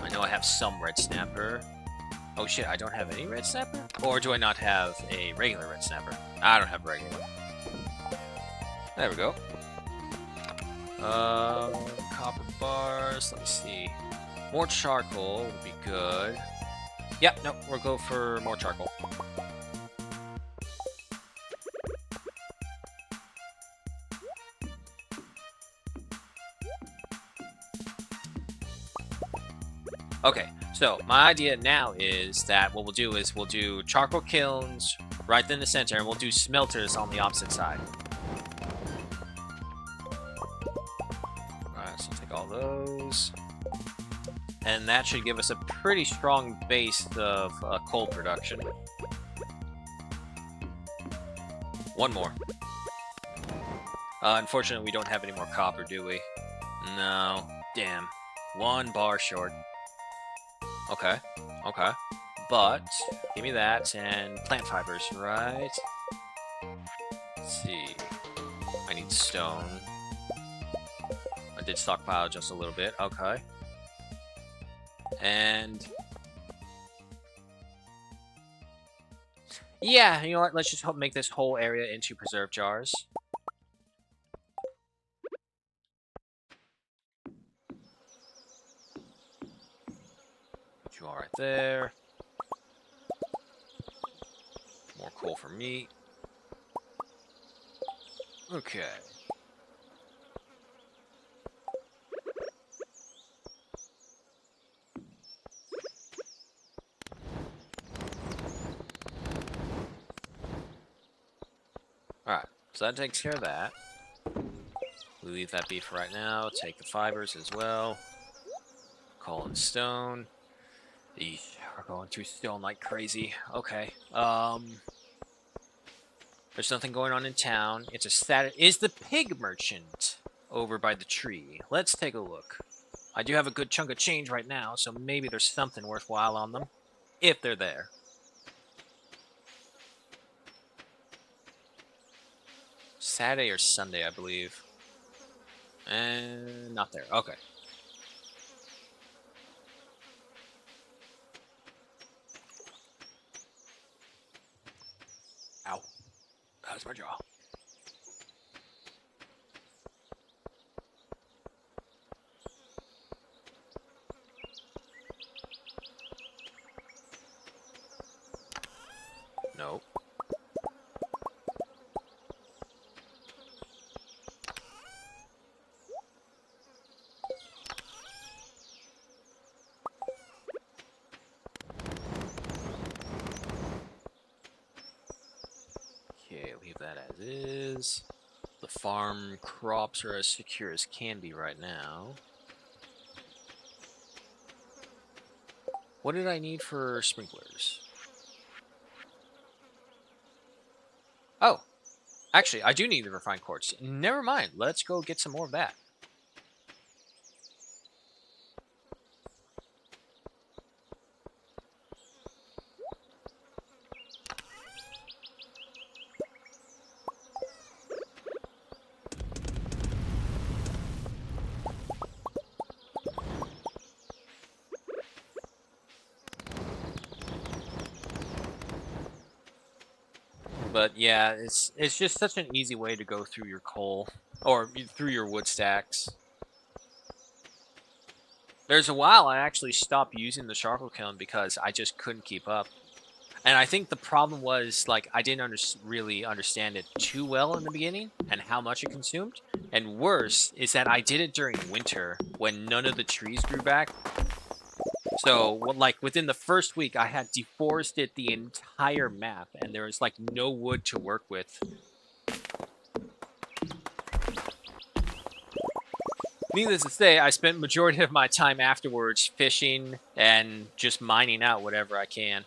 I know I have some red snapper. Oh shit, I don't have any red snapper? Or do I not have a regular red snapper? I don't have a regular one. There we go. Copper bars, let me see. More charcoal would be good. Yeah, no, we'll go for more charcoal. Okay, so my idea now is that what we'll do is we'll do charcoal kilns right in the center, and we'll do smelters on the opposite side. Alright, so take all those. And that should give us a pretty strong base of coal production. One more. Unfortunately, we don't have any more copper, do we? No. Damn. 1 bar short. Okay. Okay. But, give me that, and plant fibers, right? Let's see. I need stone. I did stockpile just a little bit. Okay. And... yeah, you know what? Let's just make this whole area into preserve jars. Put you all right there. More coal for meat. Okay. Alright, so that takes care of that. We leave that be for right now. Take the fibers as well. Coal and stone. Eesh, we're going through stone like crazy. Okay. There's nothing going on in town. It's a status. Is the pig merchant over by the tree? Let's take a look. I do have a good chunk of change right now, so maybe there's something worthwhile on them. If they're there. Saturday or Sunday, I believe. And not there. Okay. Ow. That's my jaw. Nope. Okay, leave that as is. The farm crops are as secure as can be right now. What did I need for sprinklers? Oh, actually, I do need the refined quartz. Never mind. Let's go get some more of that. But yeah, it's just such an easy way to go through your coal or through your wood stacks. There's a while I actually stopped using the charcoal kiln because I just couldn't keep up. And I think the problem was like I didn't really understand it too well in the beginning and how much it consumed. And worse is that I did it during winter when none of the trees grew back. So, like within the first week, I had deforested the entire map, and there was like no wood to work with. Needless to say, I spent majority of my time afterwards fishing and just mining out whatever I can.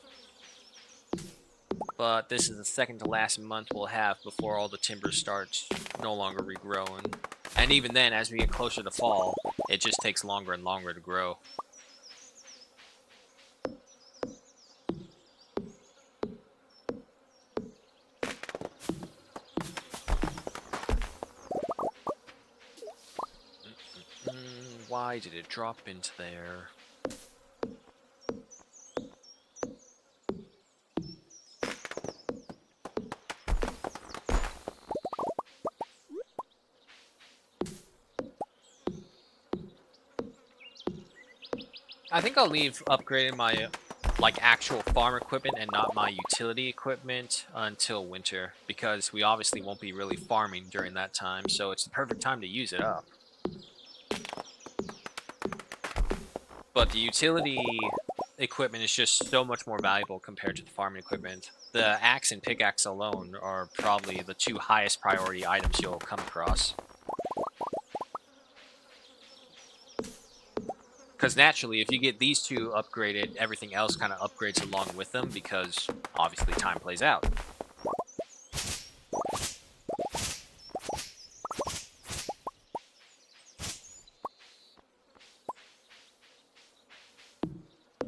But this is the second to last month we'll have before all the timber starts no longer regrowing. And even then, as we get closer to fall, it just takes longer and longer to grow. Why did it drop into there? I think I'll leave upgrading my like actual farm equipment and not my utility equipment until winter because we obviously won't be really farming during that time, so it's the perfect time to use it up. But the utility equipment is just so much more valuable compared to the farming equipment. The axe and pickaxe alone are probably the two highest priority items you'll come across. Because naturally, if you get these two upgraded, everything else kind of upgrades along with them because obviously time plays out.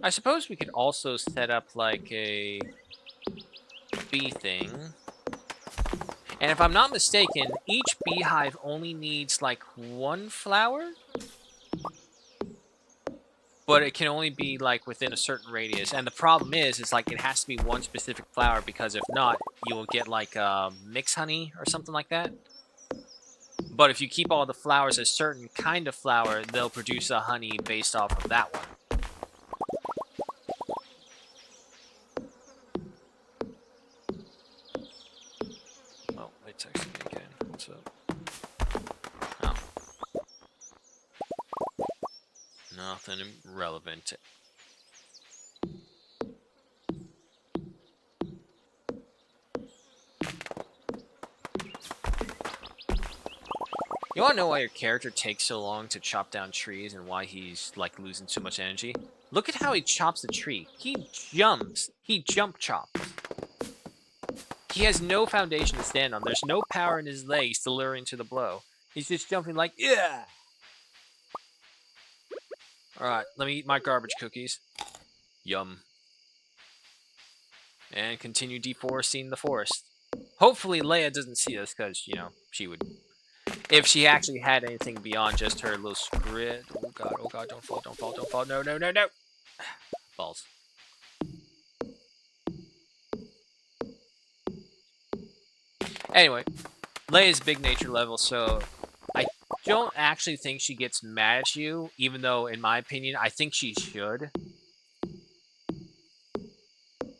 I suppose we could also set up like a bee thing. And if I'm not mistaken, each beehive only needs like one flower? But it can only be like within a certain radius. And the problem is like it has to be one specific flower because if not, you'll get like mixed honey or something like that. But if you keep all the flowers a certain kind of flower, they'll produce a honey based off of that one. Oh, they texted me again. What's up? Oh. Nothing relevant. You wanna know why your character takes so long to chop down trees and why he's like losing so much energy? Look at how he chops the tree. He jumps. He jump chops. He has no foundation to stand on. There's no power in his legs to lure into the blow. He's just jumping like, yeah. Alright, let me eat my garbage cookies. Yum. And continue deforesting the forest. Hopefully Leia doesn't see us because, you know, she would... If she actually had anything beyond just her little script. Oh god, don't fall, don't fall, don't fall. No, no, no, no. Balls. Anyway, Leia's big nature level, so I don't actually think she gets mad at you, even though, in my opinion, I think she should.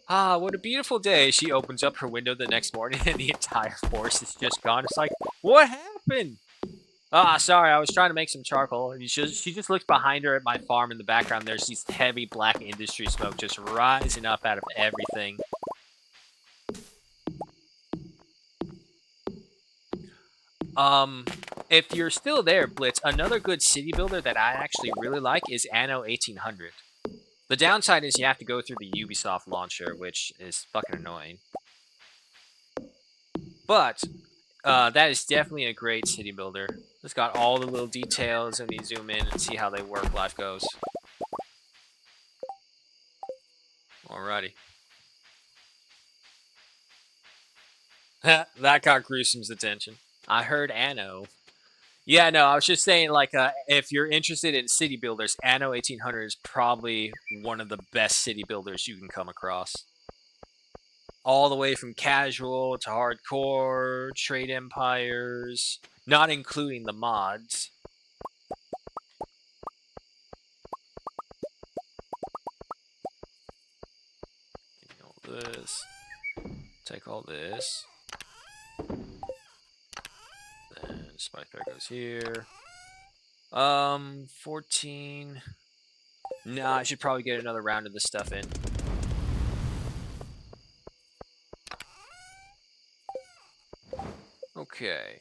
Ah, what a beautiful day. She opens up her window the next morning and the entire forest is just gone. It's like, what happened? Ah, sorry, I was trying to make some charcoal. And she just looks behind her at my farm in the background. There's these heavy black industry smoke just rising up out of everything. If you're still there, Blitz, another good city builder that I actually really like is Anno 1800. The downside is you have to go through the Ubisoft launcher, which is fucking annoying. But that is definitely a great city builder. It's got all the little details, and you zoom in and see how they work. Life goes. Alrighty. That got Gruesome's attention. I heard Anno. Yeah, no, I was just saying, like, if you're interested in city builders, Anno 1800 is probably one of the best city builders you can come across. all the way from casual to hardcore, trade empires, not including the mods. Give me all this. Take all this. Then spike bear goes here. 14. Nah, I should probably get another round of this stuff in. Okay.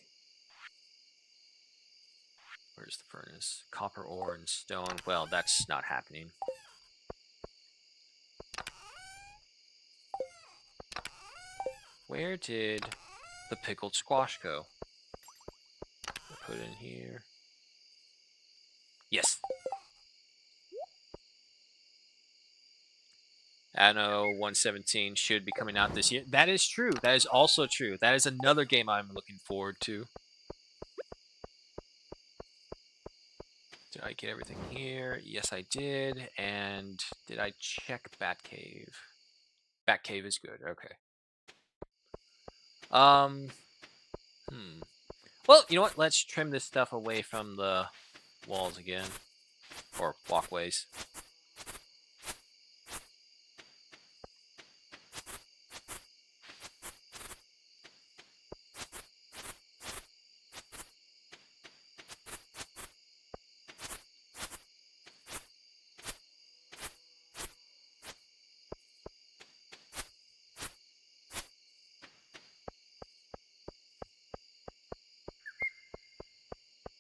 Where's the furnace? Copper ore and stone. Well, that's not happening. Where did the pickled squash go? Put it in here. Yes. Anno 117 should be coming out this year. That is true. That is also true. That is another game I'm looking forward to. Did I get everything here? Yes, I did. And did I check Batcave? Batcave is good. Okay. Well, you know what? Let's trim this stuff away from the walls again. Or walkways.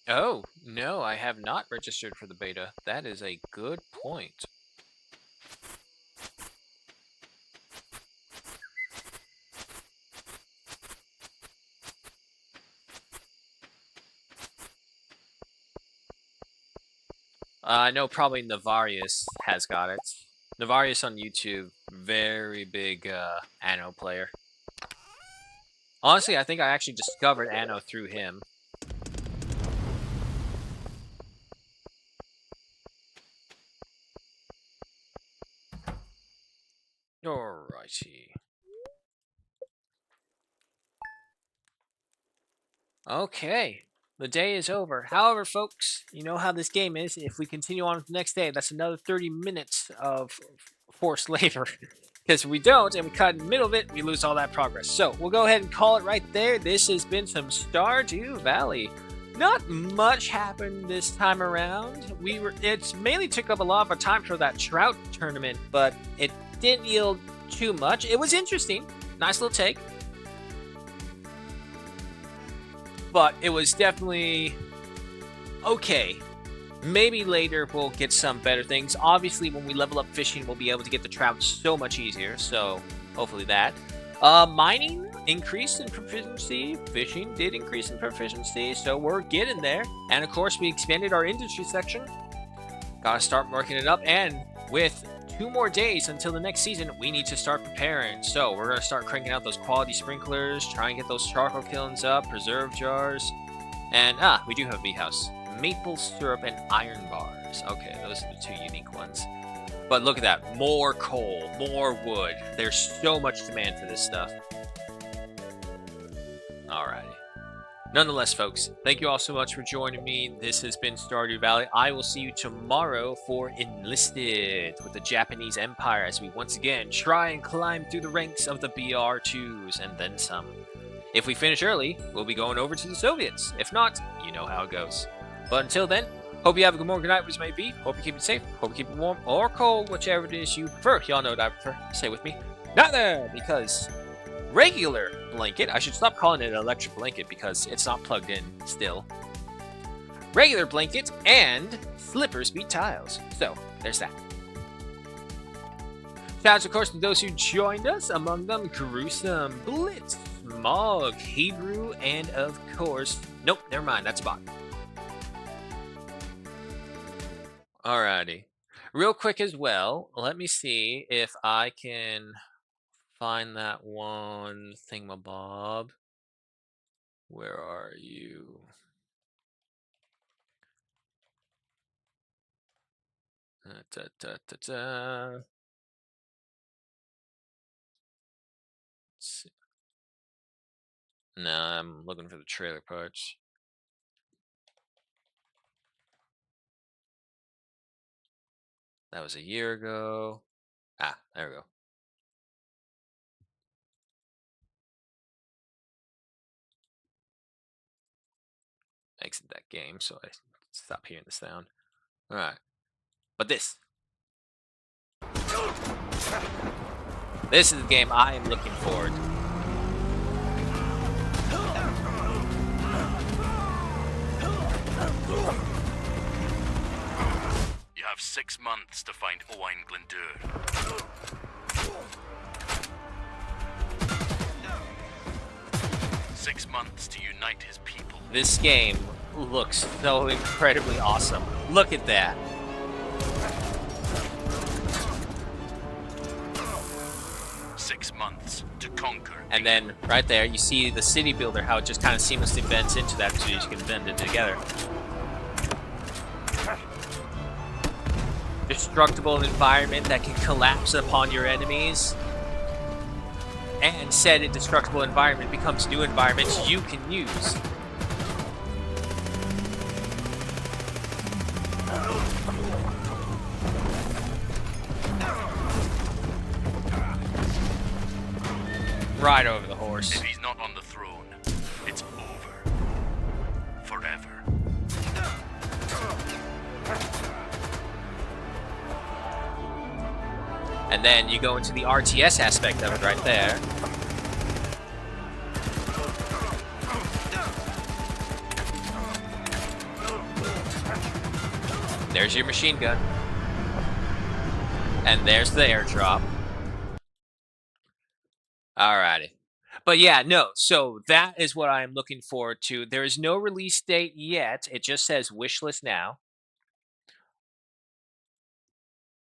Oh, no, I have not registered for the beta. That is a good point. I know probably Navarius has got it. Navarius on YouTube, very big Anno player. Honestly, I think I actually discovered Anno through him. Alrighty. Okay. The day is over. However, folks, you know how this game is. If we continue on with the next day, that's another 30 minutes of forced labor. Because if we don't and we cut in the middle of it, we lose all that progress. So we'll go ahead and call it right there. This has been some Stardew Valley. Not much happened this time around. It mainly took up a lot of our time for that trout tournament, but it didn't yield too much. It was interesting. Nice little take. But it was definitely okay. Maybe later we'll get some better things. Obviously, when we level up fishing, we'll be able to get the trout so much easier. So hopefully that. Mining increased in proficiency. Fishing did increase in proficiency. So we're getting there. And of course, we expanded our industry section. Gotta start working it up. And with 2 more days until the next season, we need to start preparing. So we're going to start cranking out those quality sprinklers, try and get those charcoal kilns up, preserve jars. And, we do have a bee house. Maple syrup and iron bars. Okay, those are the 2 unique ones. But look at that. More coal, more wood. There's so much demand for this stuff. Alrighty. Nonetheless, folks, thank you all so much for joining me. This has been Stardew Valley. I will see you tomorrow for Enlisted with the Japanese Empire as we once again try and climb through the ranks of the BR2s and then some. If we finish early, we'll be going over to the Soviets. If not, you know how it goes. But until then, hope you have a good morning, good night, which may be. Hope you keep it safe. Hope you keep it warm or cold, whichever it is you prefer. Y'all know what I prefer. Say with me. Not there, because regular blanket. I should stop calling it an electric blanket because it's not plugged in still. Regular blanket and slippers beat tiles. So, there's that. Shouts, of course, to those who joined us, among them Gruesome, Blitz, Smog, Hebrew, and of course... Nope, never mind, that's a bot. Alrighty. Real quick as well, let me see if I can find that one thingamabob. Where are you? Da, da, da, da. Nah, I'm looking for the trailer parts. That was a year ago. Ah, there we go. Exit that game so I stop hearing the sound. All right, but this is the game I am looking forward to. You have 6 months to find Owain Glendur. 6 months to unite his people. This game looks so incredibly awesome. Look at that. Six months to conquer. And then right there, you see the city builder, how it just kind of seamlessly bends into that so you can bend it together. Destructible environment that can collapse upon your enemies. And said indestructible environment becomes new environments you can use. Right over the horse. If he's not on the throne, it's over. Forever. And then you go into the RTS aspect of it right there. There's your machine gun. And there's the airdrop. Alrighty. But yeah, no, so that is what I am looking forward to. There is no release date yet. It just says wishlist now.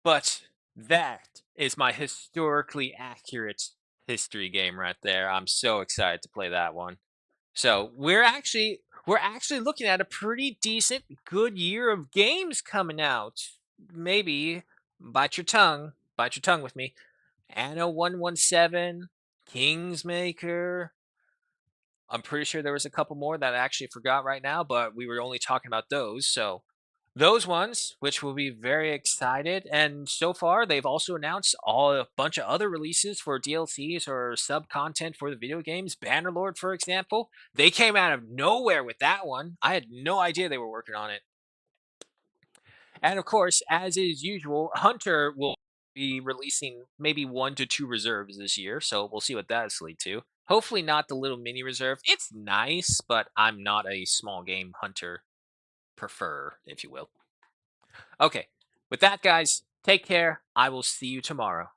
But that is my historically accurate history game right there. I'm so excited to play that one. So we're actually looking at a pretty decent good year of games coming out. Maybe bite your tongue with me. Anno 117, Kingsmaker. I'm pretty sure there was a couple more that I actually forgot right now, but we were only talking about those. So those ones, which will be very excited. And so far, they've also announced a bunch of other releases for DLCs or sub content for the video games. Bannerlord, for example, they came out of nowhere with that one. I had no idea they were working on it. And of course, as is usual, Hunter will be releasing maybe 1 to 2 reserves this year. So we'll see what that's lead to. Hopefully, not the little mini reserve. It's nice, but I'm not a small game hunter prefer, if you will. Okay, with that, guys, take care. I will see you tomorrow.